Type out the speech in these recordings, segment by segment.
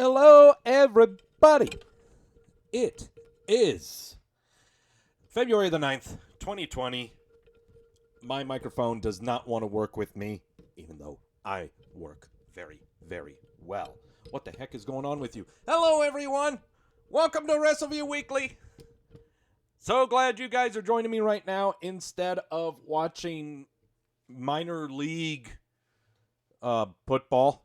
Hello, everybody. It is February the 9th, 2020. My microphone does not want to work with me, even though I work very, very well. What the heck is going on with you? Hello, everyone. Welcome to Wrestleview Weekly. So glad you guys are joining me right now instead of watching minor league football.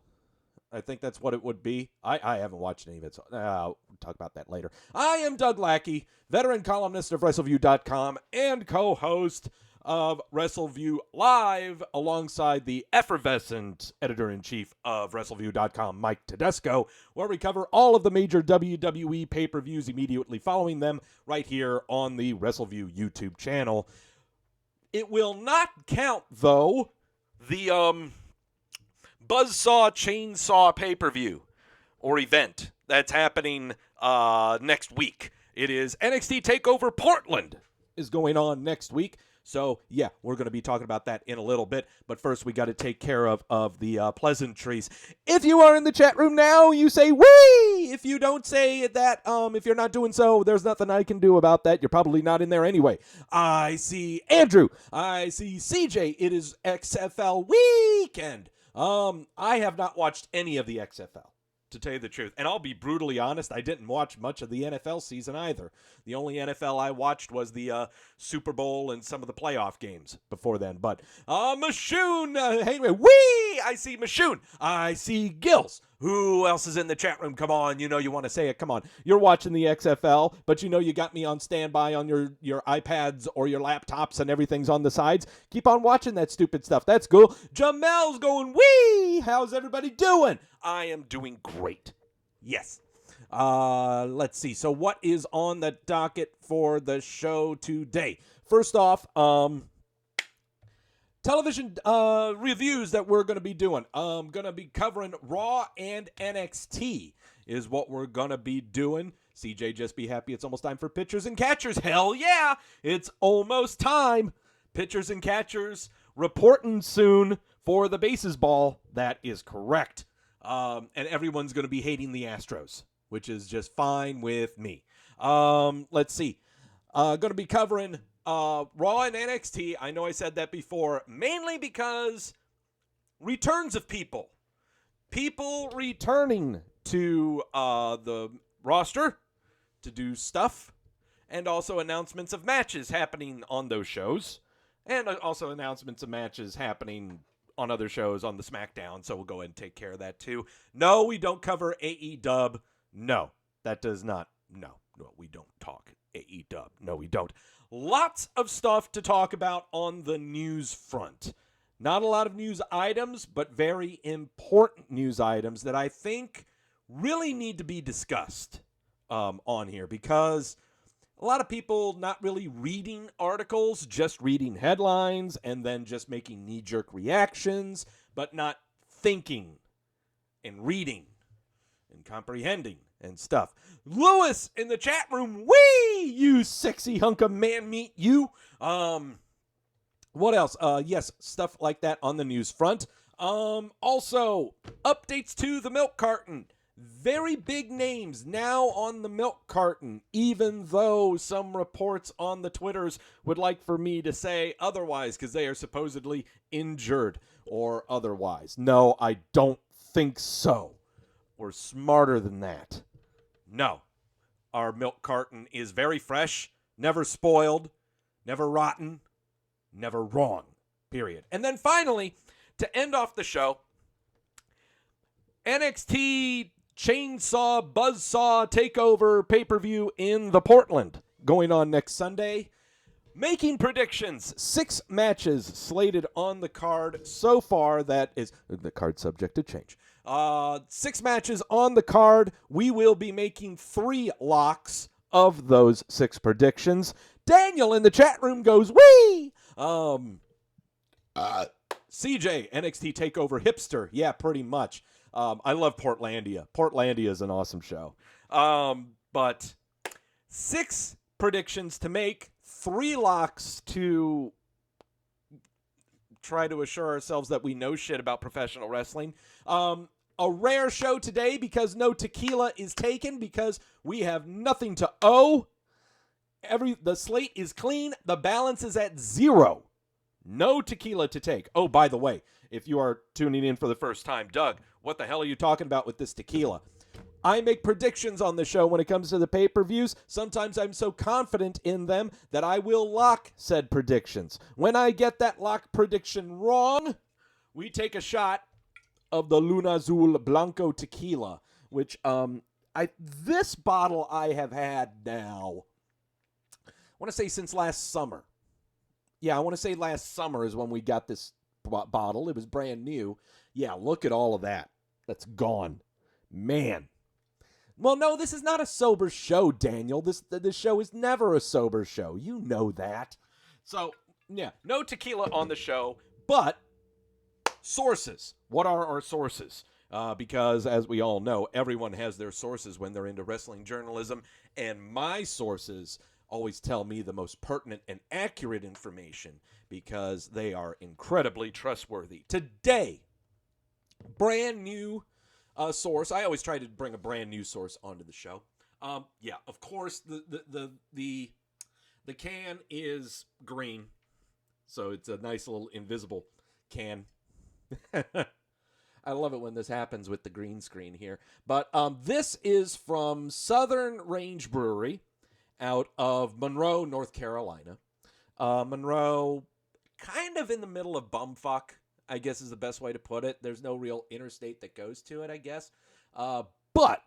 I think that's what it would be. I haven't watched any of it, so we'll talk about that later. I am Doug Lackey, veteran columnist of Wrestleview.com and co-host of Wrestleview Live, alongside the effervescent editor-in-chief of Wrestleview.com, Mike Tedesco, where we cover all of the major WWE pay-per-views immediately following them right here on the Wrestleview YouTube channel. It will not count, though, the Buzzsaw Chainsaw pay-per-view or event that's happening next week. It is NXT Takeover Portland is going on next week. So, yeah, we're going to be talking about that in a little bit. But first, we got to take care of the pleasantries. If you are in the chat room now, you say, wee! If you don't say that, if you're not doing so, there's nothing I can do about that. You're probably not in there anyway. I see Andrew. I see CJ. It is XFL weekend. I have not watched any of the XFL, to tell you the truth. And I'll be brutally honest, I didn't watch much of the NFL season either. The only NFL I watched was the Super Bowl and some of the playoff games before then. But, Mashoon, I see Mashoon. I see Gills. Who else is in the chat room? Come on, you know you want to say it. Come on. You're watching the XFL, but you know you got me on standby on your iPads or your laptops and everything's on the sides. Keep on watching that stupid stuff. That's cool. Jamel's going, wee! How's everybody doing? I am doing great. Yes. Let's see. So what is on the docket for the show today? First off, television reviews that we're going to be doing. I'm going to be covering Raw and NXT is what we're going to be doing. CJ, just be happy it's almost time for pitchers and catchers. Hell yeah, it's almost time. Pitchers and catchers reporting soon for the bases ball. That is correct. And everyone's going to be hating the Astros, which is just fine with me. Let's see. Going to be covering Raw and NXT. I know I said that before, mainly because returns of people returning to the roster to do stuff, and also announcements of matches happening on those shows, and also announcements of matches happening on other shows on the SmackDown, so we'll go ahead and take care of that too. No, we don't cover AEW. No, that does not. No, we don't talk AEW. No, we don't. Lots of stuff to talk about on the news front. Not a lot of news items, but very important news items that I think really need to be discussed on here, because a lot of people not really reading articles, just reading headlines and then just making knee-jerk reactions, but not thinking and reading and comprehending and stuff. Lewis in the chat room, wee! You sexy hunk of man meat, you. What else? Yes, stuff like that on the news front. Also, updates to the milk carton. Very big names now on the milk carton, even though some reports on the Twitters would like for me to say otherwise because they are supposedly injured or otherwise. No, I don't think so. We're smarter than that. No. Our milk carton is very fresh, never spoiled, never rotten, never wrong, period. And then finally, to end off the show, NXT Chainsaw Buzzsaw Takeover pay-per-view in the Portland going on next Sunday. Making predictions. 6 matches slated on the card so far. That is the card subject to change. 6 matches on the card. We will be making 3 locks of those 6 predictions. Daniel in the chat room goes, wee! CJ, NXT Takeover hipster. Yeah, pretty much. I love Portlandia. Portlandia is an awesome show. But 6 predictions to make, 3 locks to try to assure ourselves that we know shit about professional wrestling. A rare show today because no tequila is taken because we have nothing to owe. The slate is clean. The balance is at 0. No tequila to take. Oh, by the way, if you are tuning in for the first time, Doug, what the hell are you talking about with this tequila? I make predictions on the show when it comes to the pay-per-views. Sometimes I'm so confident in them that I will lock said predictions. When I get that lock prediction wrong, we take a shot of the Luna Azul Blanco tequila, which this bottle I have had now, I want to say since last summer. Yeah, I want to say last summer is when we got this bottle. It was brand new. Yeah, look at all of that. That's gone. Man. Well, no, this is not a sober show, Daniel. This show is never a sober show. You know that. So, yeah, no tequila on the show, but sources. What are our sources? Because, as we all know, everyone has their sources when they're into wrestling journalism, and my sources always tell me the most pertinent and accurate information because they are incredibly trustworthy. Today, brand new source. I always try to bring a brand new source onto the show. Yeah, of course, the can is green, so it's a nice little invisible can. I love it when this happens with the green screen here. But this is from Southern Range Brewery out of Monroe, North Carolina. Monroe, kind of in the middle of bumfuck, I guess is the best way to put it. There's no real interstate that goes to it, I guess. But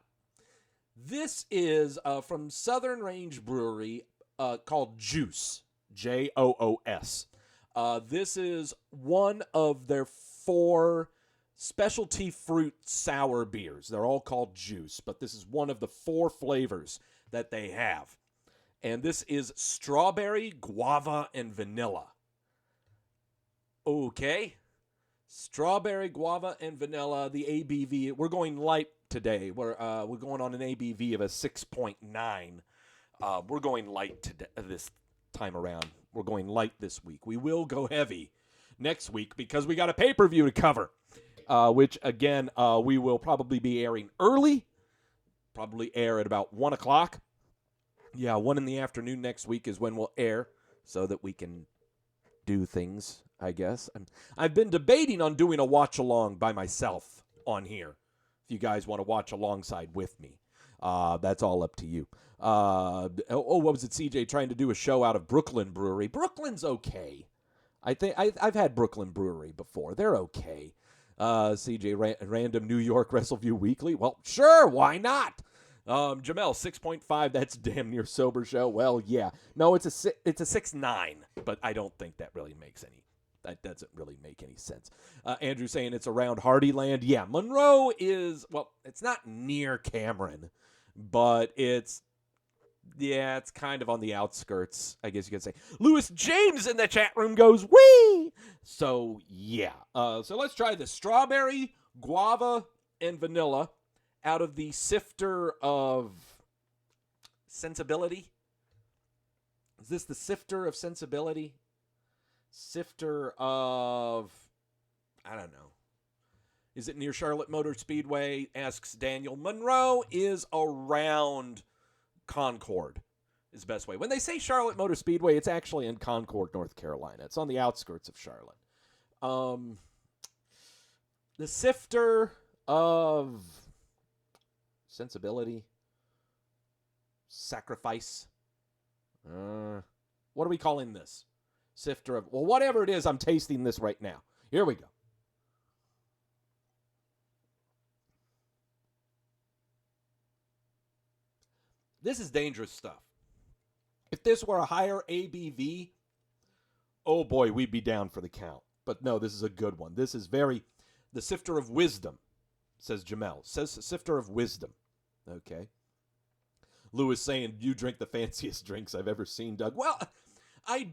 this is from Southern Range Brewery called Juice, Joos. This is one of their 4 specialty fruit sour beers. They're all called Juice, but this is one of the 4 flavors that they have. And this is strawberry, guava, and vanilla. Okay. Strawberry, guava, and vanilla. The ABV, we're going light today. We're going on an ABV of a 6.9. We're going light today, this time around. We're going light this week. We will go heavy next week because we got a pay-per-view to cover, which, again, we will probably be airing early. Probably air at about 1 o'clock. Yeah, 1 in the afternoon next week is when we'll air so that we can do things, I guess. I've been debating on doing a watch-along by myself on here. If you guys want to watch alongside with me, that's all up to you. What was it, CJ, trying to do a show out of Brooklyn Brewery? Brooklyn's okay. I think I've had Brooklyn Brewery before. They're okay. CJ, random New York Wrestleview Weekly. Well, sure, why not? Jamel, 6.5, that's damn near sober show. Well, yeah. No, it's a 6.9, but I don't think that doesn't really make any sense. Andrew saying it's around Hardyland. Yeah, Monroe is, well, it's not near Cameron, but it's kind of on the outskirts, I guess you could say. Lewis James in the chat room goes, wee! So, yeah. So let's try the strawberry, guava, and vanilla out of the sifter of sensibility. Is this the sifter of sensibility? Sifter of, I don't know. Is it near Charlotte Motor Speedway? Asks Daniel. Monroe is around Concord is the best way. When they say Charlotte Motor Speedway, it's actually in Concord, North Carolina. It's on the outskirts of Charlotte. The sifter of sensibility, sacrifice. What are we calling this? Sifter of, well, whatever it is, I'm tasting this right now. Here we go. This is dangerous stuff. If this were a higher ABV, oh boy, we'd be down for the count. But no, this is a good one. This is the sifter of wisdom, says Jamel. Says sifter of wisdom. Okay. Lewis saying, you drink the fanciest drinks I've ever seen, Doug. Well, I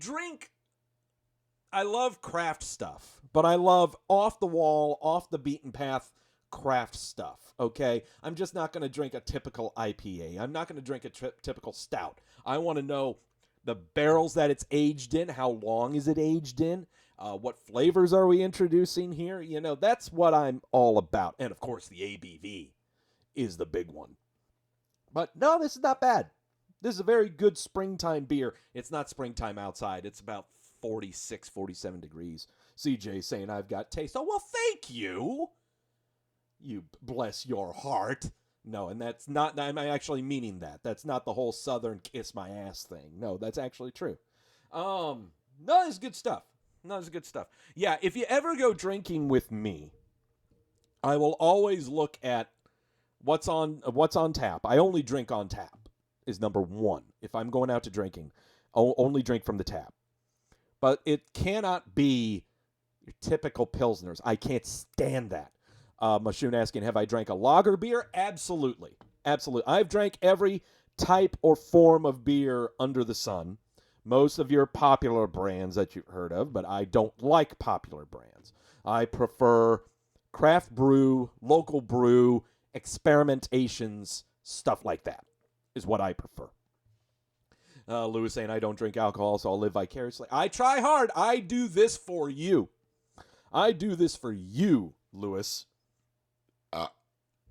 love craft stuff, but I love off the wall, off the beaten path craft stuff, okay? I'm just not going to drink a typical IPA. I'm not going to drink a typical stout. I want to know the barrels that it's aged in, how long is it aged in, What flavors are we introducing here? You know, that's what I'm all about. And, of course, the ABV is the big one. But, no, this is not bad. This is a very good springtime beer. It's not springtime outside. It's about 46, 47 degrees. CJ saying I've got taste. Oh, well, thank you. You bless your heart. No, and that's not, I'm actually meaning that. That's not the whole Southern kiss my ass thing. No, that's actually true. No, it's good stuff. No, it's good stuff. Yeah, if you ever go drinking with me, I will always look at what's on tap. I only drink on tap is number one. If I'm going out to drinking, I'll only drink from the tap. But it cannot be your typical Pilsners. I can't stand that. Mashoon asking, have I drank a lager beer? Absolutely. Absolutely. I've drank every type or form of beer under the sun. Most of your popular brands that you've heard of, but I don't like popular brands. I prefer craft brew, local brew, experimentations, stuff like that is what I prefer. Lewis saying, I don't drink alcohol, so I'll live vicariously. I try hard. I do this for you. I do this for you, Lewis.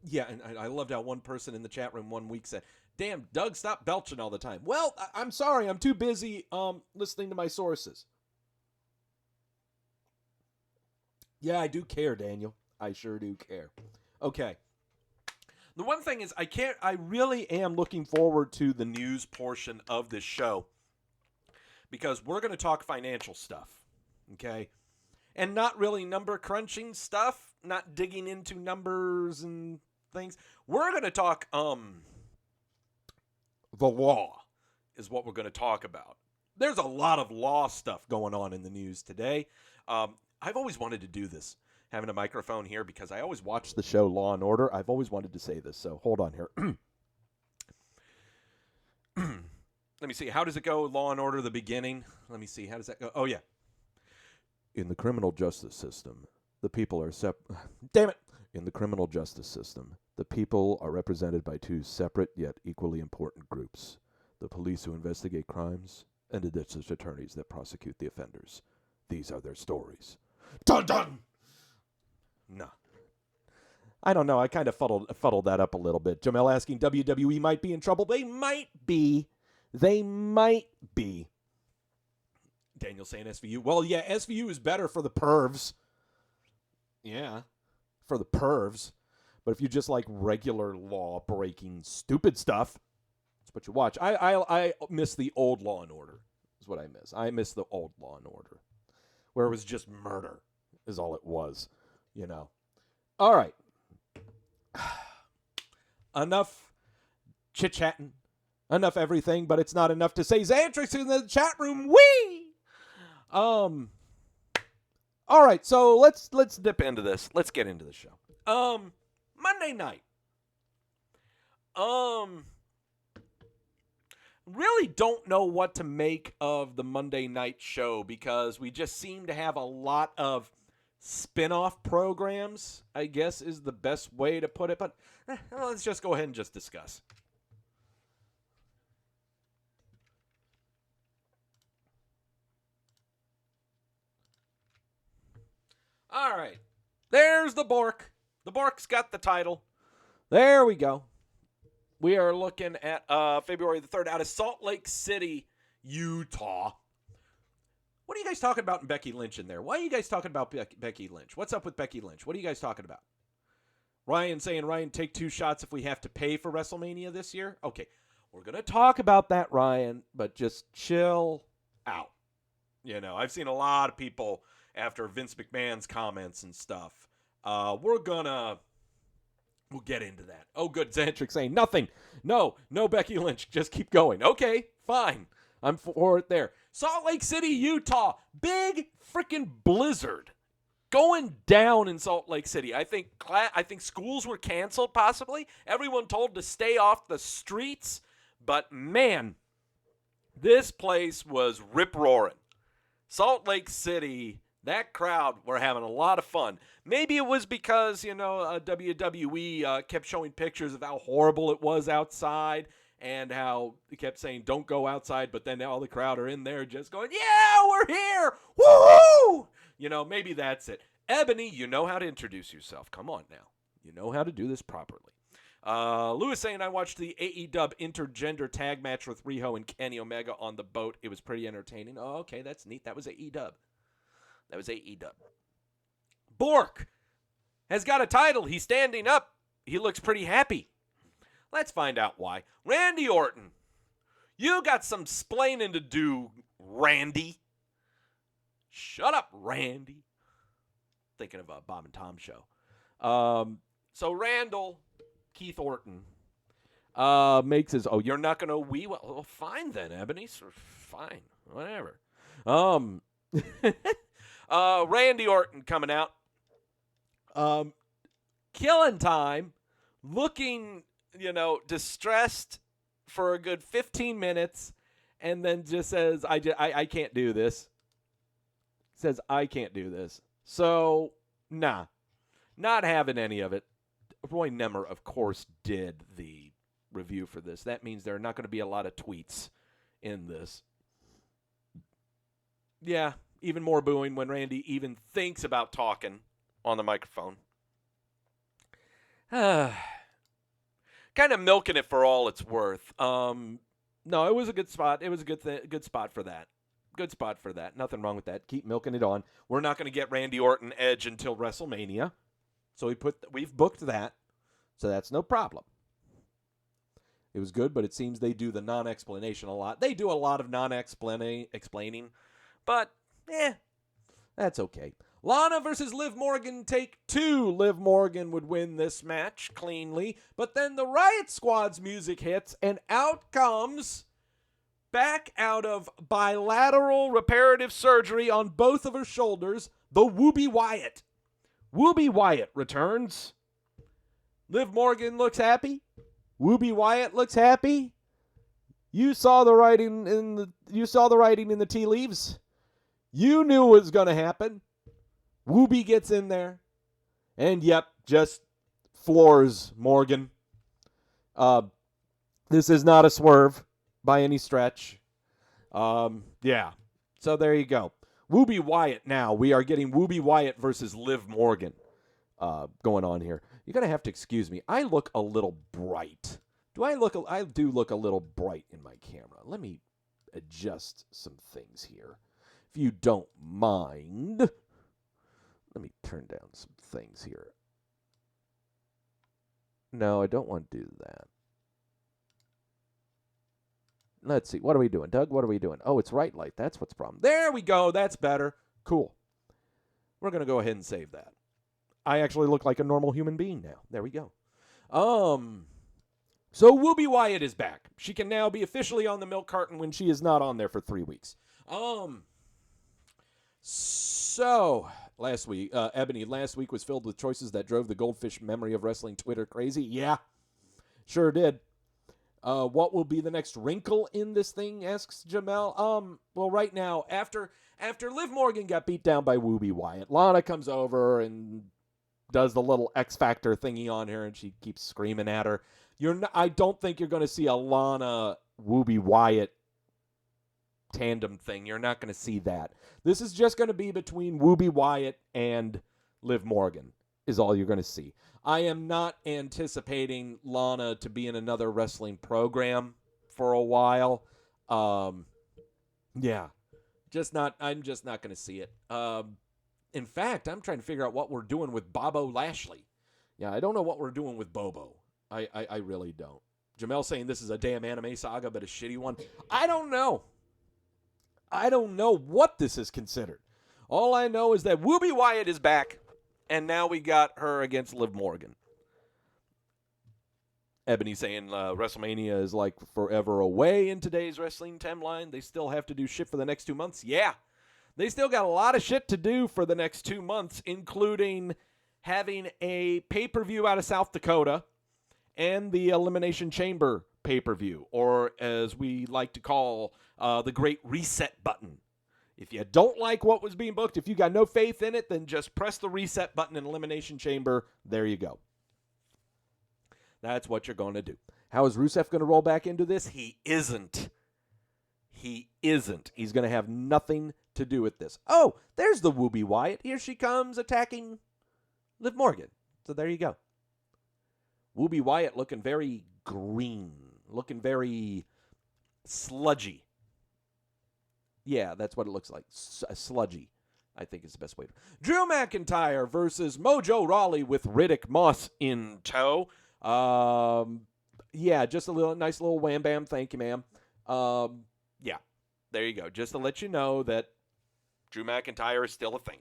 Yeah, and I loved how one person in the chat room one week said, damn, Doug, stop belching all the time. Well, I'm sorry. I'm too busy listening to my sources. Yeah, I do care, Daniel. I sure do care. Okay. The one thing is, I really am looking forward to the news portion of this show because we're going to talk financial stuff, okay? And not really number crunching stuff, not digging into numbers and things. We're going to talk, the law is what we're going to talk about. There's a lot of law stuff going on in the news today. I've always wanted to do this, having a microphone here, because I always watch the show Law and Order. I've always wanted to say this, so hold on here. Let me see. How does it go, Law and Order, the beginning? Let me see. How does that go? Oh, yeah. In the criminal justice system, the people are damn it! In the criminal justice system, the people are represented by two separate yet equally important groups: the police who investigate crimes and the district attorneys that prosecute the offenders. These are their stories. Dun dun! No. I don't know. I kind of fuddled that up a little bit. Jamel asking, WWE might be in trouble. They might be. They might be. Daniel saying SVU. Well, yeah, SVU is better for the pervs. Yeah, for the pervs. But if you just like regular law-breaking stupid stuff, that's what you watch. I miss the old Law and Order is what I miss. I miss the old Law and Order, where it was just murder is all it was, you know. All right. Enough chit-chatting. Enough everything, but it's not enough to say Xantrix in the chat room. Whee! All right, so let's dip into this. Let's get into the show. Monday night. Really don't know what to make of the Monday night show because we just seem to have a lot of spin-off programs, I guess is the best way to put it, but let's just go ahead and just discuss. All right. There's the Bork. The Bork's got the title. There we go. We are looking at February the 3rd out of Salt Lake City, Utah. What are you guys talking about in Becky Lynch in there? Why are you guys talking about Becky Lynch? What's up with Becky Lynch? What are you guys talking about? Ryan saying, Ryan, take 2 shots if we have to pay for WrestleMania this year? Okay, we're going to talk about that, Ryan, but just chill out. You know, I've seen a lot of people after Vince McMahon's comments and stuff. We'll get into that. Oh, good. Xantrix saying nothing. No Becky Lynch. Just keep going. Okay, fine. I'm for it there. Salt Lake City, Utah. Big freaking blizzard going down in Salt Lake City. I think schools were canceled, possibly. Everyone told to stay off the streets. But, man, this place was rip-roaring. Salt Lake City, that crowd were having a lot of fun. Maybe it was because, WWE kept showing pictures of how horrible it was outside and how they kept saying, don't go outside, but then all the crowd are in there just going, yeah, we're here! Woohoo! Maybe that's it. Ebony, you know how to introduce yourself. Come on now. You know how to do this properly. Lewis saying, I watched the AEW intergender tag match with Riho and Kenny Omega on the boat. It was pretty entertaining. Oh, okay, that's neat. That was AEW. Bork has got a title. He's standing up. He looks pretty happy. Let's find out why. Randy Orton, you got some splaining to do, Randy. Shut up, Randy. Thinking of a Bob and Tom show. So Randall, Keith Orton, makes his, you're not going to wee? Well, fine then, Ebony. Fine, whatever. Randy Orton coming out. Killing time, looking, distressed for a good 15 minutes, and then just says, I can't do this. Says, I can't do this. So, nah, not having any of it. Roy Nemmer, of course, did the review for this. That means there are not going to be a lot of tweets in this. Yeah, even more booing when Randy even thinks about talking on the microphone. Kind of milking it for all it's worth. No, it was a good spot. It was a good spot for that. Good spot for that. Nothing wrong with that. Keep milking it on. We're not going to get Randy Orton Edge until WrestleMania. So we've booked that. So that's no problem. It was good, but it seems they do the non-explanation a lot. They do a lot of non-explaining, but that's okay. Lana versus Liv Morgan, take 2. Liv Morgan would win this match cleanly, but then the Riot Squad's music hits, and out comes, back out of bilateral reparative surgery on both of her shoulders, the Wooby Wyatt. Wooby Wyatt returns. Liv Morgan looks happy. Wooby Wyatt looks happy. You saw the writing in the tea leaves. You knew it was going to happen. Wooby gets in there. And yep, just floors Morgan. This is not a swerve by any stretch. Yeah. So there you go. Wooby Wyatt now. We are getting Wooby Wyatt versus Liv Morgan going on here. You're going to have to excuse me. I look a little bright. I do look a little bright in my camera. Let me adjust some things here. If you don't mind, let me turn down some things here. No, I don't want to do that. Let's see. What are we doing, Doug? What are we doing? Oh, it's right light. That's what's the problem. There we go. That's better. Cool. We're going to go ahead and save that. I actually look like a normal human being now. There we go. So Wooby Wyatt is back. She can now be officially on the milk carton when she is not on there for 3 weeks. So last week, Ebony, last week was filled with choices that drove the goldfish memory of wrestling Twitter crazy. Yeah, sure did. What will be the next wrinkle in this thing, asks Jamel. Well, right now, after Liv Morgan got beat down by Wooby Wyatt, Lana comes over and does the little X Factor thingy on her, and she keeps screaming at her. I don't think you're going to see a Lana Wooby Wyatt tandem thing. You're not going to see that. This is just going to be between Wooby Wyatt and Liv Morgan is all you're going to see. I am not anticipating Lana to be in another wrestling program for a while. Yeah. I'm just not going to see it. In fact, I'm trying to figure out what we're doing with Bobo Lashley. Yeah, I don't know what we're doing with Bobo. I really don't. Jamel saying this is a damn anime saga, but a shitty one. I don't know. I don't know what this is considered. All I know is that Wooby Wyatt is back, and now we got her against Liv Morgan. Ebony saying WrestleMania is like forever away in today's wrestling timeline. They still have to do shit for the next 2 months. Yeah, they still got a lot of shit to do for the next 2 months, including having a pay-per-view out of South Dakota and the Elimination Chamber pay-per-view, or as we like to call the Great Reset button. If you don't like what was being booked, if you got no faith in it, then just press the reset button in Elimination Chamber. There you go. That's what you're going to do. How is Rusev going to roll back into this? He isn't. He's going to have nothing to do with this. Oh, there's the Wooby Wyatt. Here she comes attacking Liv Morgan. So there you go. Wooby Wyatt looking very green, looking very sludgy. Yeah, that's what it looks like. Sludgy, I think is the best way to. Drew McIntyre versus Mojo Rawley with Riddick Moss in tow. Yeah, just a nice little wham bam. Thank you, ma'am. Yeah, there you go. Just to let you know that Drew McIntyre is still a thing.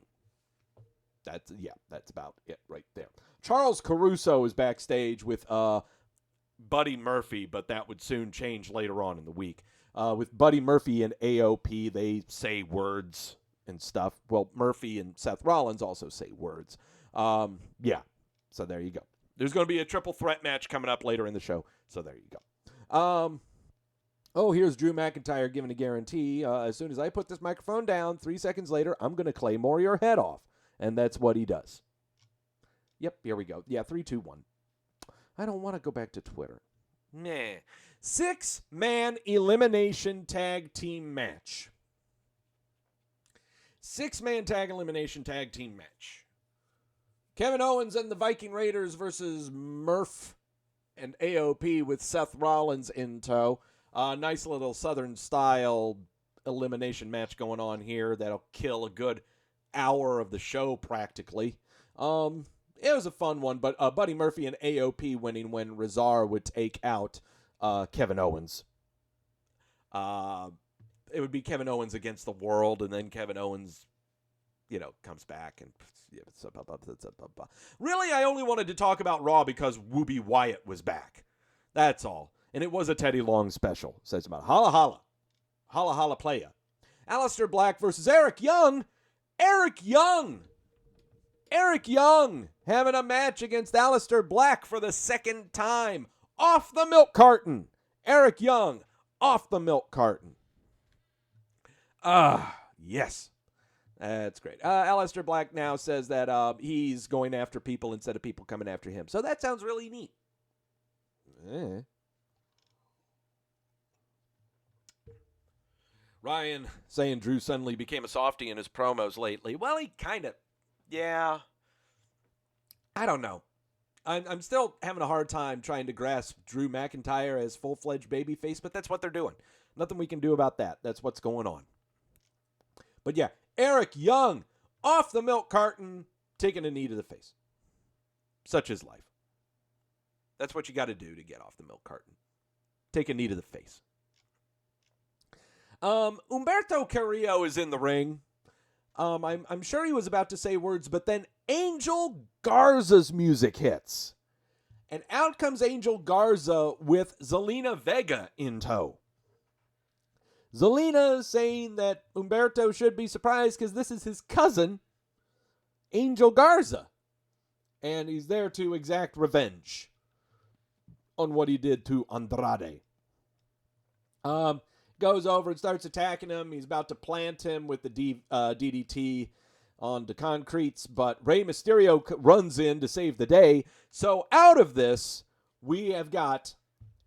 That's about it right there. Charles Caruso is backstage with Buddy Murphy, but that would soon change later on in the week. With Buddy Murphy and AOP, they say words and stuff. Well, Murphy and Seth Rollins also say words. Yeah, so there you go. There's going to be a triple threat match coming up later in the show, so there you go. Oh, here's Drew McIntyre giving a guarantee. As soon as I put this microphone down, 3 seconds later, I'm going to Claymore your head off. And that's what he does. Yep, here we go. Yeah, 3, 2, 1. I don't want to go back to Twitter. Nah. 6-man elimination tag team match. 6-man tag elimination tag team match. Kevin Owens and the Viking Raiders versus Murph and AOP with Seth Rollins in tow. Nice little Southern-style elimination match going on here that'll kill a good hour of the show practically. It was a fun one, but Buddy Murphy and AOP winning when Rezar would take out Kevin Owens. It would be Kevin Owens against the world, and then Kevin Owens, comes back and. Really, I only wanted to talk about Raw because Wooby Wyatt was back. That's all. And it was a Teddy Long special. Says about holla holla. Holla holla playa. Aleister Black versus Eric Young. Eric Young having a match against Aleister Black for the second time. Off the milk carton. Eric Young off the milk carton. Yes. That's great. Aleister Black now says that he's going after people instead of people coming after him. So that sounds really neat. Ryan saying Drew suddenly became a softie in his promos lately. Well, he kind of, yeah. I don't know. I'm still having a hard time trying to grasp Drew McIntyre as full-fledged babyface, but that's what they're doing. Nothing we can do about that. That's what's going on. But yeah, Eric Young, off the milk carton, taking a knee to the face. Such is life. That's what you got to do to get off the milk carton. Take a knee to the face. Humberto Carrillo is in the ring. I'm sure he was about to say words, but then Angel Garza's music hits. And out comes Angel Garza with Zelina Vega in tow. Zelina saying that Humberto should be surprised because this is his cousin, Angel Garza. And he's there to exact revenge on what he did to Andrade. Goes over and starts attacking him. He's about to plant him with the DDT on the concretes, but Rey Mysterio runs in to save the day. So out of this, we have got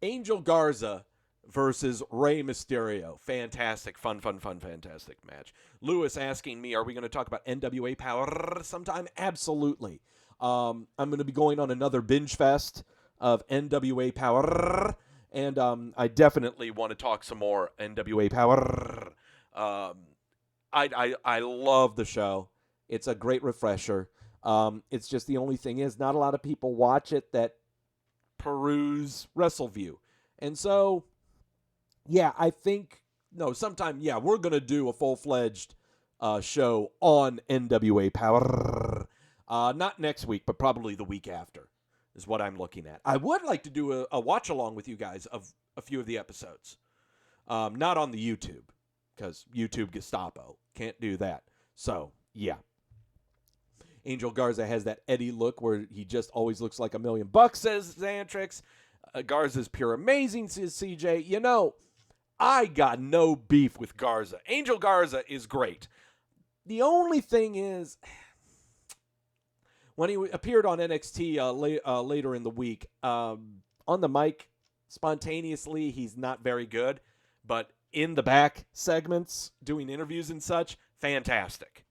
Angel Garza versus Rey Mysterio. Fantastic, fun, fantastic match. Lewis asking me, are we going to talk about NWA Power sometime? Absolutely. I'm going to be going on another binge fest of NWA Power. And I definitely want to talk some more NWA Power. I love the show. It's a great refresher. It's just the only thing is not a lot of people watch it that peruse Wrestleview. And so, yeah, I think, sometime, we're going to do a full-fledged show on NWA Power. Not next week, but probably the week after. Is what I'm looking at. I would like to do a watch-along with you guys of a few of the episodes. Not on the YouTube, because YouTube Gestapo. Can't do that. So, yeah. Angel Garza has that Eddie look where he just always looks like $1 million, says Xantrix. Garza's pure amazing, says CJ. I got no beef with Garza. Angel Garza is great. The only thing is, when he appeared on NXT later in the week, on the mic, spontaneously, he's not very good. But in the back segments, doing interviews and such, fantastic.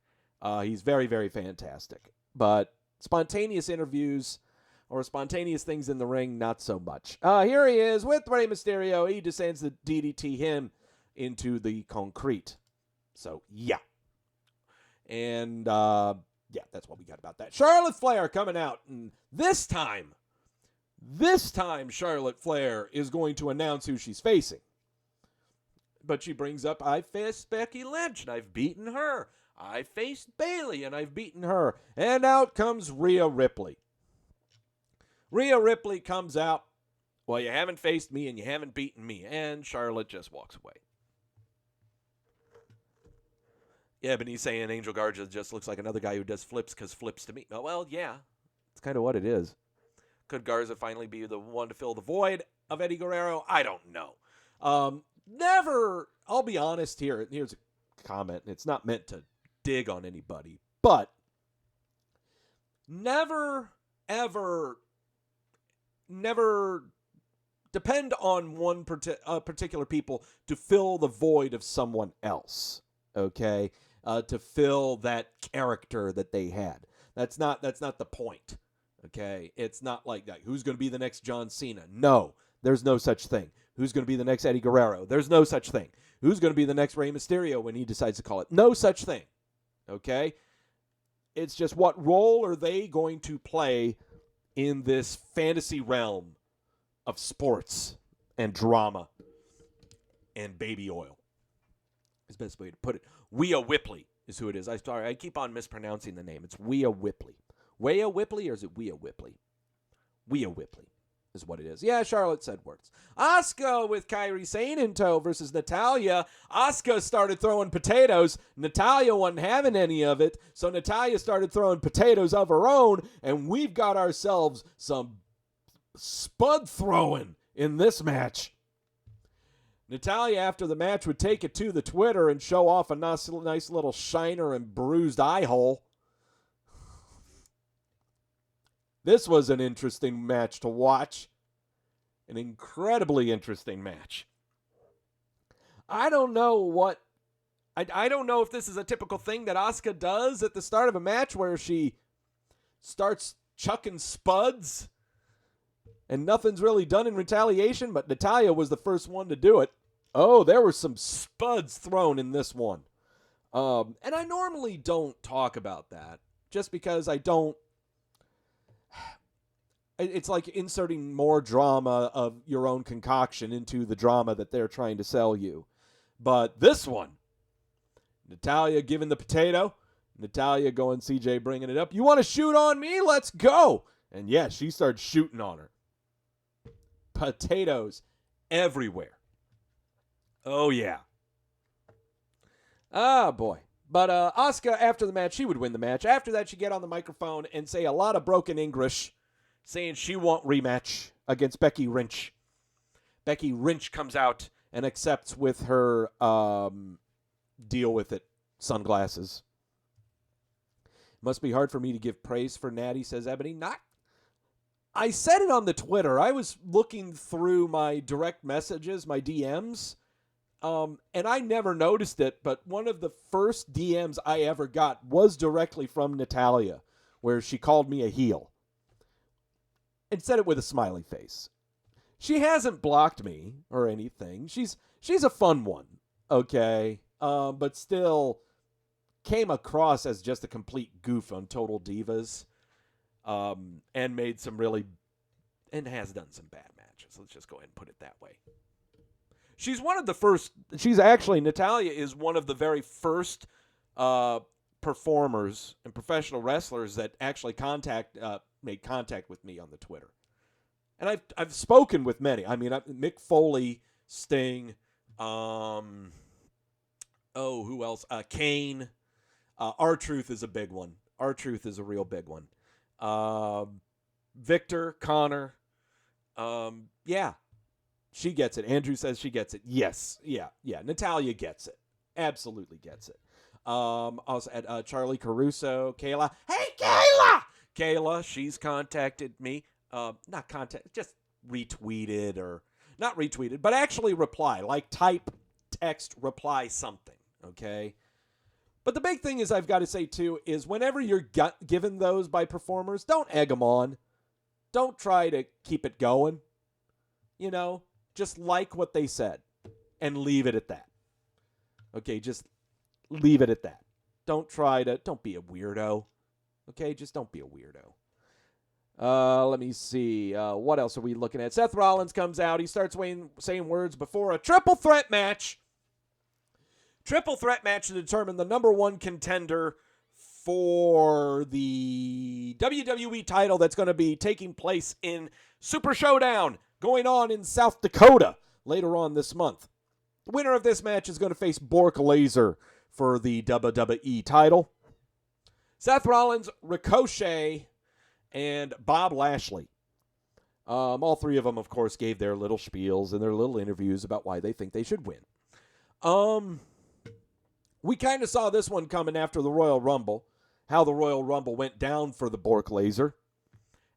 He's very, very fantastic. But spontaneous interviews or spontaneous things in the ring, not so much. Here he is with Rey Mysterio. He descends to DDT him into the concrete. So, yeah. And, yeah, that's what we got about that. Charlotte Flair coming out. And this time, Charlotte Flair is going to announce who she's facing. But she brings up, I faced Becky Lynch, and I've beaten her. I faced Bayley, and I've beaten her. And out comes Rhea Ripley. Rhea Ripley comes out. Well, you haven't faced me, and you haven't beaten me. And Charlotte just walks away. Yeah, but he's saying Angel Garza just looks like another guy who does flips because flips to me. Oh, well, yeah. It's kind of what it is. Could Garza finally be the one to fill the void of Eddie Guerrero? I don't know. Never, I'll be honest here. Here's a comment. It's not meant to dig on anybody, but never, ever, never depend on one particular people to fill the void of someone else, okay? To fill that character that they had. That's not the point, okay? It's not like that. Who's going to be the next John Cena? No, there's no such thing. Who's going to be the next Eddie Guerrero? There's no such thing. Who's going to be the next Rey Mysterio when he decides to call it? No such thing. Okay? It's just what role are they going to play in this fantasy realm of sports and drama and baby oil? Is the best way to put it. Rhea Ripley is who it is. I keep on mispronouncing the name. It's Rhea Ripley. Rhea Ripley, or is it Rhea Ripley? Rhea Ripley is what it is. Yeah, Charlotte said words. Asuka with Kairi Sane in tow versus Natalya. Asuka started throwing potatoes. Natalya wasn't having any of it, so Natalya started throwing potatoes of her own, and we've got ourselves some spud throwing in this match. Natalya, after the match, would take it to the Twitter and show off a nice little shiner and bruised eye hole. This was an interesting match to watch. An incredibly interesting match. I don't know I don't know if this is a typical thing that Asuka does at the start of a match where she starts chucking spuds and nothing's really done in retaliation, but Natalya was the first one to do it. Oh, there were some spuds thrown in this one. And I normally don't talk about that just because I don't. It's like inserting more drama of your own concoction into the drama that they're trying to sell you. But this one, Natalya giving the potato, Natalya going CJ bringing it up. You want to shoot on me? Let's go. And yeah, she started shooting on her. Potatoes everywhere. Oh, yeah. Ah, boy. But Asuka, after the match, she would win the match. After that, she'd get on the microphone and say a lot of broken English, saying she won't rematch against Becky Lynch. Becky Lynch comes out and accepts with her deal with it sunglasses. Must be hard for me to give praise for Natty, says Ebony. Not. I said it on the Twitter. I was looking through my direct messages, my DMs, and I never noticed it, but one of the first DMs I ever got was directly from Natalya, where she called me a heel. And said it with a smiley face. She hasn't blocked me or anything. She's a fun one, okay? But still came across as just a complete goof on Total Divas, and made some really, and has done some bad matches. Let's just go ahead and put it that way. She's one of the first. Natalya is one of the very first performers and professional wrestlers that actually made contact with me on the Twitter. And I've spoken with many. I mean, Mick Foley, Sting, who else? Kane. R-Truth is a big one. R-Truth is a real big one. Victor, Connor. Yeah, she gets it. Andrew says she gets it. Yes. Yeah. Natalya gets it. Absolutely gets it. Also at Charlie Caruso, Kayla. Hey, Kayla! Kayla, she's contacted me. Just retweeted or not retweeted, but actually reply. Like type, text, reply something, okay? But the big thing is, I've got to say, too, is whenever you're given those by performers, don't egg them on. Don't try to keep it going. You know, just like what they said and leave it at that. Okay, just leave it at that. Don't be a weirdo. Okay, just don't be a weirdo. Let me see. What else are we looking at? Seth Rollins comes out. He starts saying words before a triple threat match. Triple threat match to determine the number one contender for the WWE title that's going to be taking place in Super Showdown going on in South Dakota later on this month. The winner of this match is going to face Bork Laser for the WWE title. Seth Rollins, Ricochet, and Bob Lashley. All three of them, of course, gave their little spiels and their little interviews about why they think they should win. We kind of saw this one coming after the Royal Rumble, how the Royal Rumble went down for the Bork Laser.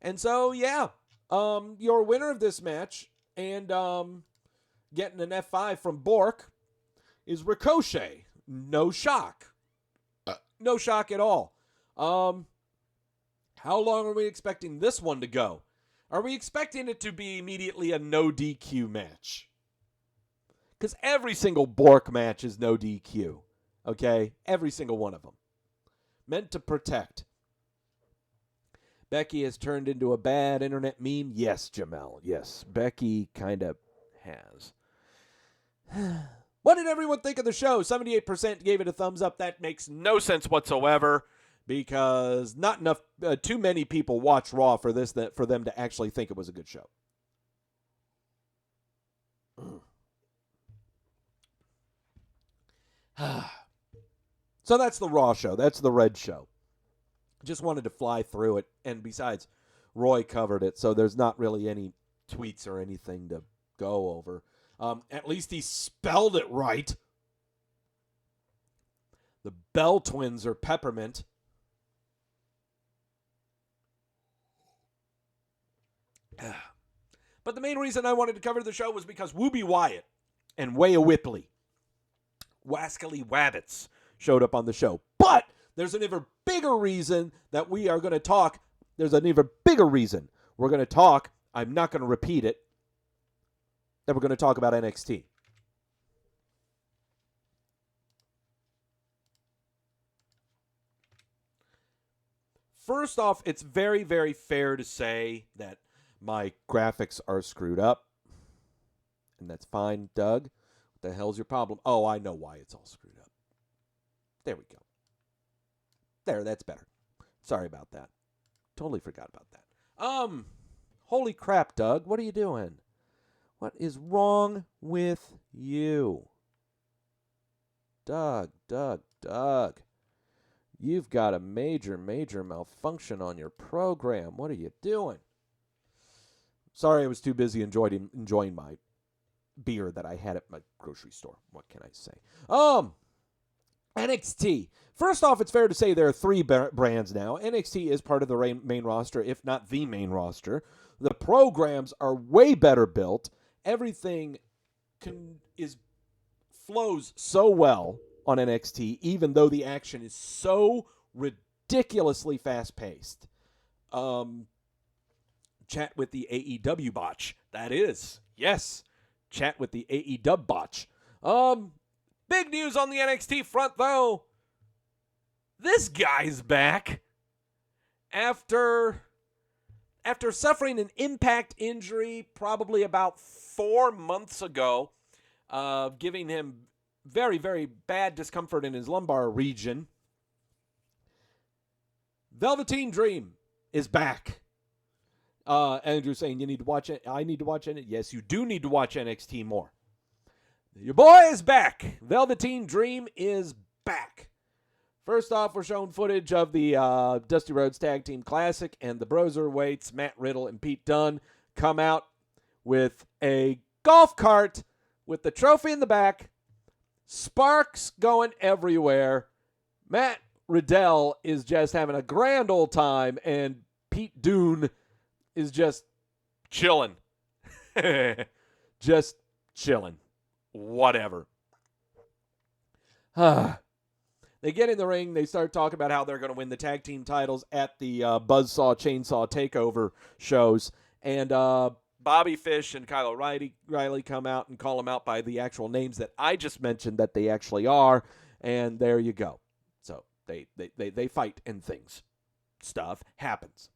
And so, yeah, your winner of this match and getting an F5 from Bork is Ricochet. No shock. No shock at all. How long are we expecting this one to go? Are we expecting it to be immediately a no DQ match? Because every single Bork match is no DQ. Okay? Every single one of them. Meant to protect. Becky has turned into a bad internet meme? Yes, Jamel. Yes, Becky kind of has. What did everyone think of the show? 78% gave it a thumbs up. That makes no sense whatsoever because not enough, too many people watch Raw for them to actually think it was a good show. So that's the Raw show. That's the Red show. Just wanted to fly through it. And besides, Roy covered it, so there's not really any tweets or anything to go over. At least he spelled it right. The Bell twins are peppermint. But the main reason I wanted to cover the show was because Wooby Wyatt and Waya Whipley, Wascally Wabbits, showed up on the show. But there's an even bigger reason that we are going to talk. There's an even bigger reason we're going to talk. I'm not going to repeat it. That we're going to talk about NXT. First off, it's very, very fair to say that my graphics are screwed up. And that's fine, Doug. What the hell's your problem? Oh, I know why it's all screwed up. There we go. There, that's better. Sorry about that. Totally forgot about that. Holy crap, Doug. What are you doing? What is wrong with you? Doug. You've got a major malfunction on your program. What are you doing? Sorry, I was too busy enjoying my beer that I had at my grocery store. What can I say? NXT. First off, it's fair to say there are three brands now. NXT is part of the main roster, if not the main roster. The programs are way better built. Everything flows so well on NXT, even though the action is so ridiculously fast-paced. Chat with the AEW botch. That is. Yes. Chat with the AEW botch. Big news on the NXT front, though. This guy's back. After suffering an impact injury probably about 4 months ago, giving him very, very bad discomfort in his lumbar region, Velveteen Dream is back. Andrew saying you need to watch it. I need to watch it. Yes, you do need to watch NXT more. Your boy is back. Velveteen Dream is back. First off, we're showing footage of the Dusty Rhodes Tag Team Classic, and the Broserweights, Matt Riddle and Pete Dunne, come out with a golf cart with the trophy in the back, sparks going everywhere. Matt Riddle is just having a grand old time, and Pete Dunne is just chilling. Just chilling. Whatever. They They get in the ring. They start talking about how they're going to win the tag team titles at the Buzzsaw Chainsaw Takeover shows. And Bobby Fish and Kyle O'Reilly come out and call them out by the actual names that I just mentioned that they actually are. And there you go. So they fight and things. Stuff happens.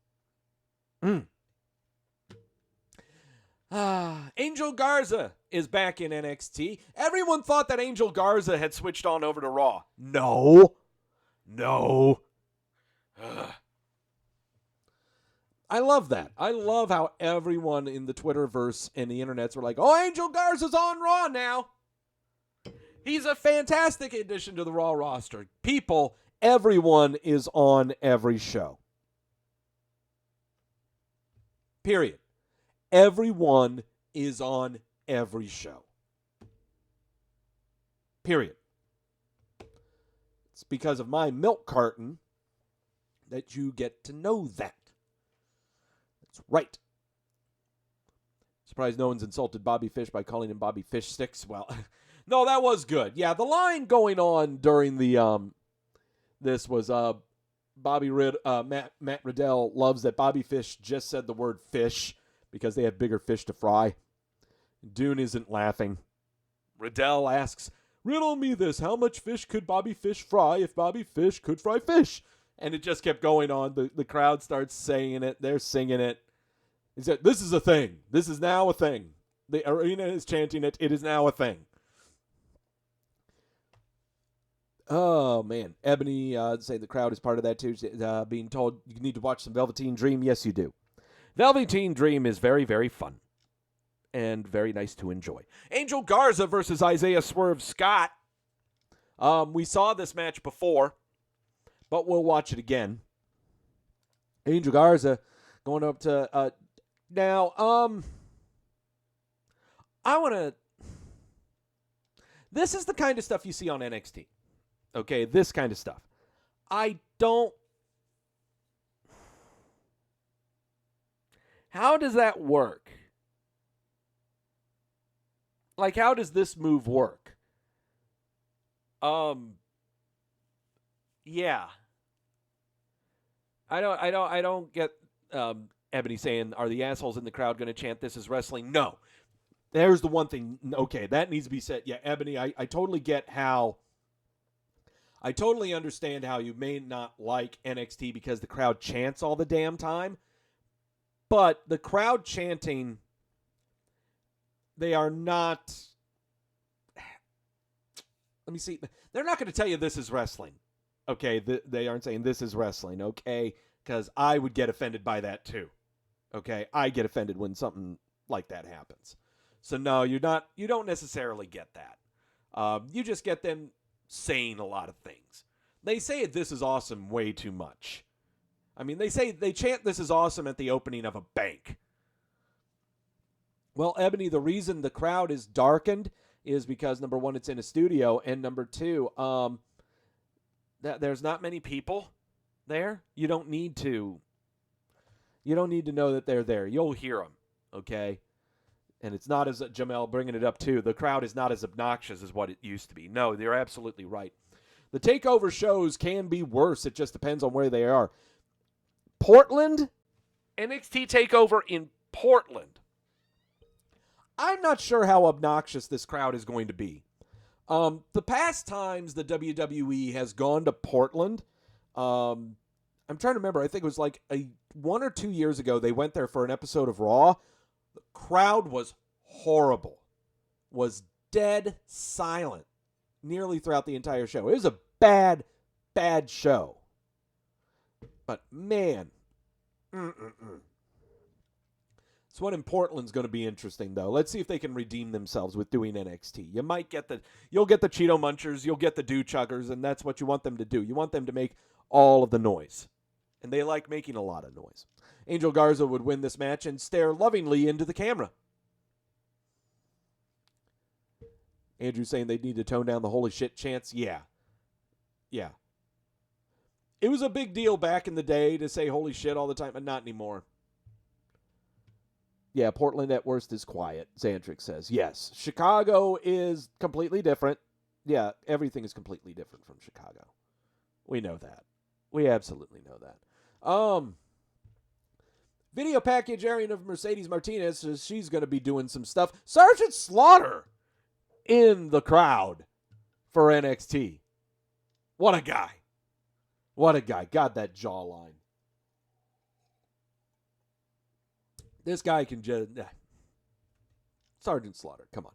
Angel Garza is back in NXT. Everyone thought that Angel Garza had switched on over to Raw. No. I love that. I love how everyone in the Twitterverse and the internets were like, oh, Angel Garza's on Raw now. He's a fantastic addition to the Raw roster. Everyone is on every show. Period. Everyone is on every show. Period. It's because of my milk carton that you get to know that. That's right. Surprised no one's insulted Bobby Fish by calling him Bobby Fish Sticks. Well, no, that was good. Yeah, the line going on during the this was Matt Riddell loves that Bobby Fish just said the word fish because they have bigger fish to fry. Dune isn't laughing. Riddell asks, riddle me this, how much fish could Bobby Fish fry if Bobby Fish could fry fish? And it just kept going on. The crowd starts saying it. They're singing it. He said, this is a thing. This is now a thing. The arena is chanting it. It is now a thing. Oh, man. Ebony say the crowd is part of that, too. Being told you need to watch some Velveteen Dream. Yes, you do. Velveteen Dream is very, very fun and very nice to enjoy. Angel Garza versus Isaiah Swerve Scott. We saw this match before, but we'll watch it again. Angel Garza going up to now. I want to. This is the kind of stuff you see on NXT. Okay, this kind of stuff. I don't. How does that work? Like, how does this move work? Yeah. I don't get Ebony saying, are the assholes in the crowd going to chant this is wrestling? No. There's the one thing. Okay, that needs to be said. Yeah, Ebony, I totally get how. I totally understand how you may not like NXT because the crowd chants all the damn time. But the crowd chanting, they are not. Let me see. They're not going to tell you this is wrestling. Okay, they aren't saying this is wrestling. Okay, because I would get offended by that too. Okay, I get offended when something like that happens. So no, you're not. You don't necessarily get that. You just get them saying a lot of things. They say this is awesome way too much. I mean, they chant this is awesome at the opening of a bank. Well, Ebony, the reason the crowd is darkened is because, number one, it's in a studio, and number two, there's not many people there. You don't need to know that they're there. You'll hear them, okay? And it's not as Jamel bringing it up too. The crowd is not as obnoxious as what it used to be. No, they're absolutely right. The takeover shows can be worse. It just depends on where they are. Portland, NXT Takeover in Portland. I'm not sure how obnoxious this crowd is going to be. The past times the WWE has gone to Portland, I'm trying to remember. I think it was like 1 or 2 years ago. They went there for an episode of Raw. The crowd was horrible, was dead silent nearly throughout the entire show. It was a bad, bad show. But man, this one in Portland's going to be interesting, though. Let's see if they can redeem themselves with doing NXT. You'll get the Cheeto Munchers, you'll get the Do Chuggers, and that's what you want them to do. You want them to make all of the noise, and they like making a lot of noise. Angel Garza would win this match and stare lovingly into the camera. Andrew saying they need to tone down the holy shit chants. Yeah. It was a big deal back in the day to say holy shit all the time, but not anymore. Yeah, Portland at worst is quiet, Xantrix says. Yes, Chicago is completely different. Yeah, everything is completely different from Chicago. We know that. We absolutely know that. Video package airing of Mercedes Martinez says she's going to be doing some stuff. Sergeant Slaughter in the crowd for NXT. What a guy. What a guy. God, that jawline. This guy can just... Sergeant Slaughter, come on.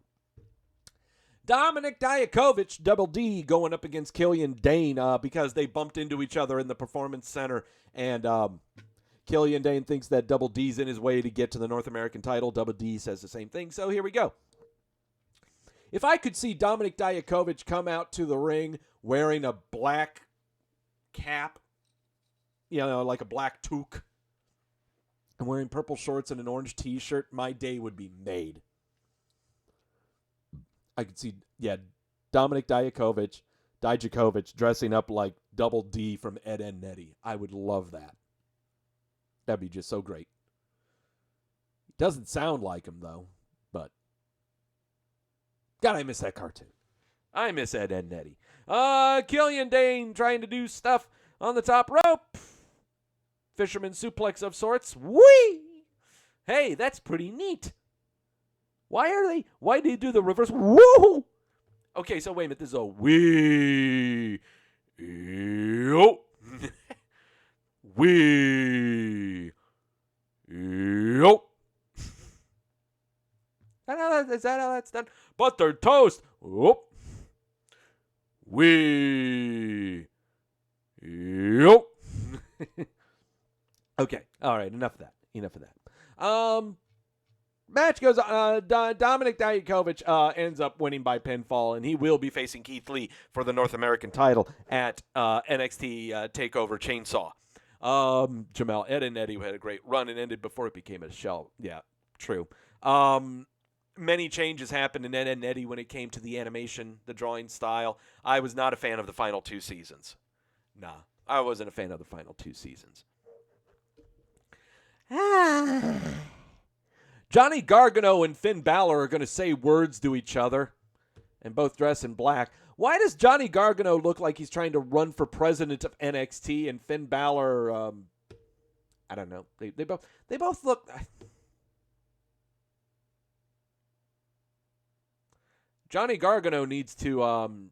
Dominic Dijakovic, Double D, going up against Killian Dane because they bumped into each other in the Performance Center. And Killian Dane thinks that Double D's in his way to get to the North American title. Double D says the same thing. So here we go. If I could see Dominic Dijakovic come out to the ring wearing a black cap, like a black toque, and wearing purple shorts and an orange t-shirt, my day would be made. I could see, Dominic Dijakovic dressing up like Double D from Ed and Nettie. I would love that. That'd be just so great. He doesn't sound like him, though, but God, I miss that cartoon. I miss Ed and Nettie. Killian Dane trying to do stuff on the top rope. Fisherman suplex of sorts. Whee! Hey, that's pretty neat. Why do they do the reverse? Woo! Okay, so wait a minute. This is a wee. Yo. Wee. Yo. Is that how that's done? Buttered toast. Whoop. Wee. Yo. Okay. All right. Enough of that. Match goes Dominic Dijakovic ends up winning by pinfall, and he will be facing Keith Lee for the North American title at NXT Takeover Chainsaw. Jamel, Ed and Eddie had a great run and ended before it became a shell. Yeah, true. Many changes happened in Ed and Eddie when it came to the animation, the drawing style. I was not a fan of the final 2 seasons. Nah, I wasn't a fan of the final 2 seasons. Johnny Gargano and Finn Balor are going to say words to each other and both dress in black. Why does Johnny Gargano look like he's trying to run for president of NXT and Finn Balor, I don't know. They both look... Johnny Gargano needs to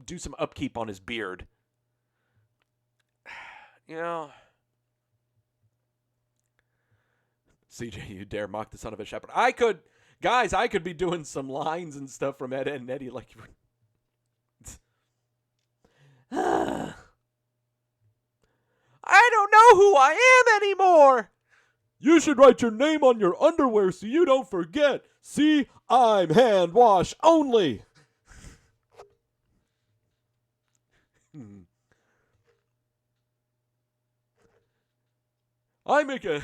do some upkeep on his beard. CJ, you dare mock the son of a shepherd. I could be doing some lines and stuff from Ed and Eddie like... I don't know who I am anymore. You should write your name on your underwear so you don't forget. See, I'm hand wash only. I make a...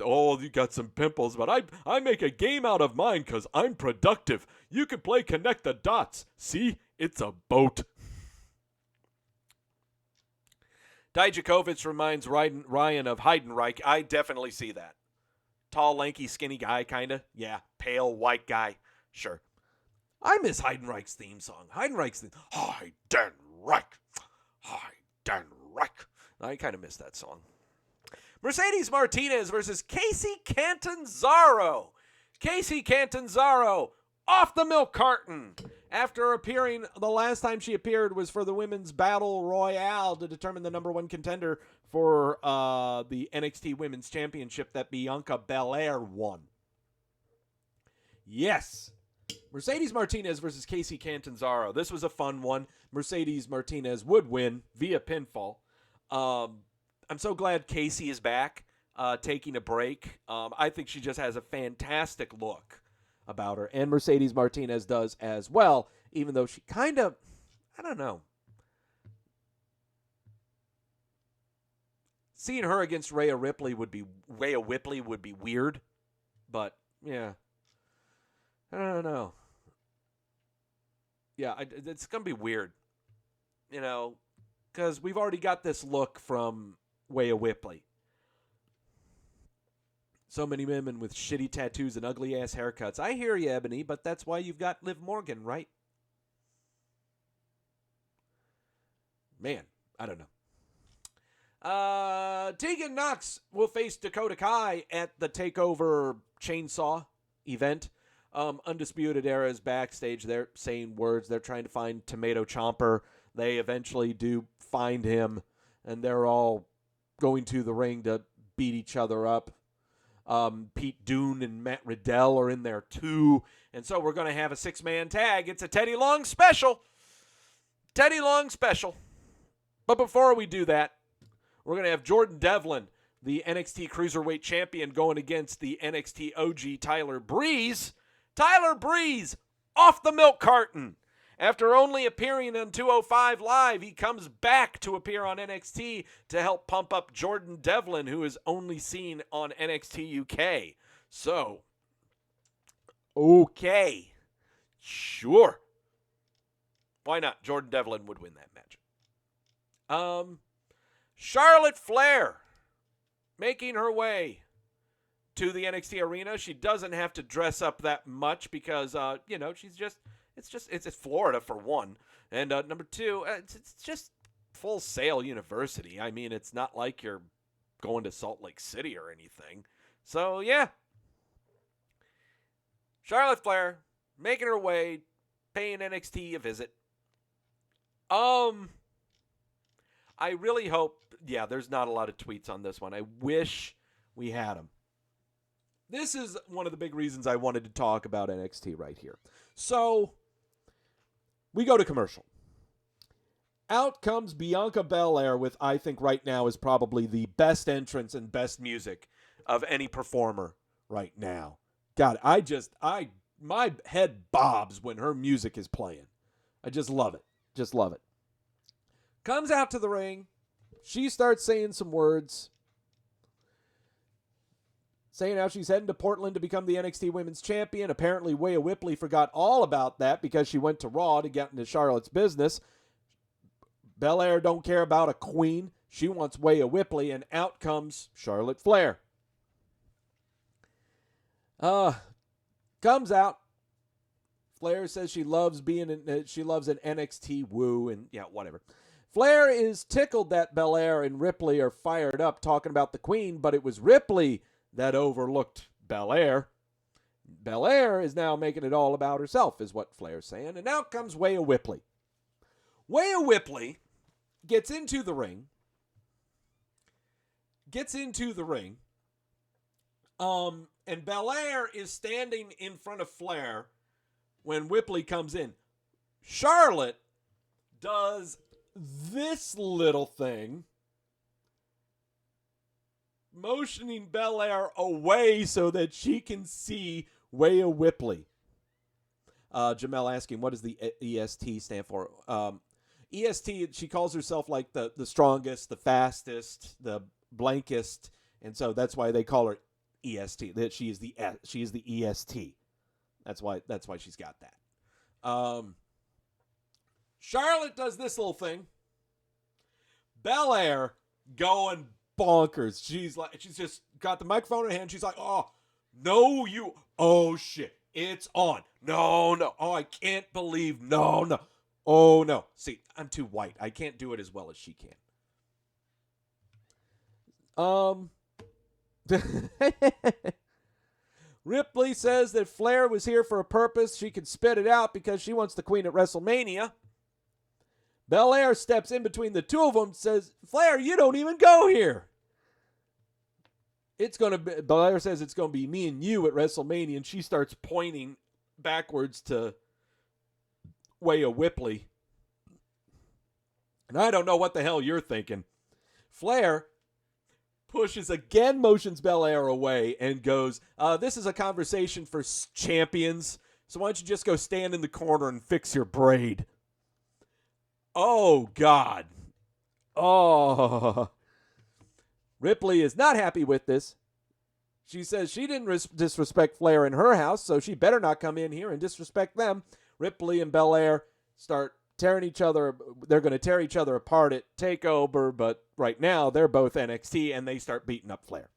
Oh, you got some pimples, but I make a game out of mine because I'm productive. You can play connect the dots. See, it's a boat. Dijakovic reminds Ryan of Heidenreich. I definitely see that. Tall, lanky, skinny guy, kind of. Yeah, pale, white guy. Sure. I miss Heidenreich's theme song. Heidenreich's theme. Heidenreich. Heidenreich. I kind of miss that song. Mercedes Martinez versus Casey Catanzaro. Casey Catanzaro off the milk carton. After appearing, the last time she appeared was for the Women's Battle Royale to determine the number 1 contender for the NXT Women's Championship that Bianca Belair won. Yes. Mercedes Martinez versus Casey Catanzaro. This was a fun one. Mercedes Martinez would win via pinfall. I'm so glad Casey is back, taking a break. I think she just has a fantastic look about her. And Mercedes Martinez does as well, even though she kind of, I don't know. Seeing her against Rhea Ripley would be weird. But, yeah. I don't know. Yeah, it's going to be weird. Because we've already got this look from Rhea Ripley. So many women with shitty tattoos and ugly-ass haircuts. I hear you, Ebony, but that's why you've got Liv Morgan, right? Man, I don't know. Tegan Knox will face Dakota Kai at the TakeOver Chainsaw event. Undisputed Era is backstage. They're saying words. They're trying to find Tomato Chomper. They eventually do find him, and they're all going to the ring to beat each other up. Pete Dunne and Matt Riddell are in there too. And so we're going to have a 6-man tag. It's a Teddy Long special. Teddy Long special. But before we do that, we're going to have Jordan Devlin, the NXT Cruiserweight Champion, going against the NXT OG Tyler Breeze. Tyler Breeze off the milk carton. After only appearing on 205 Live, he comes back to appear on NXT to help pump up Jordan Devlin, who is only seen on NXT UK. So, okay. Sure. Why not? Jordan Devlin would win that match. Charlotte Flair making her way to the NXT arena. She doesn't have to dress up that much because, it's Florida for one. And number two, it's just Full Sail University. I mean, it's not like you're going to Salt Lake City or anything. So, yeah. Charlotte Flair making her way, paying NXT a visit. I really hope, there's not a lot of tweets on this one. I wish we had them. This is one of the big reasons I wanted to talk about NXT right here. So, we go to commercial. Out comes Bianca Belair with, I think right now is probably the best entrance and best music of any performer right now. God, my head bobs when her music is playing. I just love it. Just love it. Comes out to the ring. She starts saying some words. Saying how she's heading to Portland to become the NXT Women's Champion. Apparently, Rhea Ripley forgot all about that because she went to Raw to get into Charlotte's business. Belair don't care about a queen. She wants Rhea Ripley, and out comes Charlotte Flair. Comes out. Flair says she loves an NXT woo, and whatever. Flair is tickled that Belair and Ripley are fired up talking about the queen, but it was Ripley that overlooked Belair. Belair is now making it all about herself, is what Flair's saying. And out comes Rhea Ripley. Rhea Ripley gets into the ring. And Belair is standing in front of Flair when Ripley comes in. Charlotte does this little thing, motioning Belair away so that she can see Rhea Ripley. Jamel asking, what does the EST stand for? EST, she calls herself like the strongest, the fastest, the blankest, and so that's why they call her EST. That she is the EST. That's why she's got that. Charlotte does this little thing. Belair going bonkers. She's just got the microphone in her hand. She's like, oh shit, it's on. No. Oh, I can't believe, no. Oh no. See, I'm too white. I can't do it as well as she can. Ripley says that Flair was here for a purpose. She can spit it out because she wants the queen at WrestleMania. Belair steps in between the two of them and says, Flair, you don't even go here. Belair says it's going to be me and you at WrestleMania, and she starts pointing backwards to Rhea Ripley. And I don't know what the hell you're thinking. Flair pushes again, motions Belair away, and goes, this is a conversation for champions, so why don't you just go stand in the corner and fix your braid? Oh, God. Oh. Ripley is not happy with this. She says she didn't disrespect Flair in her house, so she better not come in here and disrespect them. Ripley and Belair start tearing each other. They're going to tear each other apart at TakeOver, but right now they're both NXT, and they start beating up Flair.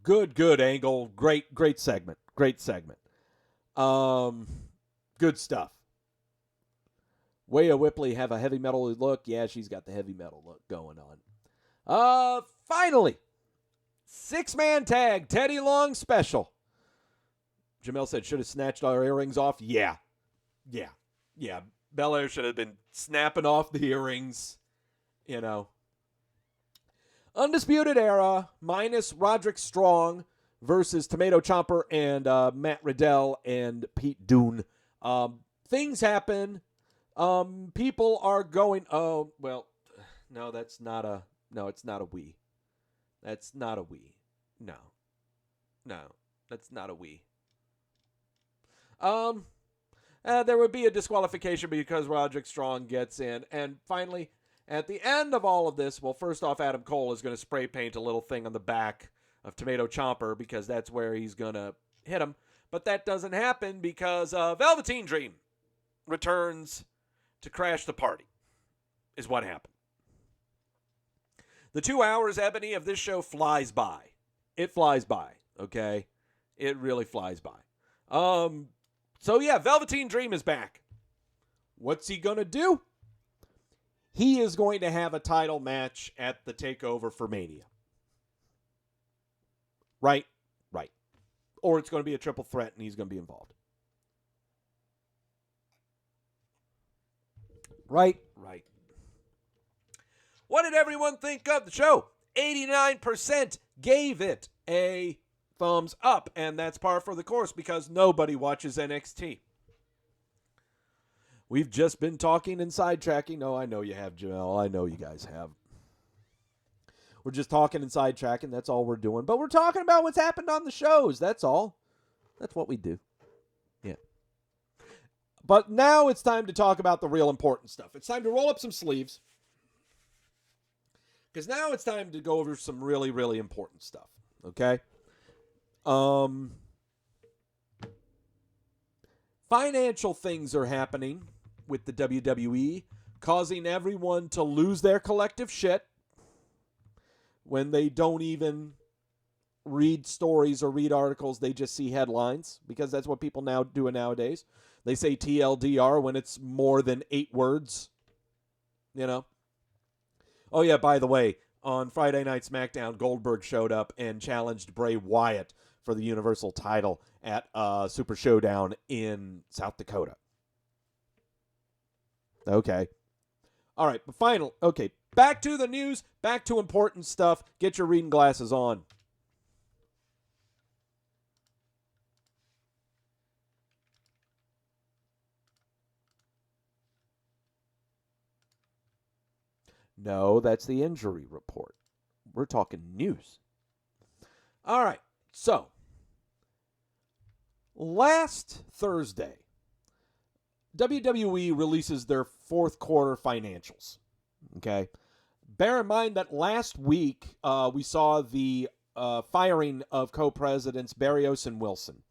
Good angle. Great segment. Good stuff. Rhea Ripley have a heavy metal look? Yeah, she's got the heavy metal look going on. Finally, 6-man tag, Teddy Long special. Jamel said, should have snatched our earrings off. Yeah. Belair should have been snapping off the earrings, you know. Undisputed Era minus Roderick Strong versus Tomato Chomper and Matt Riddell and Pete Dunne. Things happen. People are going, oh, well, no, it's not a we. That's not a we. No, that's not a we. There would be a disqualification because Roderick Strong gets in. And finally, at the end of all of this, well, first off, Adam Cole is going to spray paint a little thing on the back of Tomato Chomper because that's where he's going to hit him. But that doesn't happen because Velveteen Dream returns to crash the party, is what happened. The 2 hours, Ebony, of this show flies by. It flies by, okay? It really flies by. So, yeah, Velveteen Dream is back. What's he going to do? He is going to have a title match at the Takeover for Mania. Right. Or it's going to be a triple threat and he's going to be involved. Right. What did everyone think of the show? 89% gave it a thumbs up, and that's par for the course because nobody watches NXT. We've just been talking and sidetracking. No, I know you have, Jamel. I know you guys have. We're just talking and sidetracking. That's all we're doing. But we're talking about what's happened on the shows. That's all. That's what we do. Yeah. But now it's time to talk about the real important stuff. It's time to roll up some sleeves. Because now it's time to go over some really, really important stuff. Okay? Financial things are happening with the WWE, causing everyone to lose their collective shit when they don't even read stories or read articles. They just see headlines because that's what people now do nowadays. They say TLDR when it's more than 8 words, you know. Oh, yeah, by the way, on Friday Night SmackDown, Goldberg showed up and challenged Bray Wyatt for the Universal title at Super Showdown in South Dakota. Okay. All right, but okay, back to the news, back to important stuff. Get your reading glasses on. No, that's the injury report. We're talking news. All right, so last Thursday, WWE releases their fourth quarter financials. Okay, bear in mind that last week we saw the firing of co-presidents Barrios and Wilson,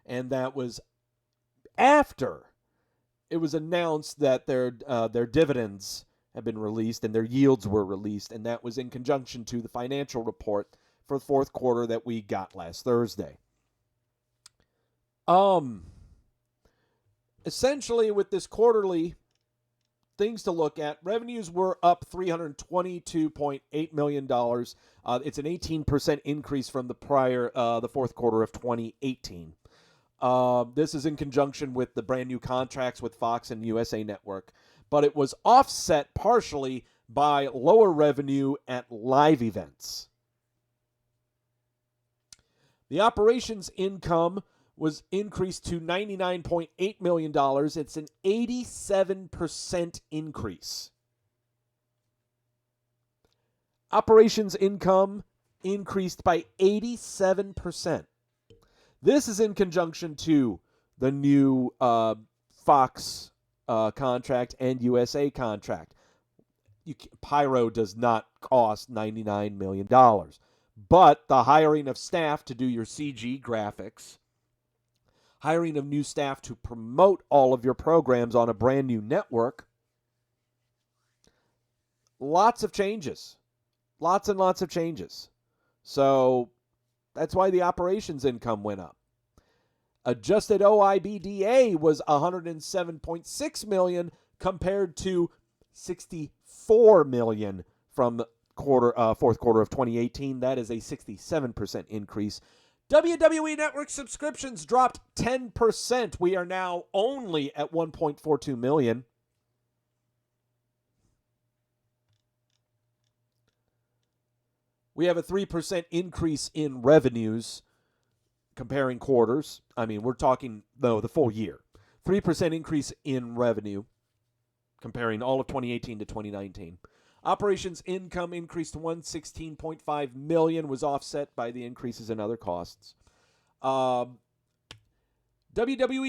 and that was after it was announced that their dividends have been released and their yields were released, and that was in conjunction to the financial report for the fourth quarter that we got last Thursday. Essentially, with this quarterly things to look at, revenues were up $322.8 million. It's an 18% increase from the fourth quarter of 2018. This is in conjunction with the brand new contracts with Fox and USA Network, but it was offset partially by lower revenue at live events. The operations income was increased to $99.8 million. It's an 87% increase. Operations income increased by 87%. This is in conjunction to the new Fox contract and USA contract. Pyro does not cost $99 million. But the hiring of staff to do your CG graphics, hiring of new staff to promote all of your programs on a brand new network, lots of changes. Lots and lots of changes. So that's why the operations income went up. Adjusted OIBDA was $107.6 million compared to $64 million from the fourth quarter of 2018. That is a 67% increase. WWE Network subscriptions dropped 10%. We are now only at 1.42 million. We have a 3% increase in revenues comparing quarters. I mean, we're talking, though, the full year. 3% increase in revenue comparing all of 2018 to 2019. Operations income increased to $116.5 million, was offset by the increases in other costs. WWE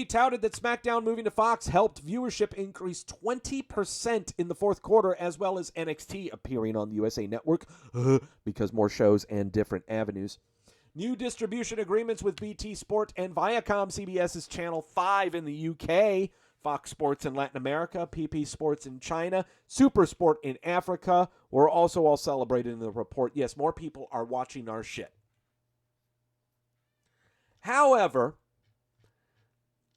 touted that SmackDown moving to Fox helped viewership increase 20% in the fourth quarter, as well as NXT appearing on the USA Network because more shows and different avenues. New distribution agreements with BT Sport and Viacom, CBS's Channel 5 in the UK, Fox Sports in Latin America, PP Sports in China, Super Sport in Africa were also all celebrated in the report. Yes, more people are watching our shit. However,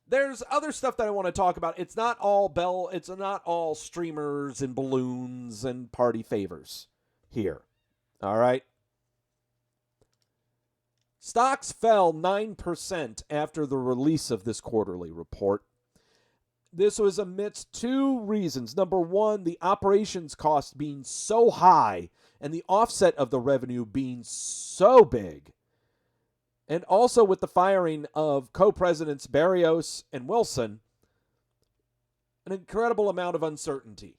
there's other stuff that I want to talk about. It's not all streamers and balloons and party favors here. All right? Stocks fell 9% after the release of this quarterly report. This was amidst two reasons. Number one, the operations cost being so high and the offset of the revenue being so big. And also with the firing of co-presidents Barrios and Wilson, an incredible amount of uncertainty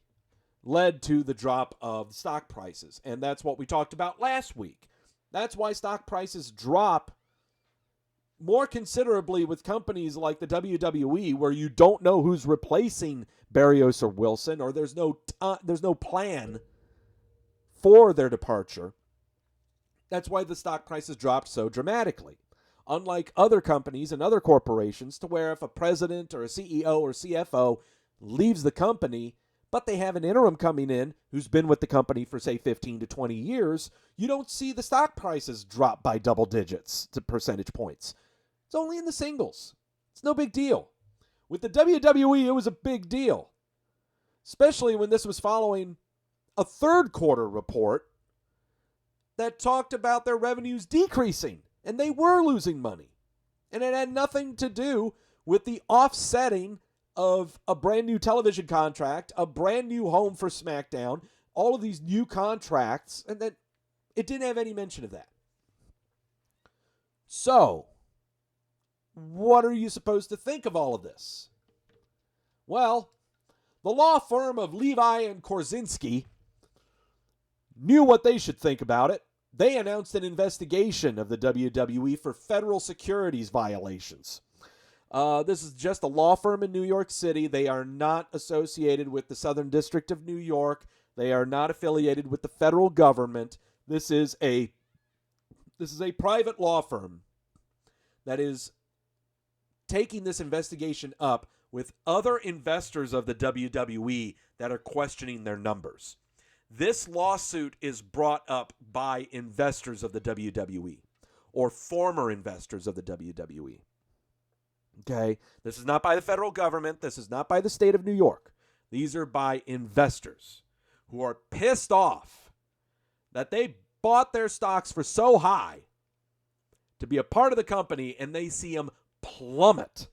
led to the drop of stock prices. And that's what we talked about last week. That's why stock prices drop more considerably with companies like the WWE, where you don't know who's replacing Barrios or Wilson, or there's no plan for their departure. That's why the stock prices dropped so dramatically. Unlike other companies and other corporations, to where if a president or a CEO or CFO leaves the company, but they have an interim coming in who's been with the company for, say, 15 to 20 years, you don't see the stock prices drop by double digits to percentage points. It's only in the singles. It's no big deal. With the WWE, it was a big deal, especially when this was following a third quarter report that talked about their revenues decreasing, and they were losing money. And it had nothing to do with the offsetting of a brand new television contract, a brand new home for SmackDown, all of these new contracts, and that it didn't have any mention of that. So, what are you supposed to think of all of this? Well, the law firm of Levi and Korzinski knew what they should think about it. They announced an investigation of the WWE for federal securities violations. This is just a law firm in New York City. They are not associated with the Southern District of New York. They are not affiliated with the federal government. This is a private law firm that is taking this investigation up with other investors of the WWE that are questioning their numbers. This lawsuit is brought up by investors of the WWE or former investors of the WWE. Okay? This is not by the federal government. This is not by the state of New York. These are by investors who are pissed off that they bought their stocks for so high to be a part of the company, and they see them plummet.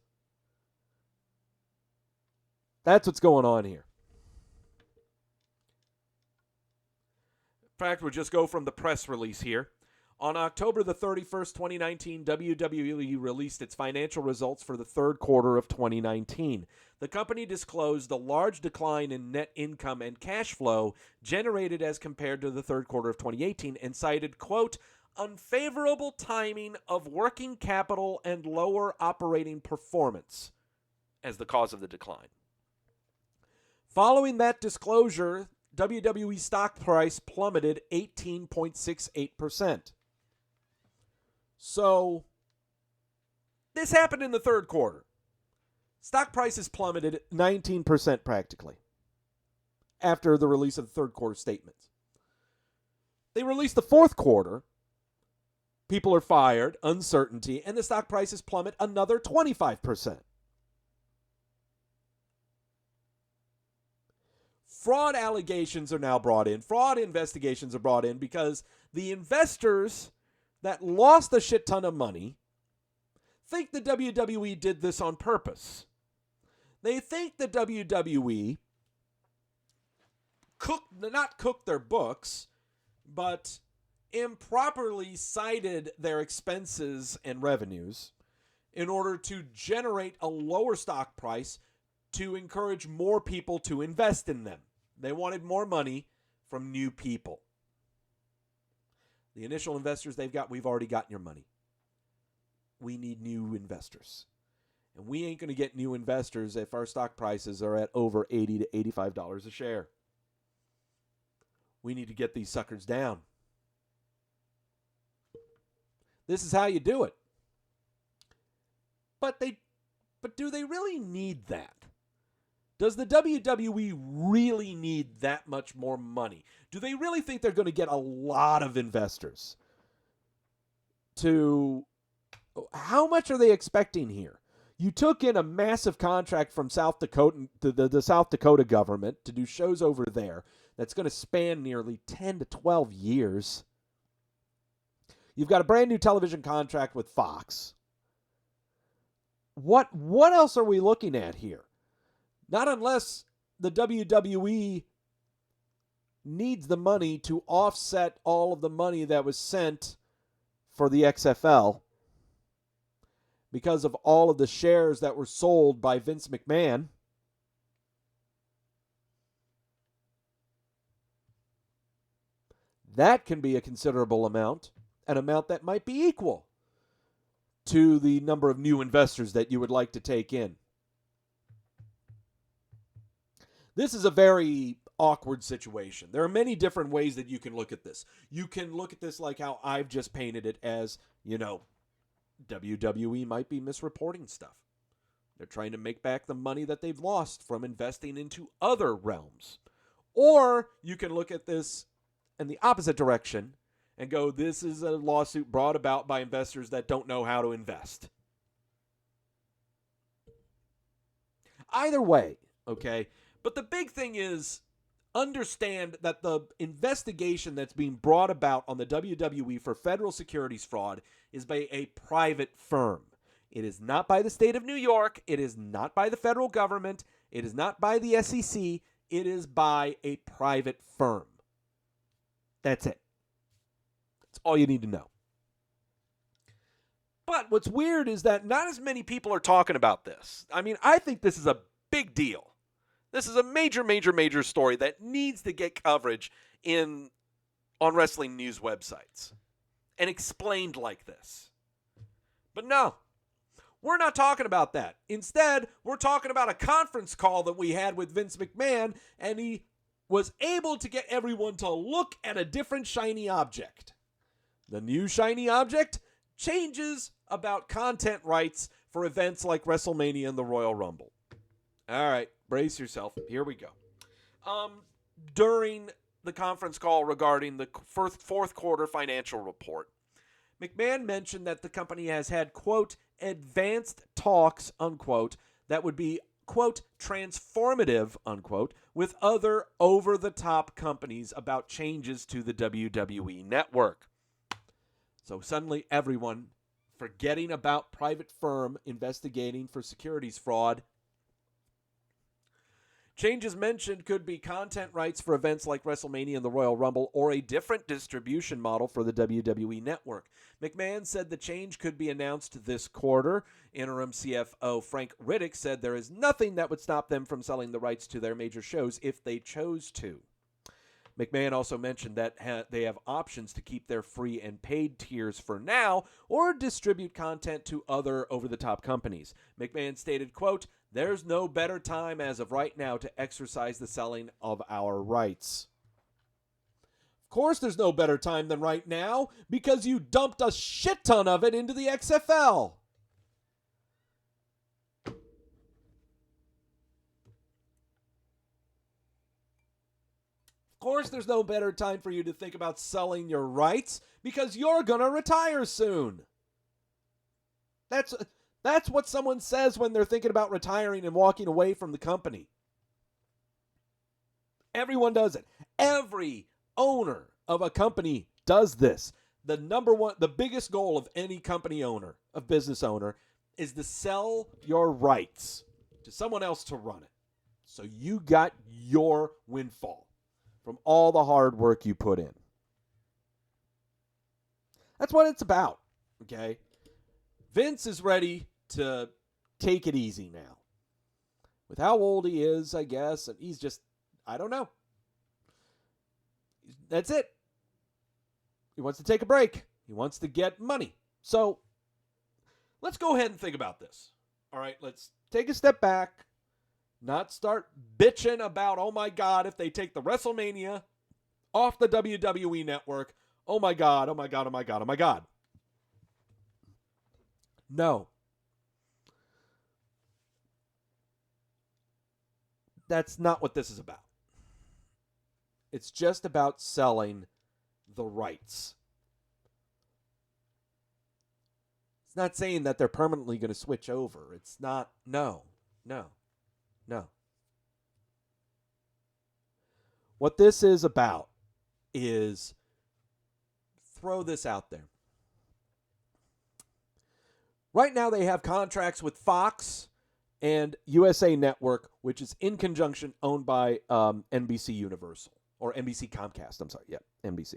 That's what's going on here. In fact, we'll just go from the press release here. On October the 31st, 2019, WWE released its financial results for the third quarter of 2019. The company disclosed a large decline in net income and cash flow generated as compared to the third quarter of 2018 and cited, quote, unfavorable timing of working capital and lower operating performance as the cause of the decline. Following that disclosure, WWE stock price plummeted 18.68%. So, this happened in the third quarter. Stock prices plummeted 19% practically after the release of the third quarter statements. They released the fourth quarter. People are fired, uncertainty, and the stock prices plummet another 25%. fraud allegations are now brought in. Fraud investigations are brought in because the investors that lost a shit ton of money think the WWE did this on purpose. They think the WWE not cooked their books, but improperly cited their expenses and revenues in order to generate a lower stock price to encourage more people to invest in them. They wanted more money from new people. The initial investors we've already gotten your money. We need new investors. And we ain't going to get new investors if our stock prices are at over $80 to $85 a share. We need to get these suckers down. This is how you do it. But do they really need that? Does the WWE really need that much more money? Do they really think they're going to get a lot of investors? How much are they expecting here? You took in a massive contract from South Dakota, the South Dakota government to do shows over there that's going to span nearly 10 to 12 years. You've got a brand new television contract with Fox. What else are we looking at here? Not unless the WWE needs the money to offset all of the money that was sent for the XFL because of all of the shares that were sold by Vince McMahon. That can be a considerable amount, an amount that might be equal to the number of new investors that you would like to take in. This is a very awkward situation. There are many different ways that you can look at this. You can look at this like how I've just painted it as, WWE might be misreporting stuff. They're trying to make back the money that they've lost from investing into other realms. Or you can look at this in the opposite direction and go, this is a lawsuit brought about by investors that don't know how to invest. Either way, okay? But the big thing is, understand that the investigation that's being brought about on the WWE for federal securities fraud is by a private firm. It is not by the state of New York. It is not by the federal government. It is not by the SEC. It is by a private firm. That's it. That's all you need to know. But what's weird is that not as many people are talking about this. I mean, I think this is a big deal. This is a major, major, major story that needs to get coverage on wrestling news websites and explained like this. But no, we're not talking about that. Instead, we're talking about a conference call that we had with Vince McMahon, and he was able to get everyone to look at a different shiny object. The new shiny object changes about content rights for events like Wrestlemania and the Royal Rumble. All right, brace yourself. Here we go. During the conference call regarding the fourth quarter financial report, McMahon mentioned that the company has had, quote, advanced talks, unquote, that would be, quote, transformative, unquote, with other over-the-top companies about changes to the WWE network. So suddenly everyone, forgetting about private firm investigating for securities fraud, changes mentioned could be content rights for events like WrestleMania and the Royal Rumble or a different distribution model for the WWE Network. McMahon said the change could be announced this quarter. Interim CFO Frank Riddick said there is nothing that would stop them from selling the rights to their major shows if they chose to. McMahon also mentioned that they have options to keep their free and paid tiers for now or distribute content to other over-the-top companies. McMahon stated, quote, there's no better time as of right now to exercise the selling of our rights. Of course there's no better time than right now because you dumped a shit ton of it into the XFL. Of course there's no better time for you to think about selling your rights because you're going to retire soon. That's what someone says when they're thinking about retiring and walking away from the company. Everyone does it. Every owner of a company does this. The biggest goal of any company owner, of business owner, is to sell your rights to someone else to run it. So you got your windfall from all the hard work you put in. That's what it's about, okay? Vince is ready to take it easy now. With how old he is, I guess, and he's just, I don't know. That's it. He wants to take a break. He wants to get money. So let's go ahead and think about this. All right, let's take a step back, not start bitching about, oh my God, if they take the Wrestlemania off the WWE network, oh my God, oh my God, oh my God, oh my God. No. That's not what this is about. It's just about selling the rights. It's not saying that they're permanently going to switch over. It's not. No. What this is about is, throw this out there. Right now they have contracts with Fox and USA Network, which is in conjunction owned by NBC Universal. Or NBC Comcast, I'm sorry. Yeah, NBC.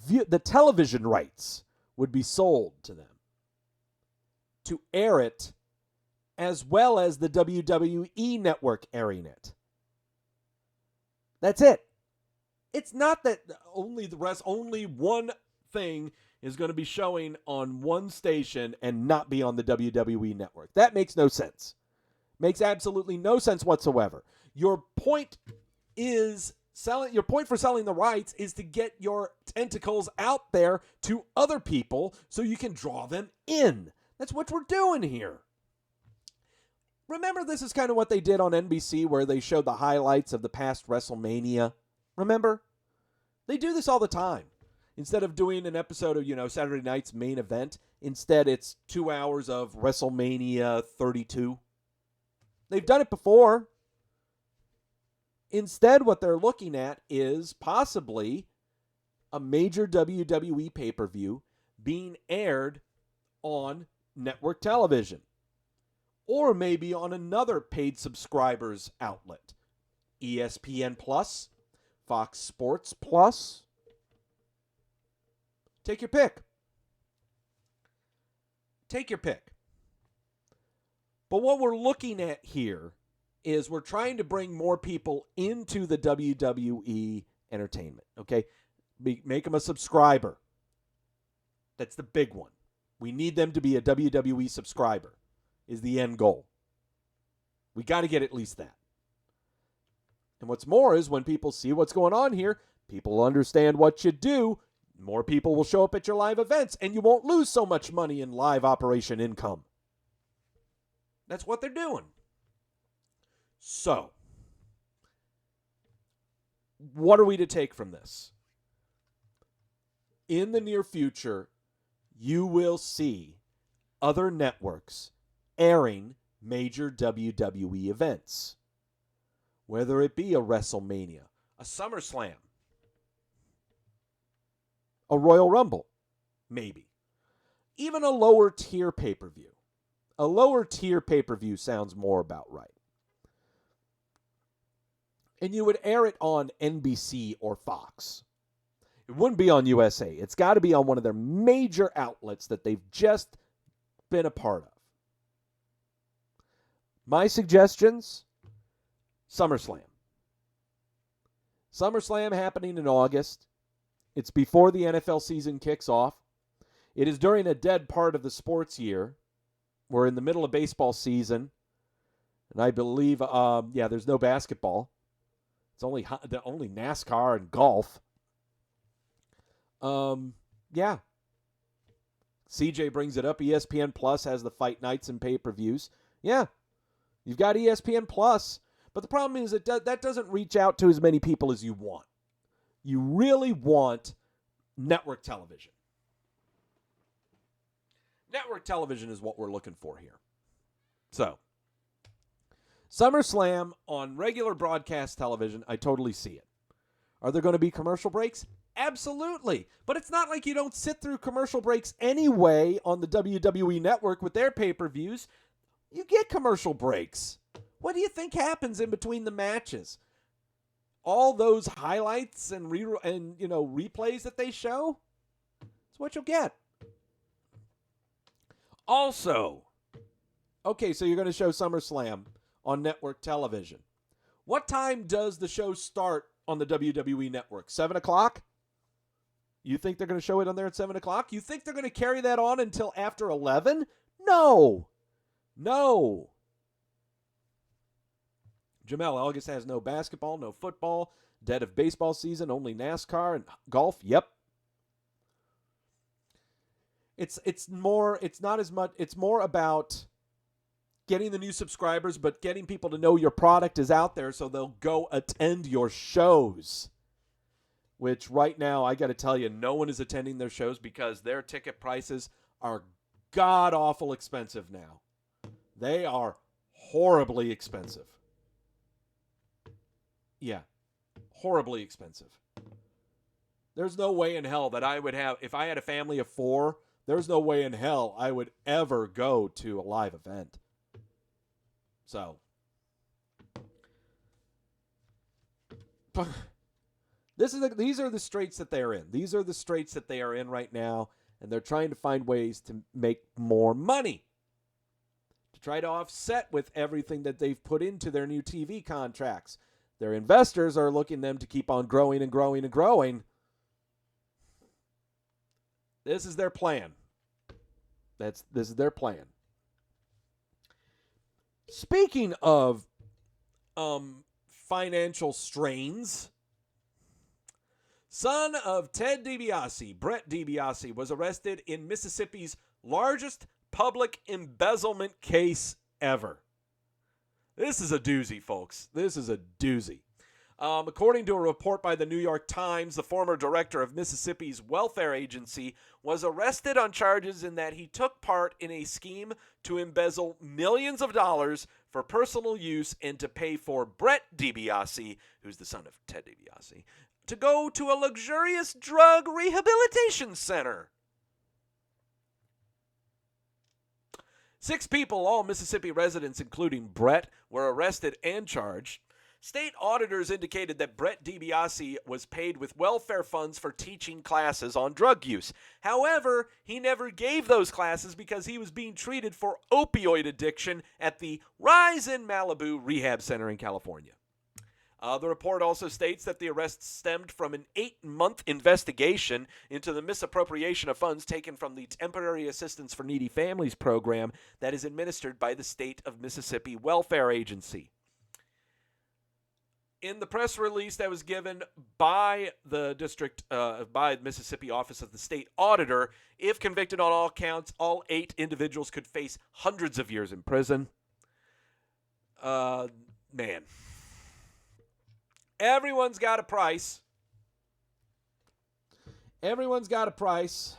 The television rights would be sold to them to air it, as well as the WWE Network airing it. That's it. It's not that only one thing is going to be showing on one station and not be on the WWE Network. That makes no sense. Makes absolutely no sense whatsoever. Your point for selling the rights is to get your tentacles out there to other people so you can draw them in. That's what we're doing here. Remember, this is kind of what they did on NBC, where they showed the highlights of the past Wrestlemania. Remember? They do this all the time. Instead of doing an episode of, Saturday night's main event, instead it's 2 hours of Wrestlemania 32. They've done it before. Instead, what they're looking at is possibly a major WWE pay-per-view being aired on network television. Or maybe on another paid subscribers outlet. ESPN Plus, Fox Sports Plus. Take your pick. Take your pick. But what we're looking at here is we're trying to bring more people into the WWE entertainment, okay? Make them a subscriber. That's the big one. We need them to be a WWE subscriber is the end goal. We got to get at least that. And what's more is when people see what's going on here, people understand what you do, more people will show up at your live events, and you won't lose so much money in live operation income. That's what they're doing. So, what are we to take from this? In the near future, you will see other networks airing major WWE events. Whether it be a WrestleMania, a SummerSlam, a Royal Rumble, maybe. Even a lower tier pay-per-view. A lower tier pay-per-view sounds more about right. And you would air it on NBC or Fox. It wouldn't be on USA. It's got to be on one of their major outlets that they've just been a part of. My suggestions, SummerSlam. SummerSlam happening in August. It's before the NFL season kicks off. It is during a dead part of the sports year. We're in the middle of baseball season. And I believe, there's no basketball. It's only NASCAR and golf. CJ brings it up. ESPN Plus has the fight nights and pay-per-views. Yeah, you've got ESPN Plus. But the problem is that doesn't reach out to as many people as you want. You really want network television. Network television is what we're looking for here. So, SummerSlam on regular broadcast television, I totally see it. Are there going to be commercial breaks? Absolutely. But it's not like you don't sit through commercial breaks anyway on the WWE Network with their pay-per-views. You get commercial breaks. What do you think happens in between the matches? All those highlights and replays that they show? That's what you'll get. Also, okay, so you're going to show SummerSlam on network television. What time does the show start on the WWE Network? 7 o'clock? You think they're going to show it on there at 7 o'clock? You think they're going to carry that on until after 11? No. Jamel, August has no basketball, no football, dead of baseball season, only NASCAR and golf. Yep. It's more about getting the new subscribers, but getting people to know your product is out there so they'll go attend your shows. Which right now, I got to tell you, no one is attending their shows because their ticket prices are god-awful expensive now. They are horribly expensive. Yeah, horribly expensive. There's no way in hell that I would have, if I had a family of 4, there's no way in hell I would ever go to a live event. So, these are the straits that they're in. These are the straits that they are in right now, and they're trying to find ways to make more money, to try to offset with everything that they've put into their new TV contracts. Their investors are looking them to keep on growing and growing and growing. This is their plan. This is their plan. Speaking of financial strains, son of Ted DiBiase, Brett DiBiase, was arrested in Mississippi's largest public embezzlement case ever. This is a doozy, folks. This is a doozy. According to a report by the New York Times, the former director of Mississippi's welfare agency was arrested on charges in that he took part in a scheme to embezzle millions of dollars for personal use and to pay for Brett DiBiase, who's the son of Ted DiBiase, to go to a luxurious drug rehabilitation center. 6 people, all Mississippi residents, including Brett, were arrested and charged. State auditors indicated that Brett DiBiase was paid with welfare funds for teaching classes on drug use. However, he never gave those classes because he was being treated for opioid addiction at the Rise in Malibu Rehab Center in California. The report also states that the arrest stemmed from an 8-month investigation into the misappropriation of funds taken from the Temporary Assistance for Needy Families program that is administered by the State of Mississippi Welfare Agency. In the press release that was given by the Mississippi Office of the State Auditor, if convicted on all counts, all 8 individuals could face hundreds of years in prison. Man. Everyone's got a price. Everyone's got a price.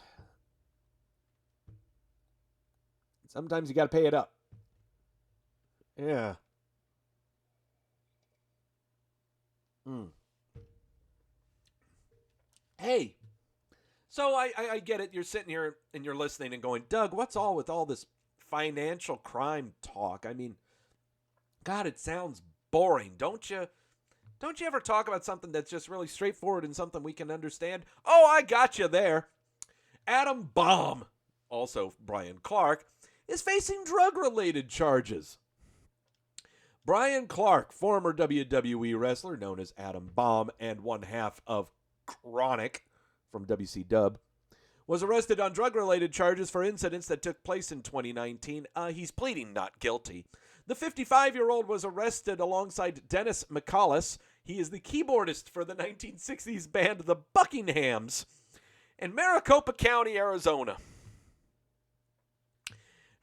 Sometimes you got to pay it up. Yeah. Hey, so I get it. You're sitting here and you're listening and going, Doug, what's all with all this financial crime talk? I mean, God, it sounds boring. Don't you ever talk about something that's just really straightforward and something we can understand? Oh, I got you there. Adam Bomb, also Brian Clark, is facing drug-related charges. Brian Clark, former WWE wrestler known as Adam Bomb and one half of Chronic from WCW, was arrested on drug-related charges for incidents that took place in 2019. He's pleading not guilty. The 55-year-old was arrested alongside Dennis McCullis. He is the keyboardist for the 1960s band The Buckinghams in Maricopa County, Arizona.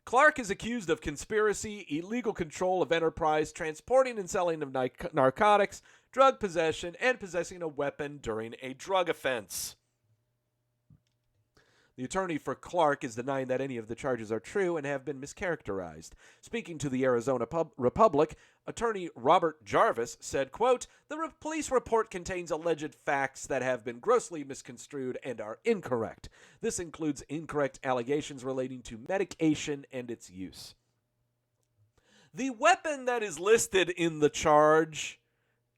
Clark is accused of conspiracy, illegal control of enterprise, transporting and selling of narcotics, drug possession, and possessing a weapon during a drug offense. The attorney for Clark is denying that any of the charges are true and have been mischaracterized. Speaking to the Arizona Republic, attorney Robert Jarvis said, quote, "The police report contains alleged facts that have been grossly misconstrued and are incorrect. This includes incorrect allegations relating to medication and its use." The weapon that is listed in the charge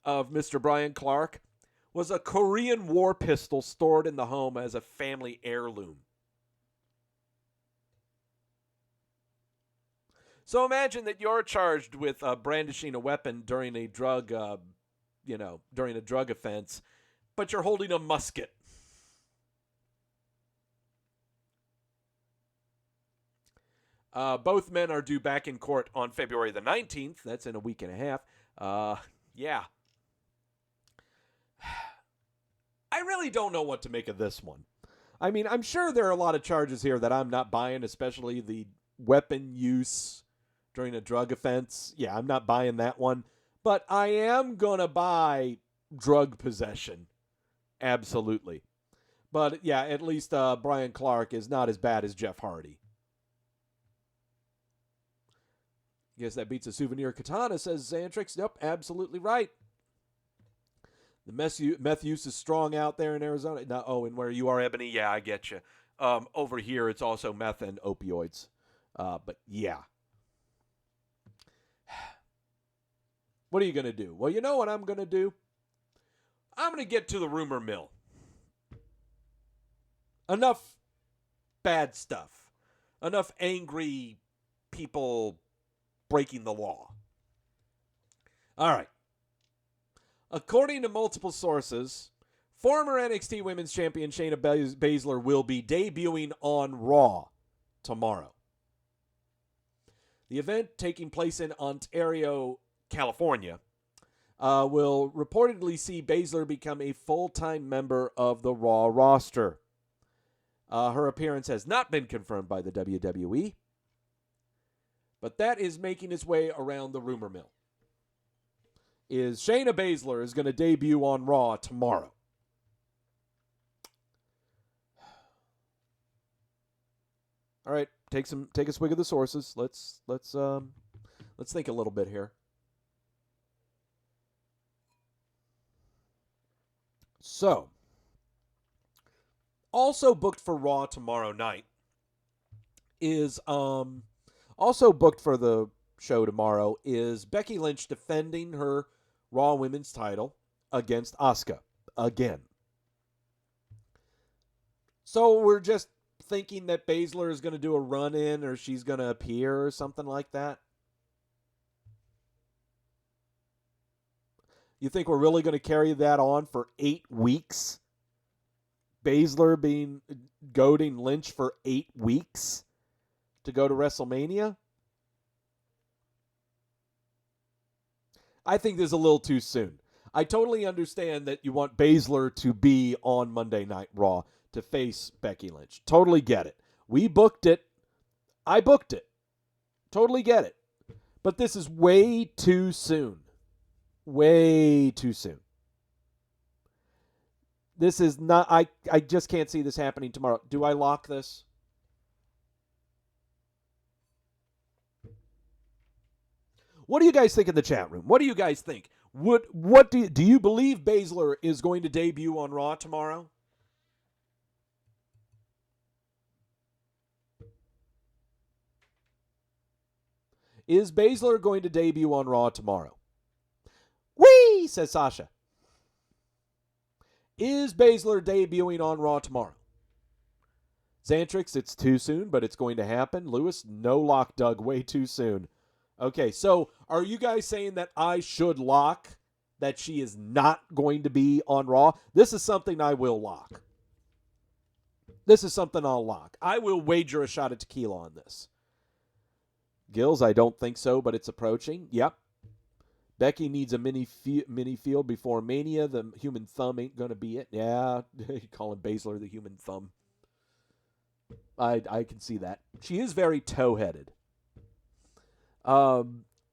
of Mr. Brian Clark was a Korean War pistol stored in the home as a family heirloom. So imagine that you're charged with brandishing a weapon during a drug, during a drug offense, but you're holding a musket. Both men are due back in court on February the 19th. That's in a week and a half. Yeah. I really don't know what to make of this one. I mean, I'm sure there are a lot of charges here that I'm not buying, especially the weapon use during a drug offense. Yeah, I'm not buying that one. But I am going to buy drug possession. Absolutely. But yeah, at least Brian Clark is not as bad as Jeff Hardy. Guess that beats a souvenir katana, says Xantrix. Yep, absolutely right. The meth use is strong out there in Arizona. No, and where you are, Ebony, yeah, I get you. Over here, it's also meth and opioids. But yeah. What are you going to do? Well, you know what I'm going to do? I'm going to get to the rumor mill. Enough bad stuff. Enough angry people breaking the law. All right. According to multiple sources, former NXT Women's Champion Shayna Baszler will be debuting on Raw tomorrow. The event, taking place in Ontario, California, will reportedly see Baszler become a full-time member of the Raw roster. Her appearance has not been confirmed by the WWE, but that is making its way around the rumor mill. Is Shayna Baszler is going to debut on Raw tomorrow. All right, take a swig of the sources. Let's think a little bit here. So, also booked for Raw tomorrow night is also booked for the show tomorrow is Becky Lynch defending her Raw Women's title against Asuka again. So we're just thinking that Baszler is going to do a run-in or she's going to appear or something like that. You think we're really going to carry that on for 8 weeks? Baszler being goading Lynch for 8 weeks to go to WrestleMania? I think this is a little too soon. I totally understand that you want Baszler to be on Monday Night Raw to face Becky Lynch. Totally get it. We booked it. I booked it. Totally get it. But this is way too soon. Way too soon. This is not... I just can't see this happening tomorrow. Do I lock this? What do you guys think in the chat room? What do you guys think? What do you believe Baszler is going to debut on Raw tomorrow? Is Baszler going to debut on Raw tomorrow? Whee! Says Sasha. Is Baszler debuting on Raw tomorrow? Xantrix, it's too soon, but it's going to happen. Lewis, no lock, Doug, way too soon. Okay, so are you guys saying that I should lock that she is not going to be on Raw? This is something I will lock. This is something I'll lock. I will wager a shot of tequila on this. Gills, I don't think so, but it's approaching. Yep. Becky needs a mini field before Mania. The human thumb ain't going to be it. Yeah, calling Baszler the human thumb. I can see that. She is very toe-headed.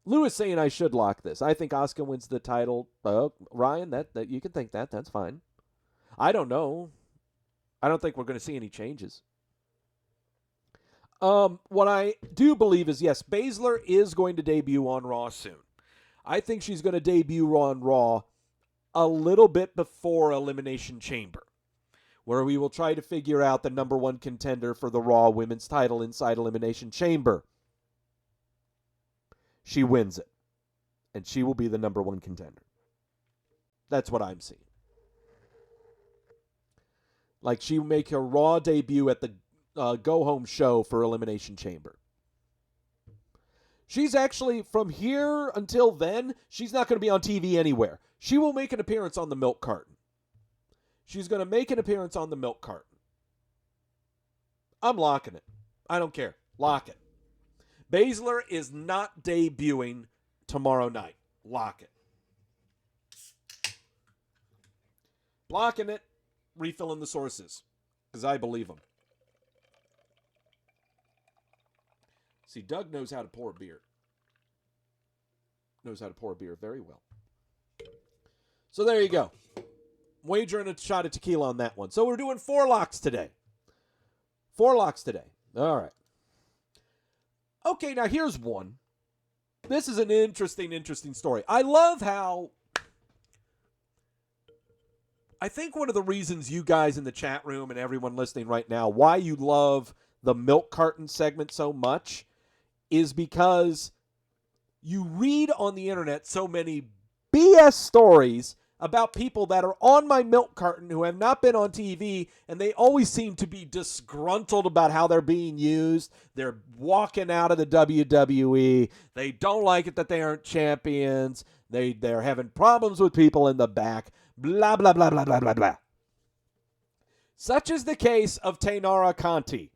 Lewis saying I should lock this. I think Asuka wins the title. Ryan, that you can think that. That's fine. I don't know. I don't think we're going to see any changes. What I do believe is, yes, Baszler is going to debut on Raw soon. I think she's going to debut on Raw a little bit before Elimination Chamber, where we will try to figure out the number one contender for the Raw Women's title inside Elimination Chamber. She wins it, and she will be the number one contender. That's what I'm seeing. Like, she will make her Raw debut at the go-home show for Elimination Chamber. She's actually, from here until then, she's not going to be on TV anywhere. She will make an appearance on the milk carton. She's going to make an appearance on the milk carton. I'm locking it. I don't care. Lock it. Baszler is not debuting tomorrow night. Lock it. Locking it. Refilling the sources. Because I believe them. See, Doug knows how to pour beer. Knows how to pour beer very well. So there you go. Wagering a shot of tequila on that one. So we're doing 4 locks today. 4 locks today. All right. Okay, now here's one. This is an interesting story. I love how... I think one of the reasons you guys in the chat room and everyone listening right now, why you love the milk carton segment so much is because you read on the internet so many BS stories about people that are on my milk carton who have not been on TV, and they always seem to be disgruntled about how they're being used. They're walking out of the WWE. They don't like it that they aren't champions. They're having problems with people in the back. Blah, blah, blah, blah, blah, blah, blah. Such is the case of Taynara Conti,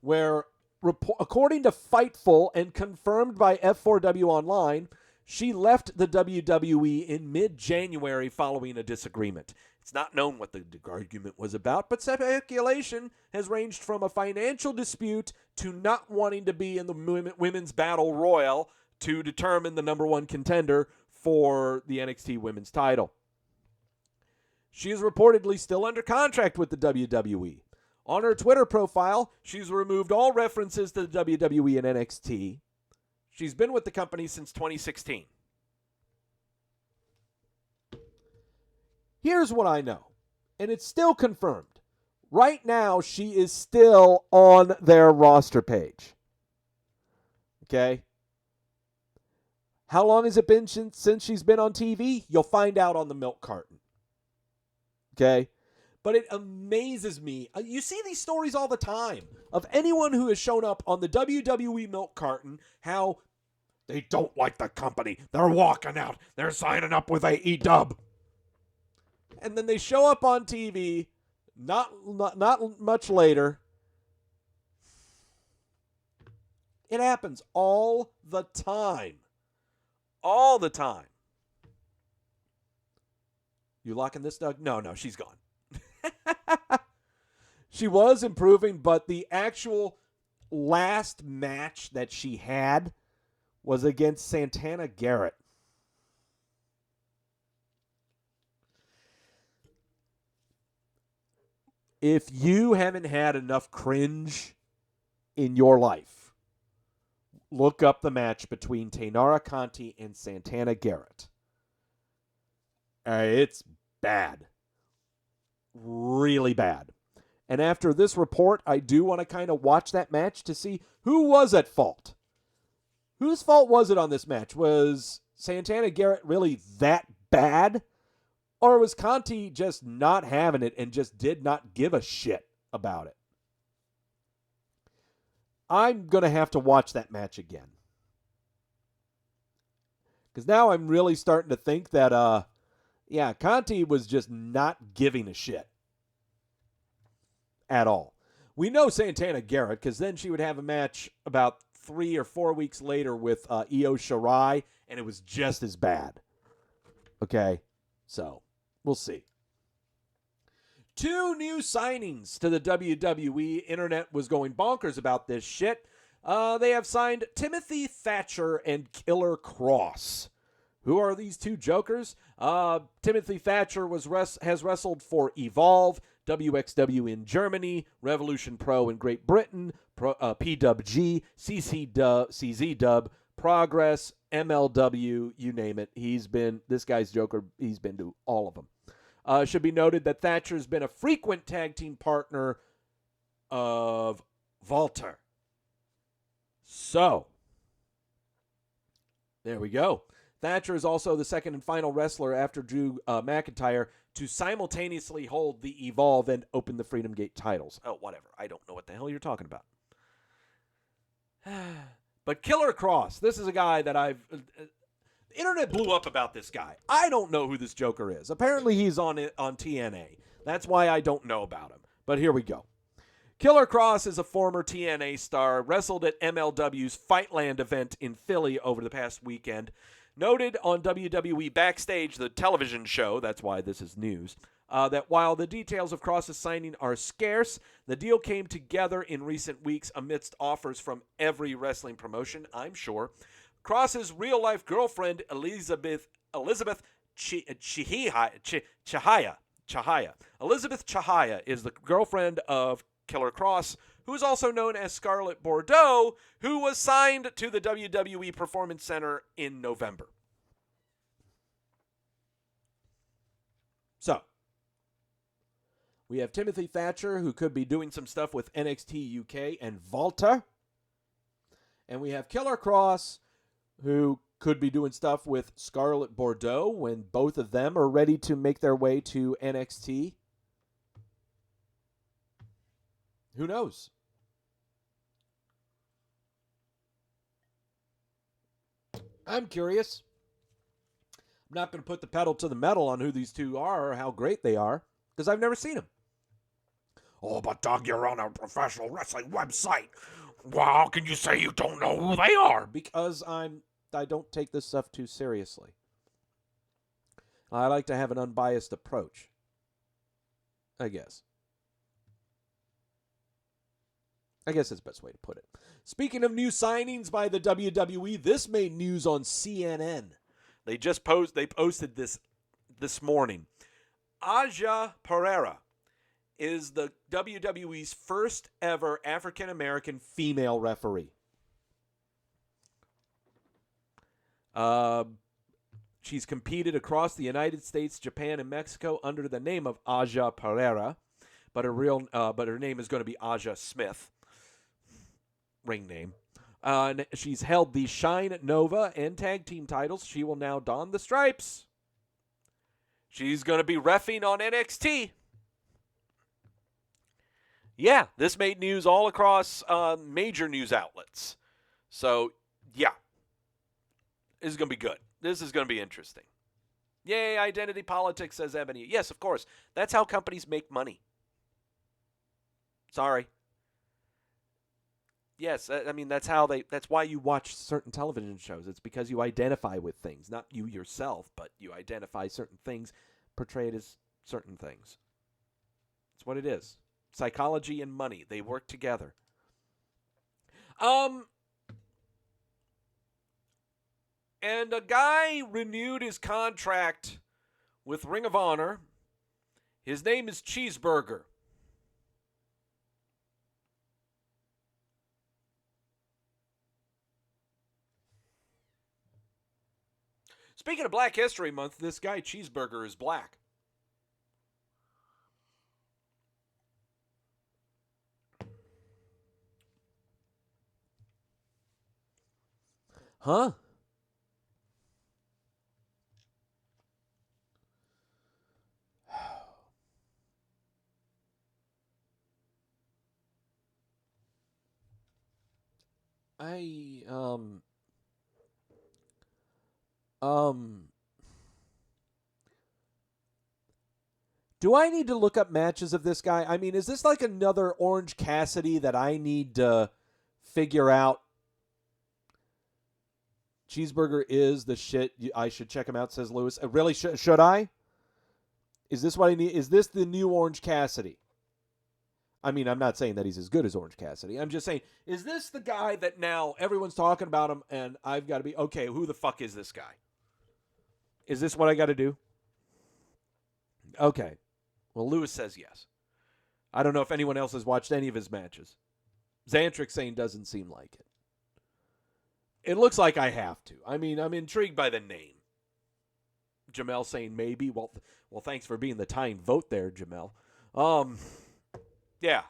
where, according to Fightful and confirmed by F4W Online, she left the WWE in mid-January following a disagreement. It's not known what the argument was about, but speculation has ranged from a financial dispute to not wanting to be in the Women's Battle Royal to determine the number one contender for the NXT Women's title. She is reportedly still under contract with the WWE. On her Twitter profile, she's removed all references to the WWE and NXT. She's been with the company since 2016. Here's what I know, and it's still confirmed. Right now, she is still on their roster page. Okay? How long has it been since she's been on TV? You'll find out on the milk carton. Okay? But it amazes me. You see these stories all the time of anyone who has shown up on the WWE milk carton, how they don't like the company. They're walking out. They're signing up with AEW. And then they show up on TV not much later. It happens all the time. All the time. You locking this, Doug? No, she's gone. She was improving, but the actual last match that she had was against Santana Garrett. If you haven't had enough cringe in your life, look up the match between Taynara Conti and Santana Garrett. It's bad. Really bad. And after this report, I do want to kind of watch that match to see who was at fault. Whose fault was it on this match? Was Santana Garrett really that bad? Or was Conti just not having it and just did not give a shit about it? I'm going to have to watch that match again. Because now I'm really starting to think that, Conti was just not giving a shit. At all. We know Santana Garrett because then she would have a match about 3 or 4 weeks later with Io Shirai, and it was just as bad. Okay? So, we'll see. 2 new signings to the WWE. Internet was going bonkers about this shit. They have signed Timothy Thatcher and Killer Cross. Who are these 2 jokers? Timothy Thatcher has wrestled for Evolve, WXW in Germany, Revolution Pro in Great Britain, PWG, CZ Dub, Progress, MLW, you name it. This guy's Joker, he's been to all of them. Should be noted that Thatcher's been a frequent tag team partner of Walter. So, there we go. Thatcher is also the second and final wrestler after Drew McIntyre to simultaneously hold the Evolve and Open the Freedom Gate titles. Oh, whatever. I don't know what the hell you're talking about. But Killer Cross, this is a guy that the internet blew up about this guy. I don't know who this Joker is. Apparently he's on TNA. That's why I don't know about him. But here we go. Killer Cross is a former TNA star, wrestled at MLW's Fightland event in Philly over the past weekend. Noted on WWE Backstage, the television show, that's why this is news, that while the details of Cross's signing are scarce, the deal came together in recent weeks amidst offers from every wrestling promotion, I'm sure. Cross's real-life girlfriend, Elizabeth Chihaya. Elizabeth Chihaya is the girlfriend of Killer Cross, who is also known as Scarlett Bordeaux, who was signed to the WWE Performance Center in November. So, we have Timothy Thatcher, who could be doing some stuff with NXT UK and Volta. And we have Killer Cross, who could be doing stuff with Scarlett Bordeaux when both of them are ready to make their way to NXT. Who knows? I'm curious. I'm not going to put the pedal to the metal on who these two are or how great they are, because I've never seen them. Oh, but Doug, you're on a professional wrestling website. Well, how can you say you don't know who they are? Because I don't take this stuff too seriously. I like to have an unbiased approach, I guess. I guess that's the best way to put it. Speaking of new signings by the WWE, this made news on CNN. They posted this morning. Aja Pereira is the WWE's first ever African-American female referee. She's competed across the United States, Japan, and Mexico under the name of Aja Pereira, but her name is going to be Aja Smith. Ring name. She's held the Shine Nova and tag team titles. She will now don the stripes. She's going to be reffing on NXT. Yeah, this made news all across major news outlets. So, yeah. This is going to be good. This is going to be interesting. Yay, identity politics, says Ebony. Yes, of course. That's how companies make money. Sorry. Yes, I mean, that's why you watch certain television shows. It's because you identify with things. Not you yourself, but you identify certain things portrayed as certain things. That's what it is. Psychology and money, they work together. And a guy renewed his contract with Ring of Honor. His name is Cheeseburger. Speaking of Black History Month, this guy Cheeseburger is black. Huh? Do I need to look up matches of this guy? I mean, is this like another Orange Cassidy that I need to figure out? Cheeseburger is the shit. I should check him out, says Lewis. Really, should I? Is this what I need? Is this the new Orange Cassidy? I mean, I'm not saying that he's as good as Orange Cassidy. I'm just saying, is this the guy that now everyone's talking about him and I've got to be, okay, who the fuck is this guy? Is this what I got to do? Okay. Well, Lewis says yes. I don't know if anyone else has watched any of his matches. Xantric saying doesn't seem like it. It looks like I have to. I mean, I'm intrigued by the name. Jamel saying maybe. Well, thanks for being the tying vote there, Jamel. Yeah.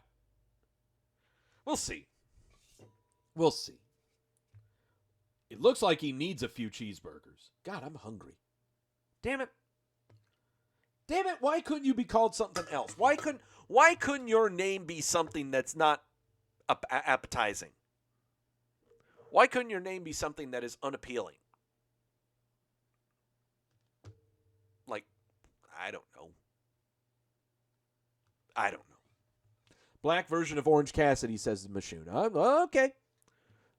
We'll see. We'll see. It looks like he needs a few cheeseburgers. God, I'm hungry. Damn it. Damn it, why couldn't you be called something else? Why couldn't your name be something that's not appetizing? Why couldn't your name be something that is unappealing? Like, I don't know. Black version of Orange Cassidy, says Mashuna. Okay.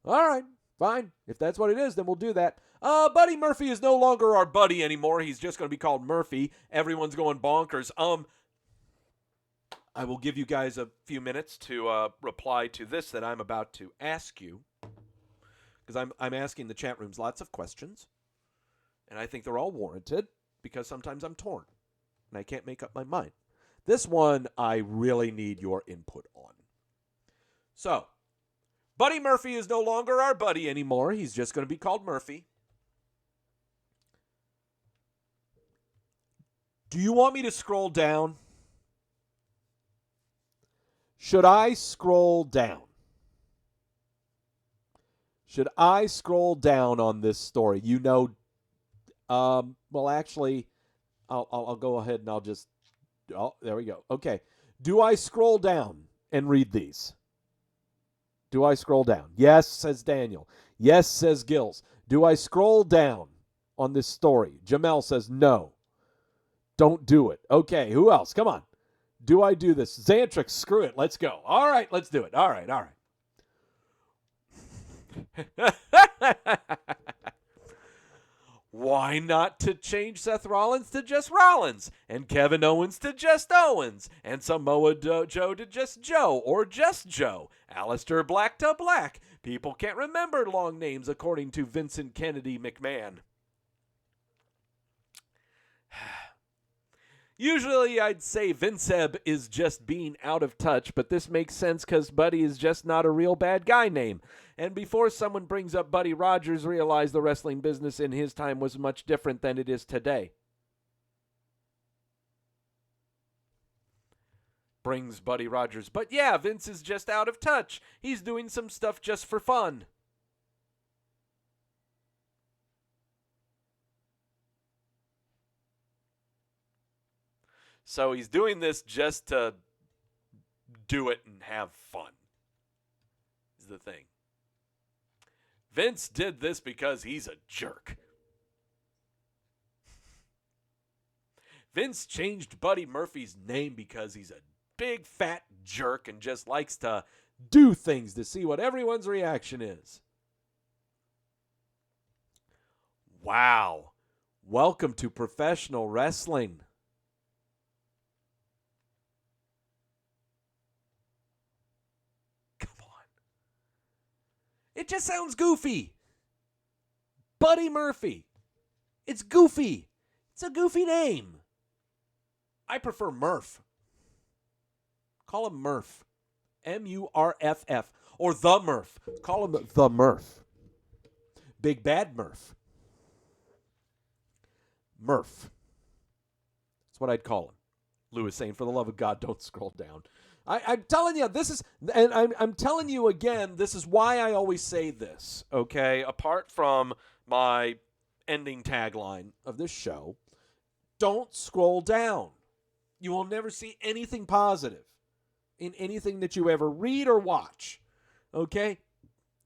All right. Fine. If that's what it is, then we'll do that. Buddy Murphy is no longer our buddy anymore. He's just going to be called Murphy. Everyone's going bonkers. I will give you guys a few minutes to reply to this that I'm about to ask you. Because I'm asking the chat rooms lots of questions. And I think they're all warranted because sometimes I'm torn. And I can't make up my mind. This one I really need your input on. So, Buddy Murphy is no longer our buddy anymore. He's just going to be called Murphy. Do you want me to scroll down? Should I scroll down? Should I scroll down on this story? You know, well, actually, I'll go ahead and I'll just, oh, there we go. Okay. Do I scroll down and read these? Do I scroll down? Yes, says Daniel. Yes, says Gills. Do I scroll down on this story? Jamel says no. Don't do it. Okay, who else? Come on. Do I do this? Xantrix, screw it. Let's go. All right, let's do it. All right. Why not to change Seth Rollins to just Rollins and Kevin Owens to just Owens and Samoa Joe to just Joe or just Joe? Aleister Black to Black. People can't remember long names according to Vincent Kennedy McMahon. Usually I'd say Vinceb is just being out of touch, but this makes sense because Buddy is just not a real bad guy name. And before someone brings up Buddy Rogers, realize the wrestling business in his time was much different than it is today. Brings Buddy Rogers. But yeah, Vince is just out of touch. He's doing some stuff just for fun. So he's doing this just to do it and have fun, is the thing. Vince did this because he's a jerk. Vince changed Buddy Murphy's name because he's a big fat jerk and just likes to do things to see what everyone's reaction is. Wow. Welcome to professional wrestling. It just sounds goofy. Buddy Murphy. It's goofy. It's a goofy name. I prefer Murph. Call him Murph. M-U-R-F-F. Or the Murph. Call him the Murph. Big Bad Murph. Murph. That's what I'd call him. Lewis saying, for the love of God, don't scroll down. I'm telling you, this is, and I'm telling you again, this is why I always say this, okay? Apart from my ending tagline of this show, don't scroll down. You will never see anything positive in anything that you ever read or watch, okay?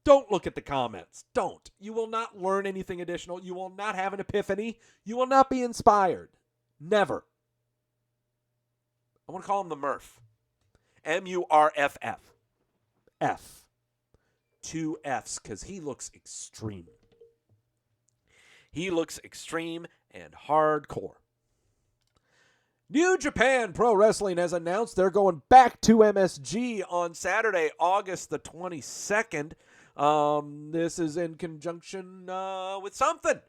Don't look at the comments. Don't. You will not learn anything additional. You will not have an epiphany. You will not be inspired. Never. I want to call him the Murph. M-U-R-F-F. F. 2 F's, because he looks extreme. He looks extreme and hardcore. New Japan Pro Wrestling has announced they're going back to MSG on Saturday, August the 22nd. This is in conjunction with something.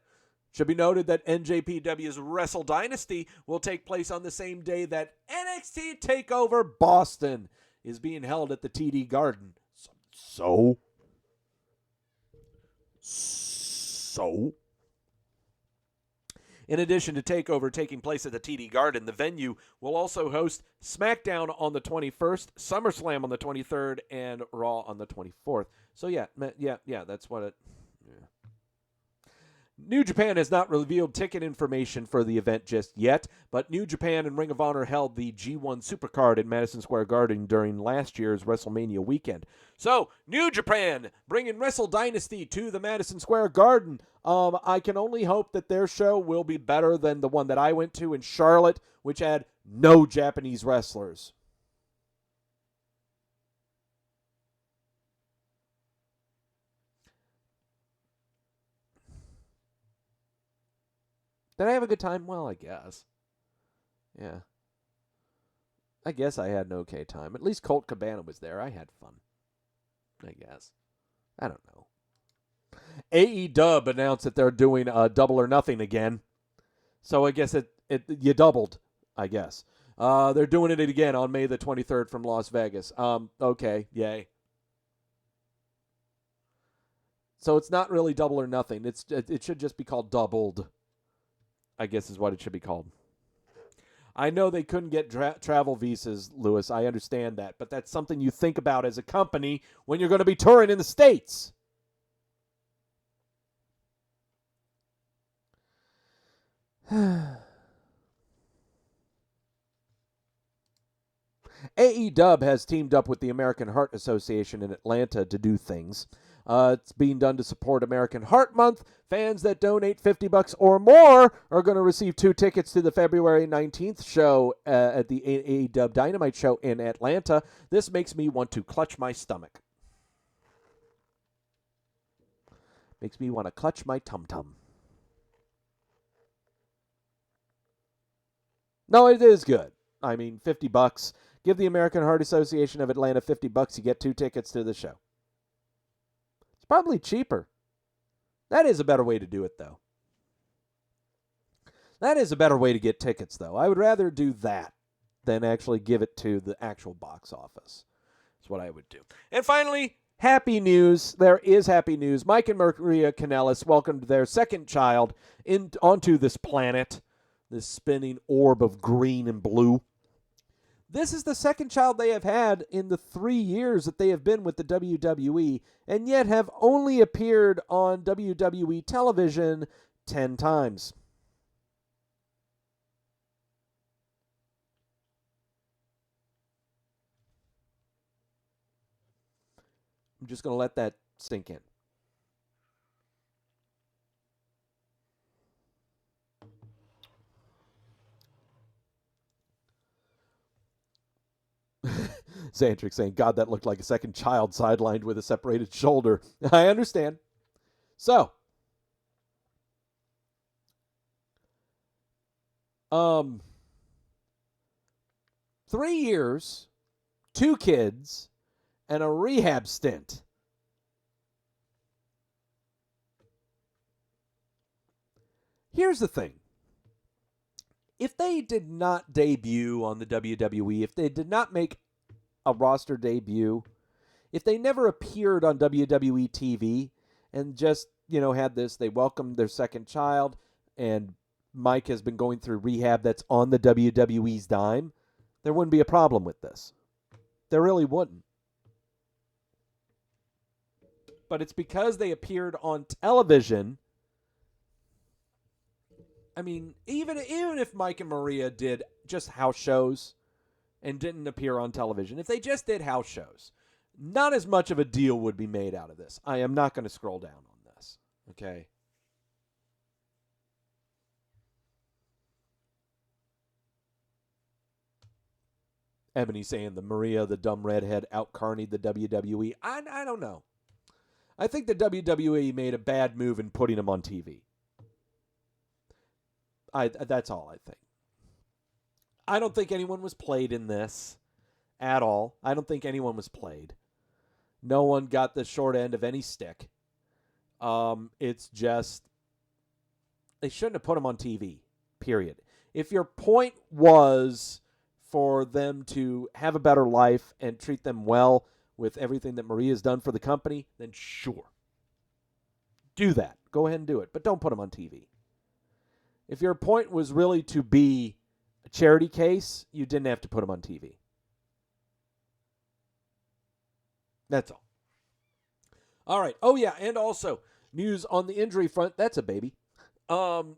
Should be noted that NJPW's Wrestle Dynasty will take place on the same day that NXT Takeover Boston is being held at the TD Garden. So? In addition to TakeOver taking place at the TD Garden, the venue will also host SmackDown on the 21st, SummerSlam on the 23rd, and Raw on the 24th. So yeah, that's what it... Yeah. New Japan has not revealed ticket information for the event just yet, but New Japan and Ring of Honor held the G1 Supercard in Madison Square Garden during last year's WrestleMania weekend. So, New Japan bringing Wrestle Dynasty to the Madison Square Garden. I can only hope that their show will be better than the one that I went to in Charlotte, which had no Japanese wrestlers. Did I have a good time? Well, I guess. Yeah. I guess I had an okay time. At least Colt Cabana was there. I had fun. I guess. I don't know. AEW announced that they're doing Double or Nothing again. So I guess you doubled, I guess. They're doing it again on May the 23rd from Las Vegas. Okay, yay. So it's not really Double or Nothing. It should just be called Doubled, I guess is what it should be called. I know they couldn't get travel visas, Lewis. I understand that. But that's something you think about as a company when you're going to be touring in the States. AEW has teamed up with the American Heart Association in Atlanta to do things. It's being done to support American Heart Month. Fans that donate $50 or more are going to receive 2 tickets to the February 19th show at the AEW Dynamite show in Atlanta. This makes me want to clutch my stomach. Makes me want to clutch my tum-tum. No, it is good. I mean, $50. Give the American Heart Association of Atlanta $50. You get 2 tickets to the show. It's probably cheaper. That is a better way to do it, though. That is a better way to get tickets, though. I would rather do that than actually give it to the actual box office. That's what I would do. And finally, happy news. There is happy news. Mike and Maria Kanellis welcomed their second child onto this planet, this spinning orb of green and blue. This is the second child they have had in the 3 years that they have been with the WWE, and yet have only appeared on WWE television 10 times. I'm just going to let that sink in. Xantric saying, God, that looked like a second child sidelined with a separated shoulder. I understand. So, 3 years, 2 kids, and a rehab stint. Here's the thing. If they did not debut on the WWE, if they did not make a roster debut, if they never appeared on WWE TV and just, had this, they welcomed their second child, and Mike has been going through rehab that's on the WWE's dime, there wouldn't be a problem with this. There really wouldn't. But it's because they appeared on television. I mean, even if Mike and Maria did just house shows and didn't appear on television, if they just did house shows, not as much of a deal would be made out of this. I am not going to scroll down on this, okay? Ebony saying the Maria, the dumb redhead, out-carnied the WWE. I don't know. I think the WWE made a bad move in putting him on TV. That's all I think. I don't think anyone was played in this at all. I don't think anyone was played. No one got the short end of any stick. It's just they shouldn't have put him on TV, period. If your point was for them to have a better life and treat them well with everything that Maria's done for the company, then sure. Do that. Go ahead and do it. But don't put them on TV. If your point was really to be a charity case, you didn't have to put them on TV. That's all. All right. Oh, yeah. And also, news on the injury front. That's a baby.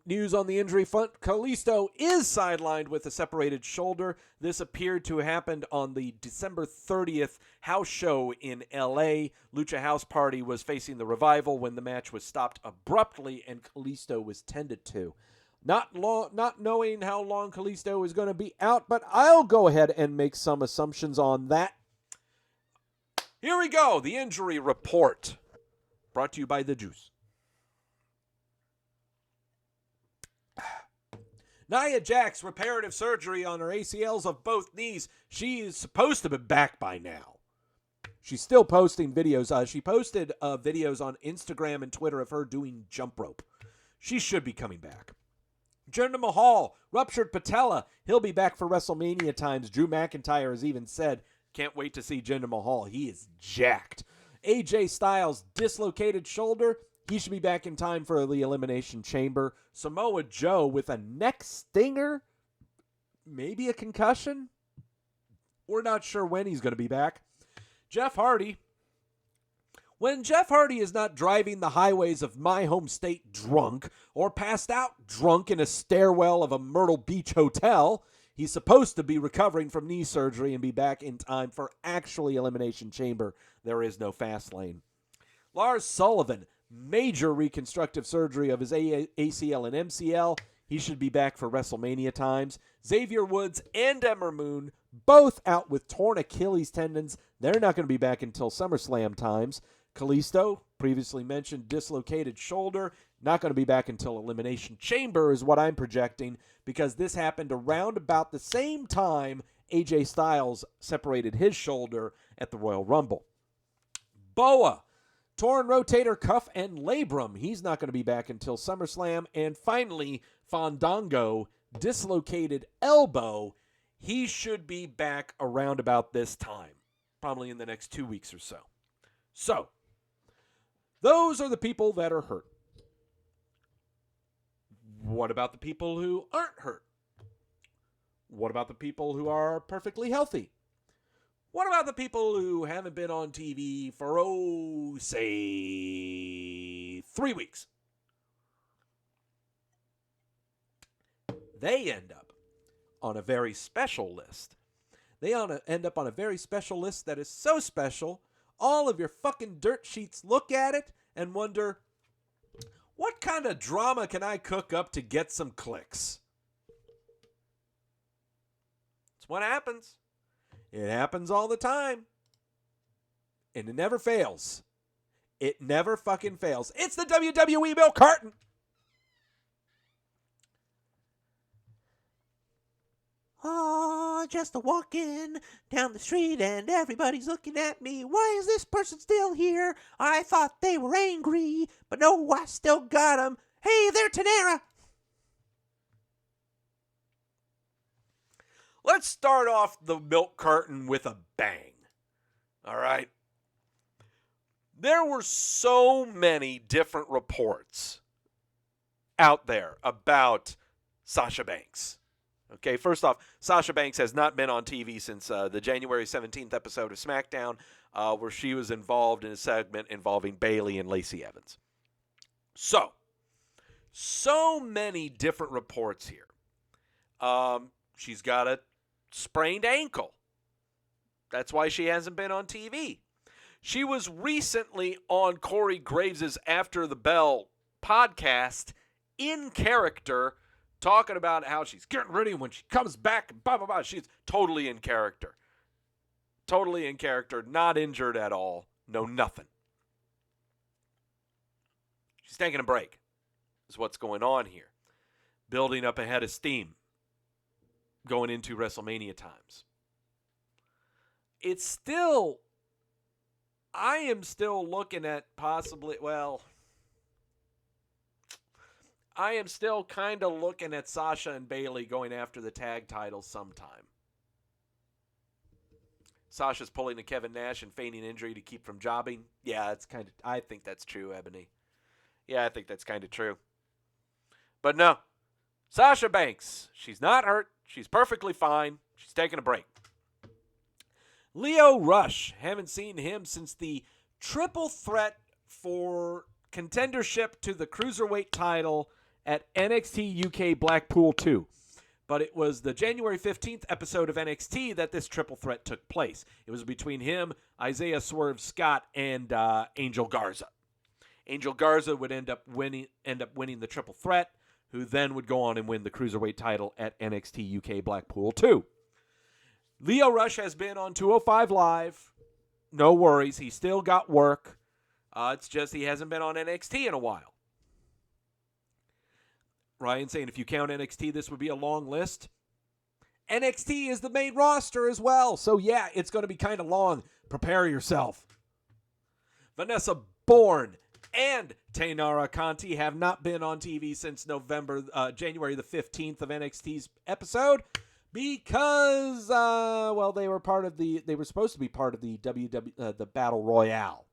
News on the injury front. Kalisto is sidelined with a separated shoulder. This appeared to have happened on the December 30th house show in L.A. Lucha House Party was facing the Revival when the match was stopped abruptly and Kalisto was tended to. Not knowing how long Kalisto is going to be out, but I'll go ahead and make some assumptions on that. Here we go. The injury report. Brought to you by The Juice. Nia Jax, reparative surgery on her ACLs of both knees. She is supposed to be back by now. She's still posting videos. She posted videos on Instagram and Twitter of her doing jump rope. She should be coming back. Jinder Mahal, ruptured patella. He'll be back for Wrestlemania times. Drew McIntyre has even said, can't wait to see Jinder Mahal. He is jacked. AJ Styles, dislocated shoulder. He should be back in time for the Elimination Chamber. Samoa Joe with a neck stinger. Maybe a concussion. We're not sure when he's going to be back. Jeff Hardy. When Jeff Hardy is not driving the highways of my home state drunk or passed out drunk in a stairwell of a Myrtle Beach hotel, he's supposed to be recovering from knee surgery and be back in time for actually Elimination Chamber. There is no fast lane. Lars Sullivan, major reconstructive surgery of his ACL and MCL. He should be back for WrestleMania times. Xavier Woods and Ember Moon, both out with torn Achilles tendons. They're not going to be back until SummerSlam times. Kalisto, previously mentioned, dislocated shoulder. Not going to be back until Elimination Chamber is what I'm projecting, because this happened around about the same time AJ Styles separated his shoulder at the Royal Rumble. Boa, torn rotator cuff and labrum. He's not going to be back until SummerSlam. And finally, Fandango, dislocated elbow. He should be back around about this time, probably in the next 2 weeks or so. So, those are the people that are hurt. What about the people who aren't hurt? What about the people who are perfectly healthy? What about the people who haven't been on TV for, say, 3 weeks? They end up on a very special list. They end up on a very special list that is so special, all of your fucking dirt sheets look at it and wonder, what kind of drama can I cook up to get some clicks? It's what happens. It happens all the time. And it never fails. It never fucking fails. It's the WWE milk carton. Oh, just walking down the street and everybody's looking at me. Why is this person still here? I thought they were angry, but no, I still got them. Hey there, Tanera. Let's start off the milk carton with a bang. All right? There were so many different reports out there about Sasha Banks. Okay, first off, Sasha Banks has not been on TV since the January 17th episode of SmackDown, where she was involved in a segment involving Bayley and Lacey Evans. So many different reports here. She's got a sprained ankle. That's why she hasn't been on TV. She was recently on Corey Graves' After the Bell podcast in character, talking about how she's getting ready when she comes back, blah, blah, blah. She's totally in character. Totally in character, not injured at all. No, nothing. She's taking a break, is what's going on here. Building up a head of steam going into WrestleMania times. It's still, I am still looking at possibly, well, I am still kind of looking at Sasha and Bayley going after the tag titles sometime. Sasha's pulling a Kevin Nash and feigning injury to keep from jobbing. Yeah, I think that's true, Ebony. Yeah, I think that's kind of true. But no, Sasha Banks, she's not hurt. She's perfectly fine. She's taking a break. Lio Rush, haven't seen him since the triple threat for contendership to the Cruiserweight title at NXT UK Blackpool 2. But it was the January 15th episode of NXT that this triple threat took place. It was between him, Isaiah Swerve Scott, and Angel Garza. Angel Garza would end up winning the triple threat, who then would go on and win the Cruiserweight title at NXT UK Blackpool 2. Lio Rush has been on 205 Live. No worries. He still got work. It's just he hasn't been on NXT in a while. Ryan saying if you count NXT, this would be a long list. NXT is the main roster as well. So, yeah, it's going to be kind of long. Prepare yourself. Vanessa Bourne and Taynara Conti have not been on TV since January the 15th of NXT's episode because, they were supposed to be part of the the Battle Royale.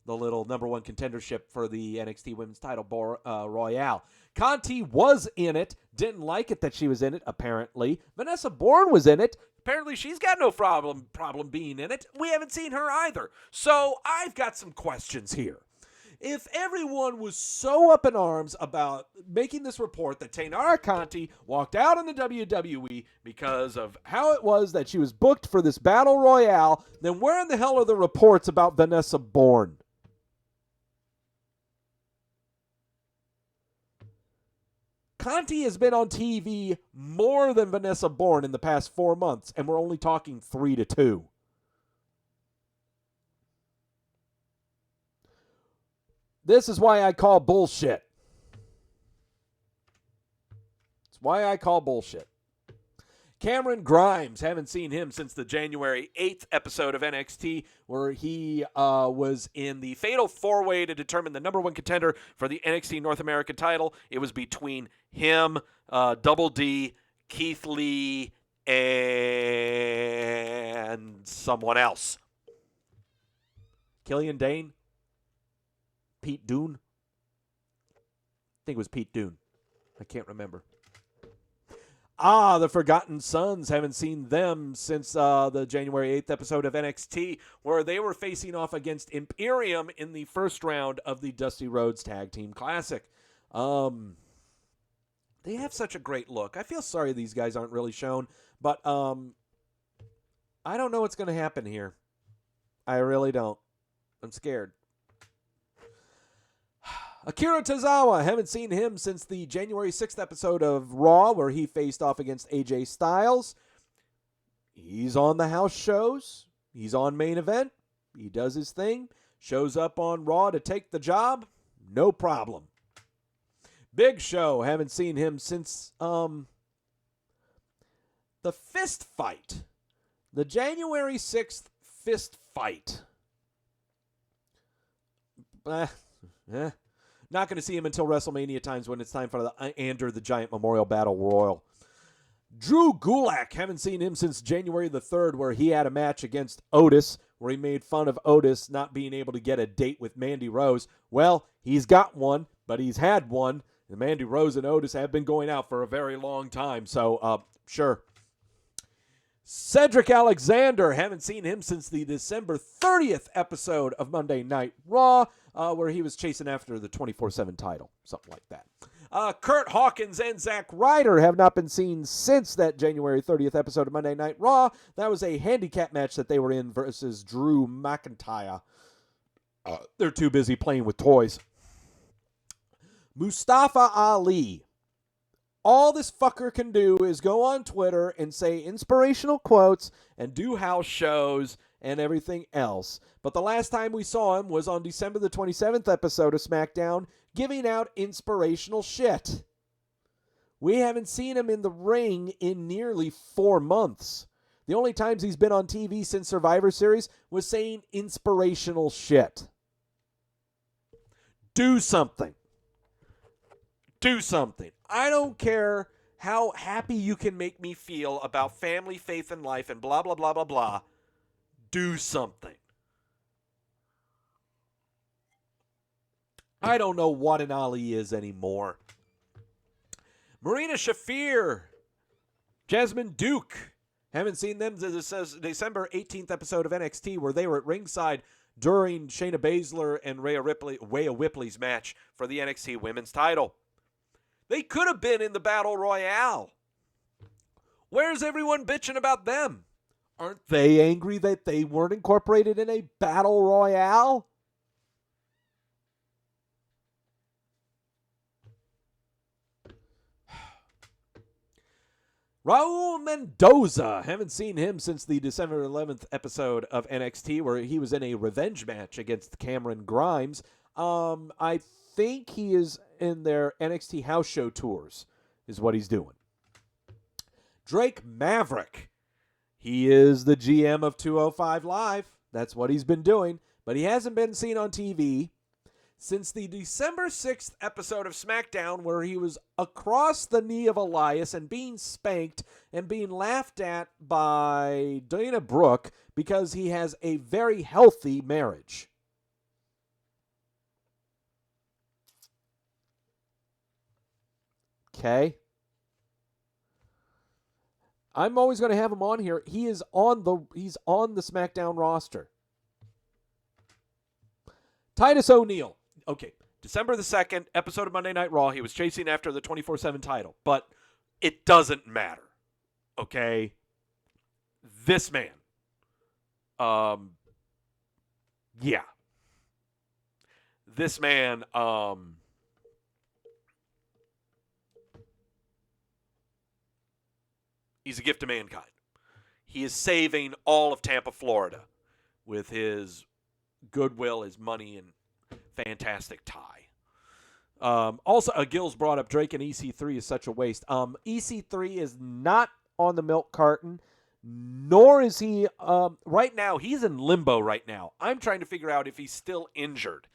The little number one contendership for the NXT Women's title Royale. Conti was in it. Didn't like it that she was in it, apparently. Vanessa Bourne was in it. Apparently she's got no problem being in it. We haven't seen her either. So I've got some questions here. If everyone was so up in arms about making this report that Taynara Conti walked out on the WWE because of how it was that she was booked for this Battle Royale, then where in the hell are the reports about Vanessa Bourne? Conti has been on TV more than Vanessa Bourne in the past 4 months, and we're only talking 3-2. This is why I call bullshit. It's why I call bullshit. Cameron Grimes, haven't seen him since the January 8th episode of NXT, where he was in the Fatal 4-Way to determine the number one contender for the NXT North American title. It was between him, Double D, Keith Lee, and someone else. Killian Dane? Pete Dunne? I think it was Pete Dunne. I can't remember. The Forgotten Sons. Haven't seen them since the January 8th episode of NXT, where they were facing off against Imperium in the first round of the Dusty Rhodes Tag Team Classic. They have such a great look. I feel sorry these guys aren't really shown, but I don't know what's going to happen here. I really don't. I'm scared. Akira Tozawa, haven't seen him since the January 6th episode of Raw, where he faced off against AJ Styles. He's on the house shows. He's on Main Event. He does his thing. Shows up on Raw to take the job. No problem. Big Show, haven't seen him since the fist fight. The January 6th fist fight. Not going to see him until Wrestlemania times when it's time for the Andrew the Giant Memorial Battle Royal. Drew Gulak, haven't seen him since January the 3rd, where he had a match against Otis, where he made fun of Otis not being able to get a date with Mandy Rose. Well, he's got one, but he's had one. And Mandy Rose and Otis have been going out for a very long time, so sure. Cedric Alexander, haven't seen him since the December 30th episode of Monday Night Raw, where he was chasing after the 24/7 title, something like that. Kurt Hawkins and Zack Ryder have not been seen since that January 30th episode of Monday Night Raw. That was a handicap match that they were in versus Drew McIntyre. They're too busy playing with toys. Mustafa Ali. All this fucker can do is go on Twitter and say inspirational quotes and do house shows and everything else. But the last time we saw him was on December the 27th episode of SmackDown, giving out inspirational shit. We haven't seen him in the ring in nearly 4 months. The only times he's been on TV since Survivor Series was saying inspirational shit. Do something. Do something. I don't care how happy you can make me feel about family, faith, and life, and blah, blah, blah, blah, blah. Do something. I don't know what an Ali is anymore. Marina Shafir, Jasmine Duke. Haven't seen them since the December 18th episode of NXT where they were at ringside during Shayna Baszler and Rhea Ripley's match for the NXT Women's title. They could have been in the Battle Royale. Where's everyone bitching about them? Aren't they angry that they weren't incorporated in a Battle Royale? Raul Mendoza. Haven't seen him since the December 11th episode of NXT where he was in a revenge match against Cameron Grimes. I think he is in their NXT house show tours is what he's doing. Drake Maverick. He is the GM of 205 Live. That's what he's been doing. But he hasn't been seen on TV since the December 6th episode of SmackDown where he was across the knee of Elias and being spanked and being laughed at by Dana Brooke because he has a very healthy marriage. Okay. I'm always going to have him on here. He's on the SmackDown roster. Titus O'Neil. Okay, December the 2nd, episode of Monday Night Raw, he was chasing after the 24/7 title, but it doesn't matter, okay? This man, yeah. This man, he's a gift to mankind. He is saving all of Tampa, Florida with his goodwill, his money, and fantastic tie. Also, Gills brought up Drake and EC3 is such a waste. EC3 is not on the milk carton, nor is he right now. He's in limbo right now. I'm trying to figure out if he's still injured.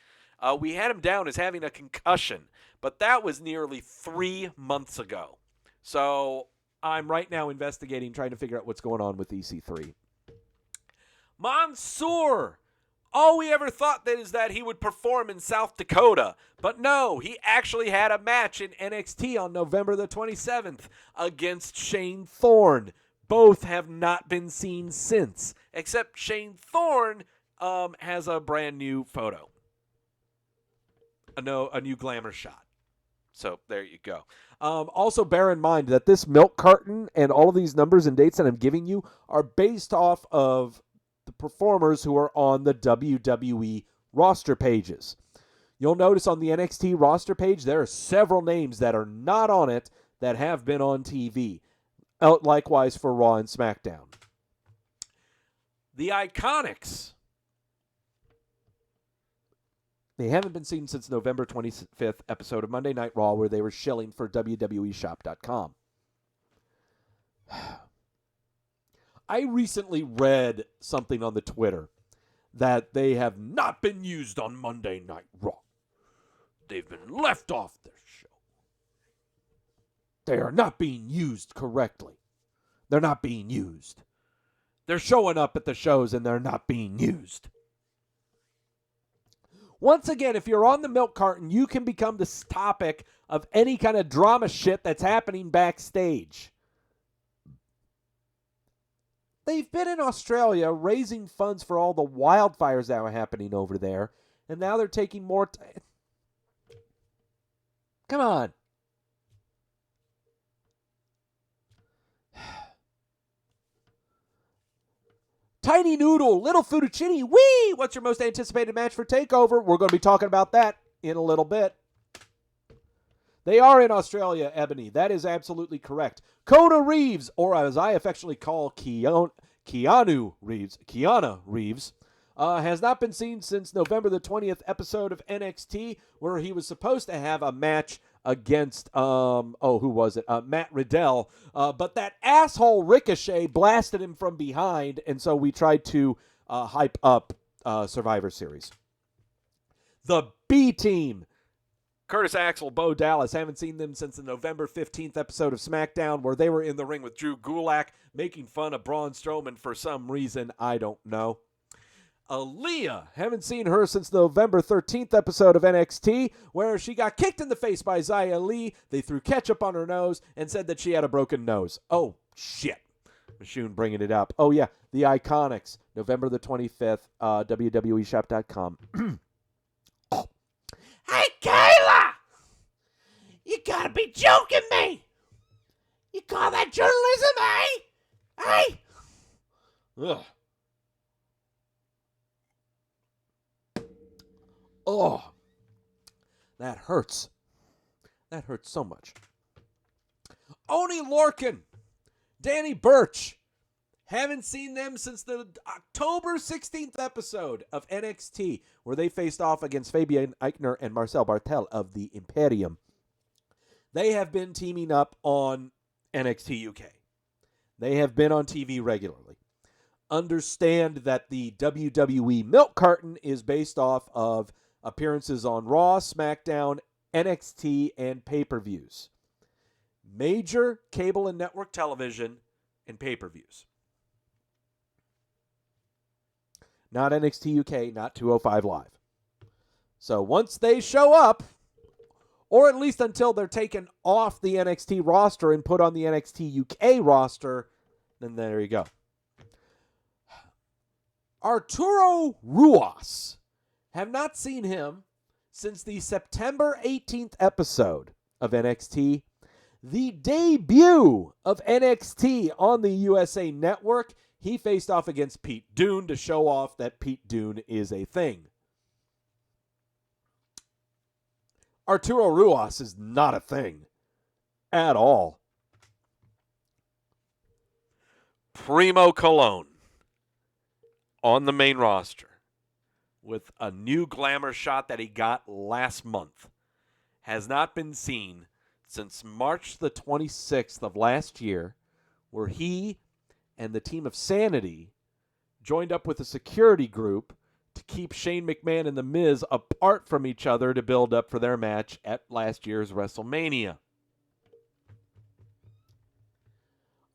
We had him down as having a concussion, but that was nearly 3 months ago. So I'm right now investigating, trying to figure out what's going on with EC3. Mansoor. All we ever thought is that he would perform in South Dakota. But no, he actually had a match in NXT on November the 27th against Shane Thorne. Both have not been seen since, except Shane Thorne has a brand new photo. A new glamour shot. So there you go. Also, bear in mind that this milk carton and all of these numbers and dates that I'm giving you are based off of the performers who are on the WWE roster pages. You'll notice on the NXT roster page, there are several names that are not on it that have been on TV. Likewise for Raw and SmackDown. The Iconics. They haven't been seen since November 25th episode of Monday Night Raw where they were shilling for WWEshop.com. I recently read something on the Twitter that they have not been used on Monday Night Raw. They've been left off their show. They are not being used correctly. They're not being used. They're showing up at the shows and they're not being used. Once again, if you're on the milk carton, you can become the topic of any kind of drama shit that's happening backstage. They've been in Australia raising funds for all the wildfires that were happening over there, and now they're taking more Come on. Tiny Noodle, Little Fettuccine, wee! What's your most anticipated match for TakeOver? We're going to be talking about that in a little bit. They are in Australia, Ebony. That is absolutely correct. Kona Reeves, or as I affectionately call Keanu Reeves, has not been seen since November the 20th episode of NXT, where he was supposed to have a match against, who was it? Matt Riddell. But that asshole Ricochet blasted him from behind, and so we tried to hype up Survivor Series. The B Team. Curtis Axel, Bo Dallas. Haven't seen them since the November 15th episode of SmackDown where they were in the ring with Drew Gulak making fun of Braun Strowman for some reason. I don't know. Aaliyah. Haven't seen her since the November 13th episode of NXT where she got kicked in the face by Xia Li. They threw ketchup on her nose and said that she had a broken nose. Oh, shit. Mashoon bringing it up. Oh, yeah. The Iconics. November the 25th. WWEshop.com. Hey, Kayla! You gotta be joking me! You call that journalism, eh? Hey! Ugh. Oh, that hurts. That hurts so much. Oni Lorcan, Danny Burch. Haven't seen them since the October 16th episode of NXT, where they faced off against Fabian Eichner and Marcel Bartel of the Imperium. They have been teaming up on NXT UK. They have been on TV regularly. Understand that the WWE milk carton is based off of appearances on Raw, SmackDown, NXT, and pay-per-views. Major cable and network television and pay-per-views. Not NXT UK, not 205 Live. So once they show up, or at least until they're taken off the NXT roster and put on the NXT UK roster, then there you go. Arturo Ruas. Have not seen him since the September 18th episode of NXT. The debut of NXT on the USA Network. He faced off against Pete Dunne to show off that Pete Dunne is a thing. Arturo Ruas is not a thing at all. Primo Cologne on the main roster with a new glamour shot that he got last month. Has not been seen since March the 26th of last year, where he and the team of Sanity joined up with a security group to keep Shane McMahon and The Miz apart from each other to build up for their match at last year's Wrestlemania.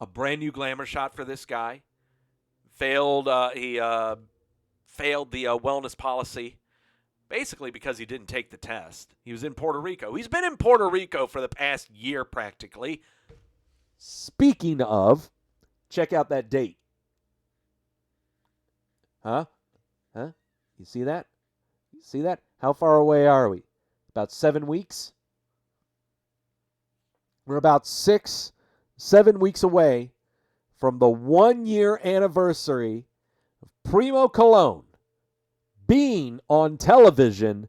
A brand new glamour shot for this guy. He failed the wellness policy, basically because he didn't take the test. He was in Puerto Rico. He's been in Puerto Rico for the past year practically. Speaking of, check out that date. Huh? You see that? You see that? How far away are we? About 7 weeks? We're about 7 weeks away from the 1-year anniversary of Primo Cologne being on television,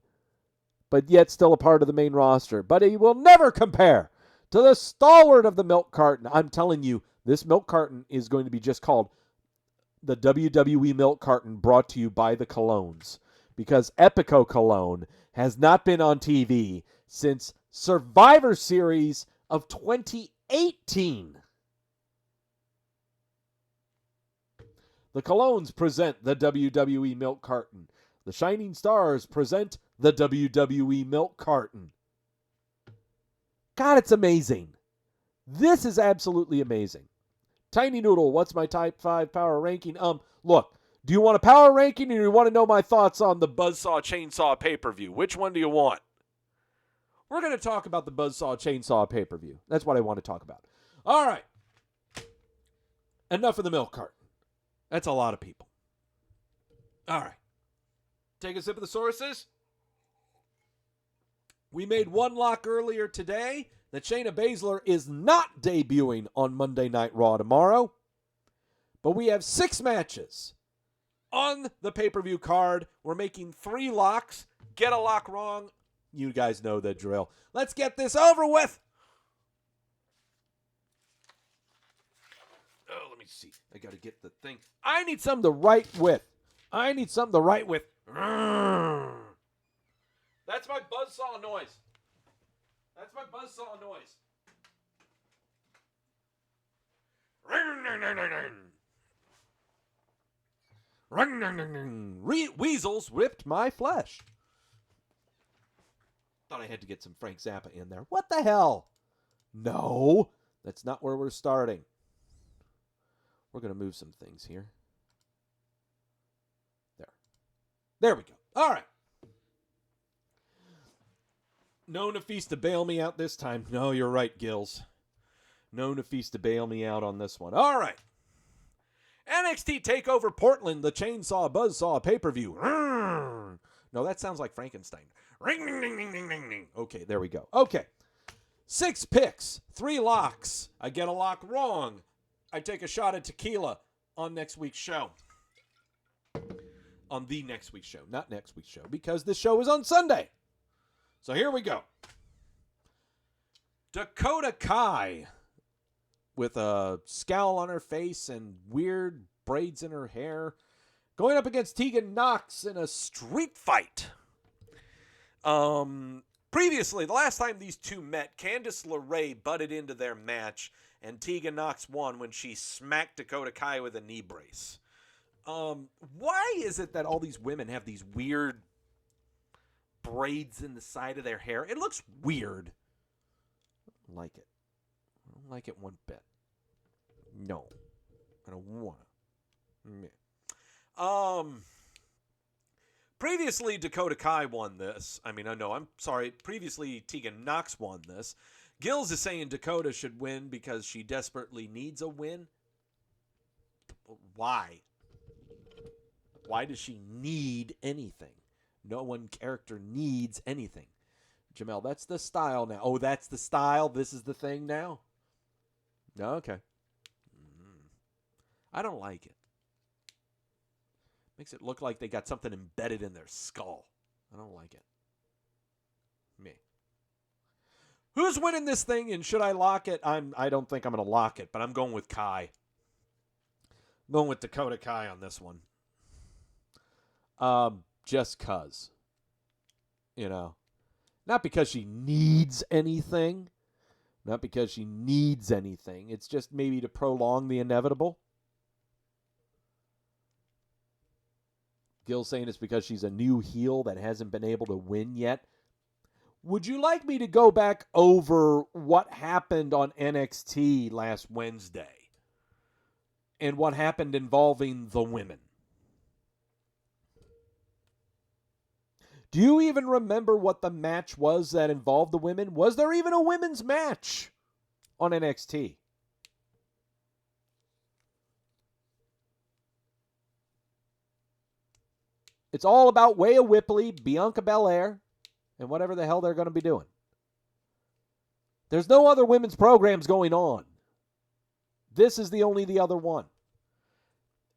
but yet still a part of the main roster. But he will never compare to the stalwart of the milk carton. I'm telling you, this milk carton is going to be just called the WWE milk carton, brought to you by the Colognes, because Epico Cologne has not been on TV since Survivor Series of 2018. The Colognes present the WWE milk carton. The Shining Stars present the WWE milk carton. God, it's amazing. This is absolutely amazing. Tiny Noodle, what's my type 5 power ranking? Look, do you want a power ranking or do you want to know my thoughts on the Buzzsaw Chainsaw pay-per-view? Which one do you want? We're going to talk about the Buzzsaw Chainsaw pay-per-view. That's what I want to talk about. All right. Enough of the milk carton. That's a lot of people. All right. Take a sip of the sources. We made one lock earlier today that Shayna Baszler is not debuting on Monday Night Raw tomorrow. But we have 6 matches on the pay-per-view card. We're making 3 locks. Get a lock wrong. You guys know the drill. Let's get this over with. Oh, let me see. I got to get the thing. I need something to write with. That's my buzzsaw noise. Weasels ripped my flesh. Thought I had to get some Frank Zappa in there. What the hell? No, that's not where we're starting. We're going to move some things here. There we go. All right. No Nafis to bail me out this time. No, you're right, Gills. No Nafis to bail me out on this one. All right. NXT Takeover Portland, the Chainsaw Buzzsaw pay-per-view. No, that sounds like Frankenstein. Ring, ding, ding, ding, ding, ding, ding. Okay, there we go. Okay. 6 picks, 3 locks. I get a lock wrong. I take a shot at tequila on next week's show. On the next week's show, not next week's show, because this show is on Sunday. So here we go. Dakota Kai with a scowl on her face and weird braids in her hair, going up against Tegan Nox in a street fight. Previously, the last time these two met, Candice LeRae butted into their match, and Tegan Nox won when she smacked Dakota Kai with a knee brace. Why is it that all these women have these weird braids in the side of their hair? It looks weird. I don't like it. I don't like it one bit. No. I don't want to. Previously, Dakota Kai won this. Previously, Tegan Nox won this. Gills is saying Dakota should win because she desperately needs a win. Why? Why does she need anything? No one character needs anything. Jamel, that's the style now. Oh, that's the style? This is the thing now? Okay. I don't like it. Makes it look like they got something embedded in their skull. I don't like it. Me. Who's winning this thing, and should I lock it? I don't think I'm going to lock it, but I'm going with Kai. I'm going with Dakota Kai on this one. Just cuz. You know. Not because she needs anything. Not because she needs anything. It's just maybe to prolong the inevitable. Gil's saying it's because she's a new heel that hasn't been able to win yet. Would you like me to go back over what happened on NXT last Wednesday? And what happened involving the women? Do you even remember what the match was that involved the women? Was there even a women's match on NXT? It's all about Rhea Ripley, Bianca Belair, and whatever the hell they're going to be doing. There's no other women's programs going on. This is the only other one.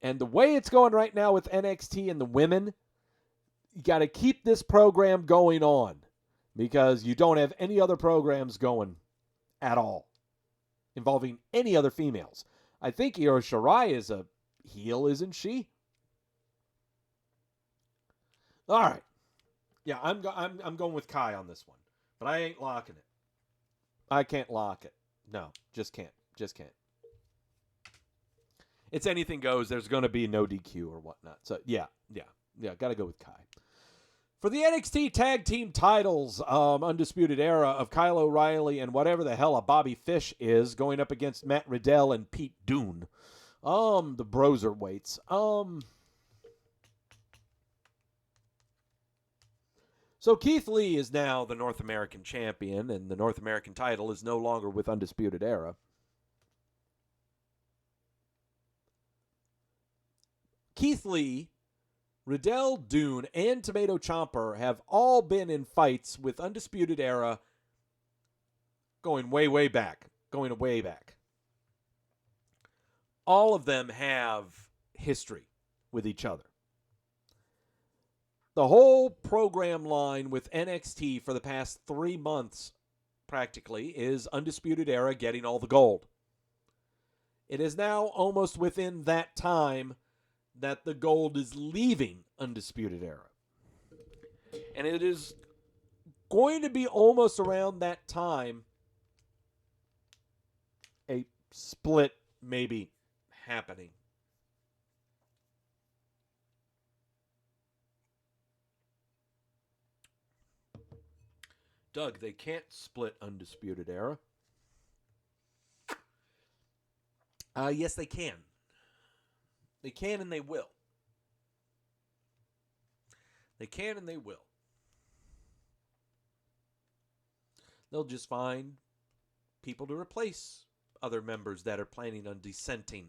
And the way it's going right now with NXT and the women, you got to keep this program going on because you don't have any other programs going at all involving any other females. I think Io Shirai is a heel, isn't she? All right. Yeah, I'm going with Kai on this one, but I ain't locking it. I can't lock it. No, just can't. Just can't. It's anything goes. There's going to be no DQ or whatnot. So, yeah. Got to go with Kai. For the NXT Tag Team titles, Undisputed Era of Kyle O'Reilly and whatever the hell a Bobby Fish is going up against Matt Riddle and Pete Dunne. The Broserweights. So Keith Lee is now the North American champion, and the North American title is no longer with Undisputed Era. Keith Lee, Riddle, Dunne, and Tomato Ciampa have all been in fights with Undisputed Era going way back. All of them have history with each other. The whole program line with NXT for the past 3 months, practically, is Undisputed Era getting all the gold. It is now almost within that time that the gold is leaving Undisputed Era. And it is going to be almost around that time a split maybe happening. Doug, they can't split Undisputed Era. Yes, they can. They can and they will. They can and they will. They'll just find people to replace other members that are planning on dissenting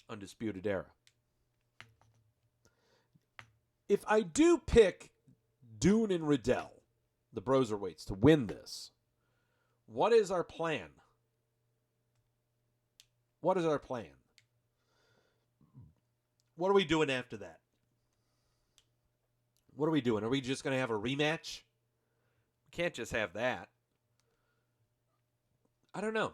Undisputed Era. If I do pick Dune and Riddell, the Broserweights, to win this, what is our plan? What is our plan? What are we doing after that? What are we doing? Are we just going to have a rematch? We can't just have that. I don't know.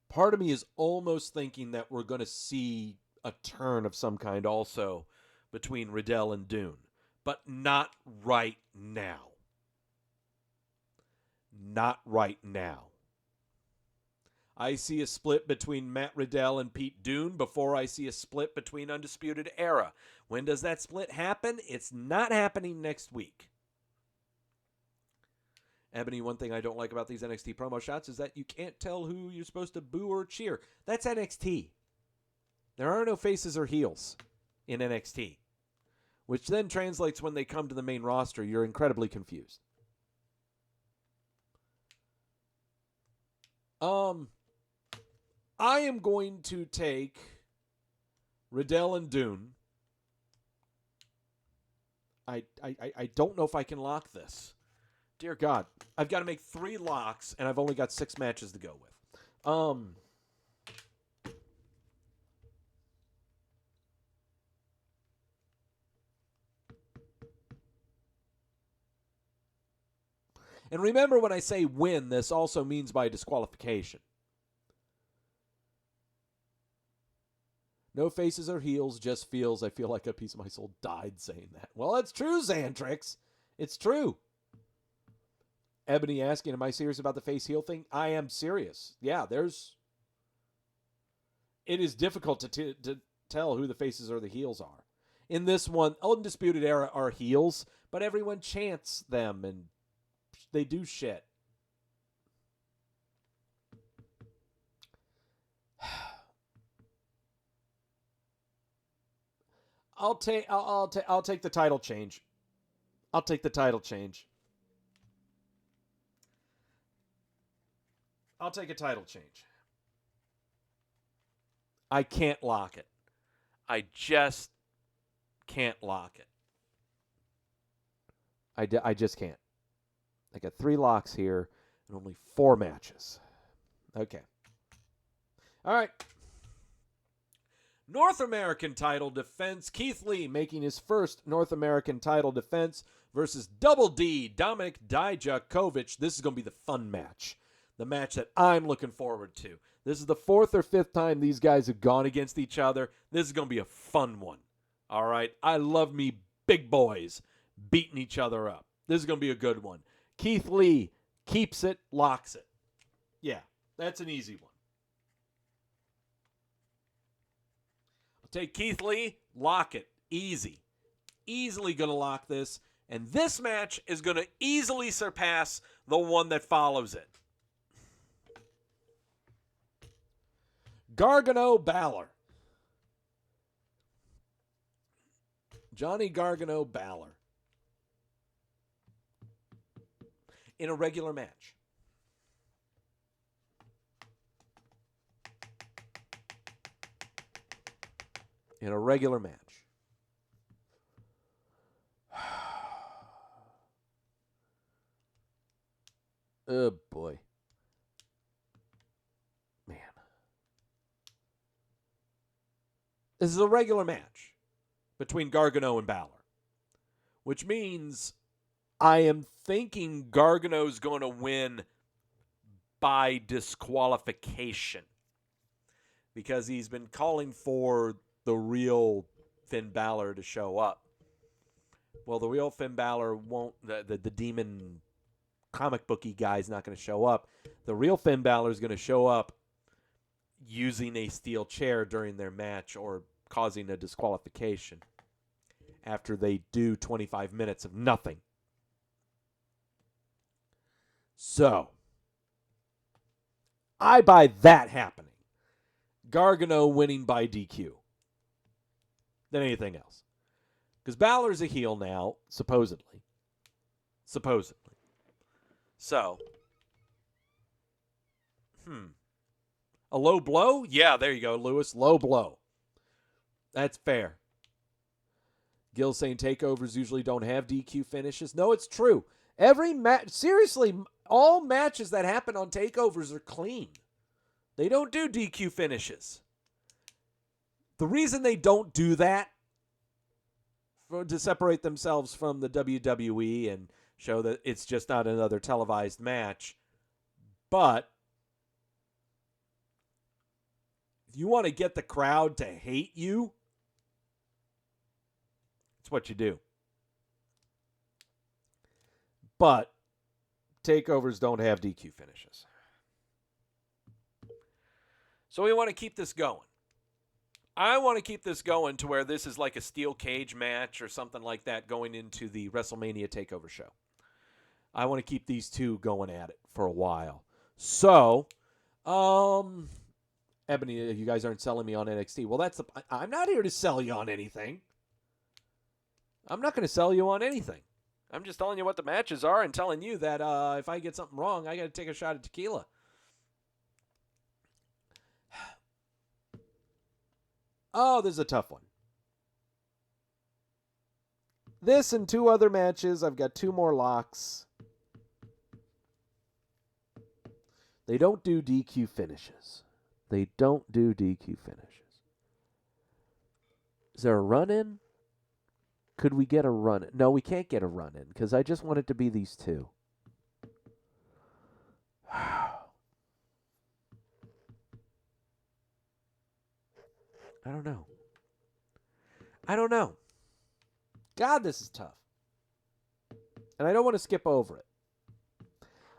Part of me is almost thinking that we're going to see a turn of some kind also between Riddell and Dune, but not right now. Not right now. I see a split between Matt Riddell and Pete Dune before I see a split between Undisputed Era. When does that split happen? It's not happening next week. Ebony, one thing I don't like about these NXT promo shots is that you can't tell who you're supposed to boo or cheer. That's NXT. There are no faces or heels in NXT, which then translates when they come to the main roster, you're incredibly confused. I am going to take Riddell and Dune. I don't know if I can lock this. Dear God, I've got to make 3 locks, and I've only got 6 matches to go with. And remember, when I say win, this also means by disqualification. No faces or heels, just feels. I feel like a piece of my soul died saying that. Well, it's true, Xantrix. It's true. Ebony asking, am I serious about the face heel thing? I am serious. Yeah, it is difficult to tell who the faces or the heels are. In this one, Undisputed Era are heels, but everyone chants them and they do shit. I'll take the title change. I'll take the title change. I'll take a title change. I can't lock it. I just can't lock it. I just can't. I got 3 locks here and only 4 matches. Okay. All right. North American title defense. Keith Lee making his first North American title defense versus Double D, Dominic Dijakovic. This is going to be the fun match. The match that I'm looking forward to. This is the 4th or 5th time these guys have gone against each other. This is going to be a fun one. All right. I love me big boys beating each other up. This is going to be a good one. Keith Lee keeps it, locks it. Yeah, that's an easy one. I'll take Keith Lee, lock it. Easy. Easily going to lock this. And this match is going to easily surpass the one that follows it. Gargano Balor. Johnny Gargano Balor. In a regular match. In a regular match. Oh, boy. Man. This is a regular match between Gargano and Balor, which means I am thinking Gargano's going to win by disqualification because he's been calling for the real Finn Balor to show up. Well, the real Finn Balor won't, the demon comic booky guy's not going to show up. The real Finn Balor is going to show up using a steel chair during their match or causing a disqualification after they do 25 minutes of nothing. So, I buy that happening. Gargano winning by DQ than anything else. Because Balor's a heel now, supposedly. Supposedly. So, a low blow? Yeah, there you go, Lewis. Low blow. That's fair. Gil saying takeovers usually don't have DQ finishes. No, it's true. Every match, seriously, all matches that happen on takeovers are clean. They don't do DQ finishes. The reason they don't do that, to separate themselves from the WWE and show that it's just not another televised match. But if you want to get the crowd to hate you, it's what you do. But takeovers don't have DQ finishes. So we want to keep this going. I want to keep this going to where this is like a steel cage match or something like that going into the WrestleMania Takeover show. I want to keep these two going at it for a while. So, Ebony, you guys aren't selling me on NXT. Well, I'm not here to sell you on anything. I'm not going to sell you on anything. I'm just telling you what the matches are and telling you that if I get something wrong, I got to take a shot at tequila. Oh, this is a tough one. This and two other matches. I've got two more locks. They don't do DQ finishes. They don't do DQ finishes. Is there a run-in? Could we get a run-in? No, we can't get a run-in because I just want it to be these two. I don't know. God, this is tough. And I don't want to skip over it.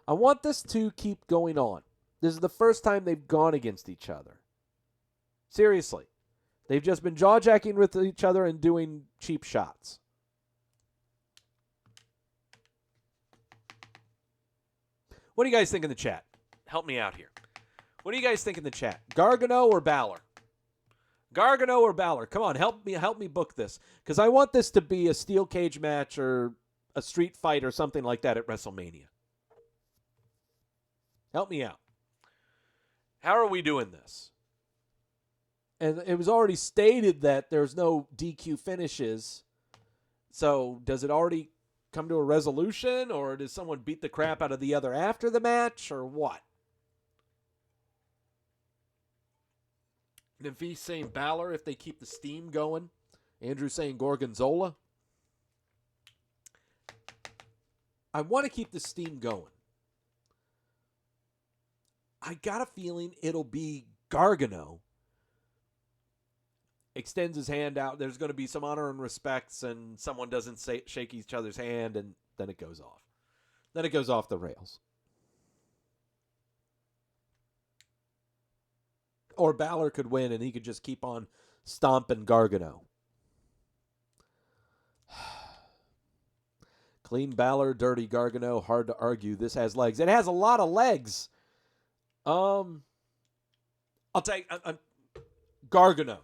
I want this to keep going on. This is the first time they've gone against each other. Seriously. They've just been jaw-jacking with each other and doing cheap shots. What do you guys think in the chat? Help me out here. What do you guys think in the chat? Gargano or Balor? Gargano or Balor? Come on, help me book this. Because I want this to be a steel cage match or a street fight or something like that at WrestleMania. Help me out. How are we doing this? And it was already stated that there's no DQ finishes. So does it already come to a resolution, or does someone beat the crap out of the other after the match, or what? And if he's saying Balor, if they keep the steam going, Andrew's saying Gorgonzola. I want to keep the steam going. I got a feeling it'll be Gargano. Extends his hand out. There's going to be some honor and respects, and someone doesn't shake each other's hand, and then it goes off. Then it goes off the rails. Or Balor could win, and he could just keep on stomping Gargano. Clean Balor, dirty Gargano. Hard to argue. This has legs. It has a lot of legs. I'll take Gargano.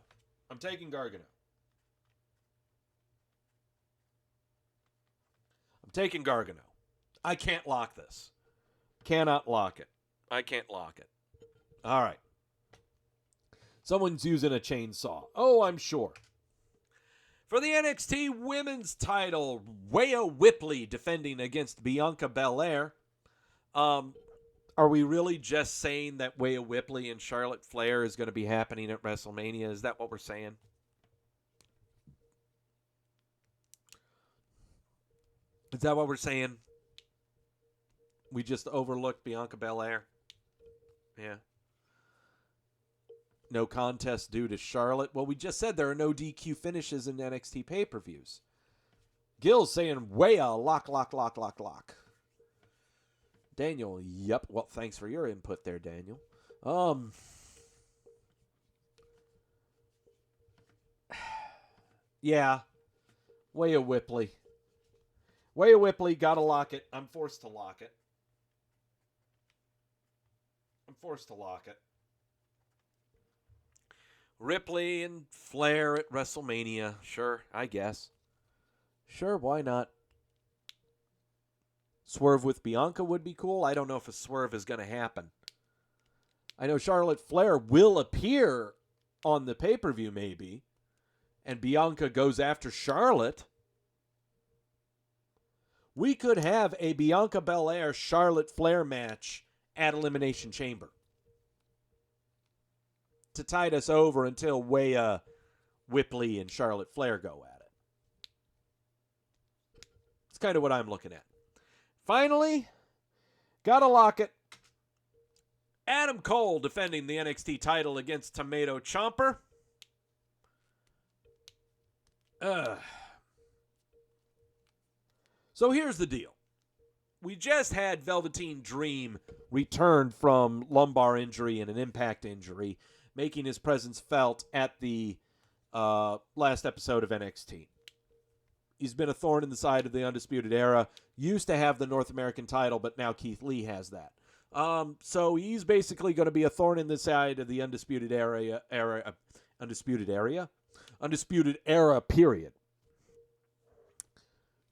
I'm taking Gargano. I'm taking Gargano. I can't lock this. Cannot lock it. I can't lock it. All right. Someone's using a chainsaw. Oh, I'm sure. For the NXT Women's title, Rhea Ripley defending against Bianca Belair. Are we really just saying that Rhea Ripley and Charlotte Flair is going to be happening at WrestleMania? Is that what we're saying? Is that what we're saying? We just overlooked Bianca Belair? Yeah. No contest due to Charlotte. Well, we just said there are no DQ finishes in NXT pay-per-views. Gil's saying Rhea, lock. Daniel, yep. Well, thanks for your input there, Daniel. Yeah. Rhea Ripley. Rhea Ripley, gotta lock it. I'm forced to lock it. forced to lock it. Ripley and Flair at WrestleMania. Sure, I guess. Sure, why not? Swerve with Bianca would be cool. I don't know if a swerve is going to happen. I know Charlotte Flair will appear on the pay-per-view maybe, and Bianca goes after Charlotte. We could have a Bianca Belair Charlotte Flair match at Elimination Chamber to tide us over until Wea, Whipley, and Charlotte Flair go at it. It's kind of what I'm looking at. Finally, gotta lock it. Adam Cole defending the NXT title against Tomato Ciampa. So here's the deal. We just had Velveteen Dream return from lumbar injury and an impact injury, making his presence felt at the last episode of NXT. He's been a thorn in the side of the Undisputed Era. Used to have the North American title, but now Keith Lee has that. So he's basically going to be a thorn in the side of the Undisputed Era, period.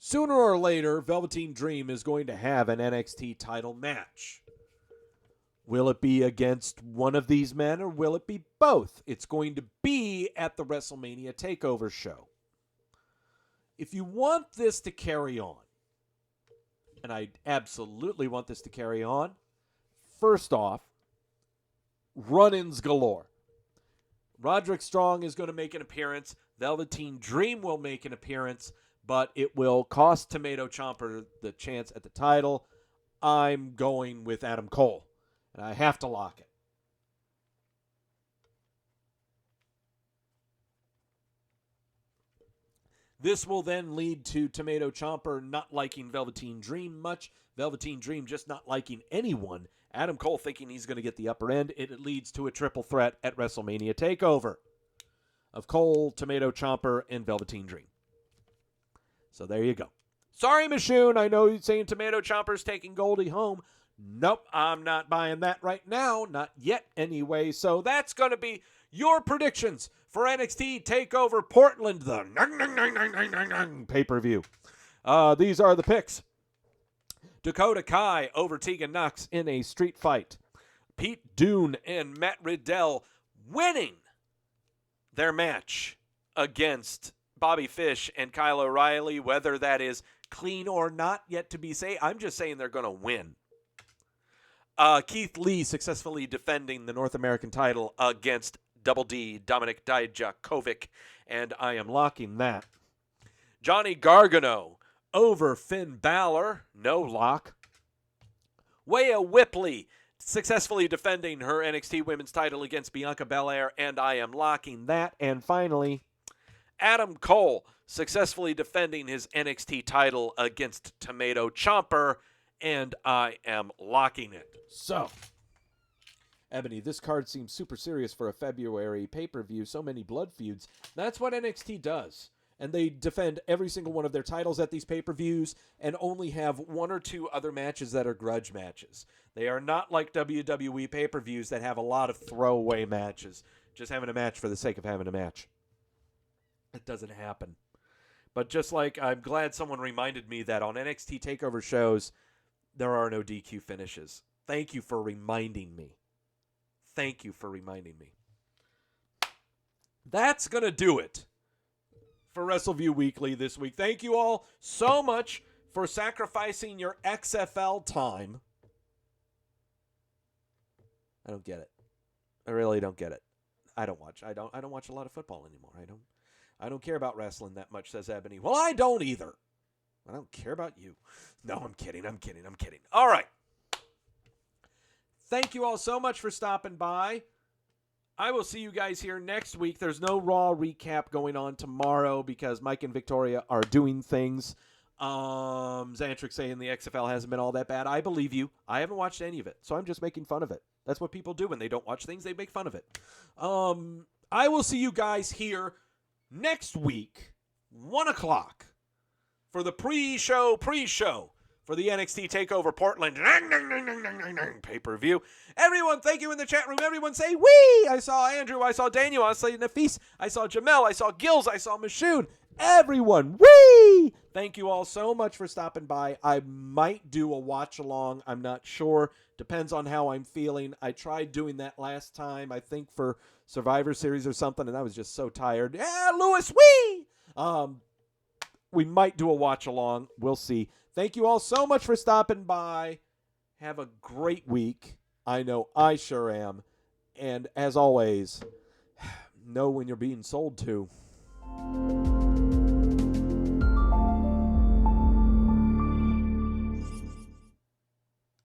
Sooner or later, Velveteen Dream is going to have an NXT title match. Will it be against one of these men or will it be both? It's going to be at the WrestleMania Takeover show. If you want this to carry on, and I absolutely want this to carry on, first off, run-ins galore. Roderick Strong is going to make an appearance. Velveteen Dream will make an appearance, but it will cost Tomato Ciampa the chance at the title. I'm going with Adam Cole, and I have to lock it. This will then lead to Tomato Ciampa not liking Velveteen Dream much, Velveteen Dream just not liking anyone, Adam Cole thinking he's going to get the upper end. It leads to a triple threat at WrestleMania Takeover of Cole, Tomato Ciampa, and Velveteen Dream. So there you go. Sorry, Michoon, I know you're saying Tomato Ciampa's taking Goldie home. Nope, I'm not buying that right now. Not yet, anyway. So that's going to be your predictions for NXT Takeover Portland, the pay-per-view. These are the picks. Dakota Kai over Tegan Nox in a street fight. Pete Dunne and Matt Riddell winning their match against Bobby Fish and Kyle O'Reilly. Whether that is clean or not, yet to be said. I'm just saying they're going to win. Keith Lee successfully defending the North American title against Double D, Dominic Dijakovic, and I am locking that. Johnny Gargano over Finn Balor, no lock. Wea Whipley successfully defending her NXT Women's title against Bianca Belair, and I am locking that. And finally, Adam Cole successfully defending his NXT title against Tomato Ciampa, and I am locking it. So, Ebony, this card seems super serious for a February pay-per-view. So many blood feuds. That's what NXT does. And they defend every single one of their titles at these pay-per-views and only have one or two other matches that are grudge matches. They are not like WWE pay-per-views that have a lot of throwaway matches. Just having a match for the sake of having a match. It doesn't happen. But just like I'm glad someone reminded me that on NXT TakeOver shows, there are no DQ finishes. Thank you for reminding me. Thank you for reminding me. That's going to do it for Wrestleview Weekly this week. Thank you all so much for sacrificing your XFL time. I don't get it. I really don't get it. I don't watch a lot of football anymore. I don't care about wrestling that much, says Ebony. Well, I don't either. I don't care about you. No, I'm kidding. All right. Thank you all so much for stopping by. I will see you guys here next week. There's no Raw recap going on tomorrow because Mike and Victoria are doing things. Xantric saying the XFL hasn't been all that bad. I believe you. I haven't watched any of it, so I'm just making fun of it. That's what people do when they don't watch things. They make fun of it. I will see you guys here next week, 1 o'clock, for the pre-show for the NXT Takeover Portland pay-per-view. Everyone, thank you in the chat room. Everyone say, wee! I saw Andrew, I saw Daniel, I saw Nafis, I saw Jamel, I saw Gills, I saw Mashoon. Everyone, wee! Thank you all so much for stopping by. I might do a watch-along. I'm not sure. Depends on how I'm feeling. I tried doing that last time, I think for Survivor Series or something, and I was just so tired. Yeah, Lewis, wee! We might do a watch-along. We'll see. Thank you all so much for stopping by. Have a great week. I know I sure am. And as always, know when you're being sold to.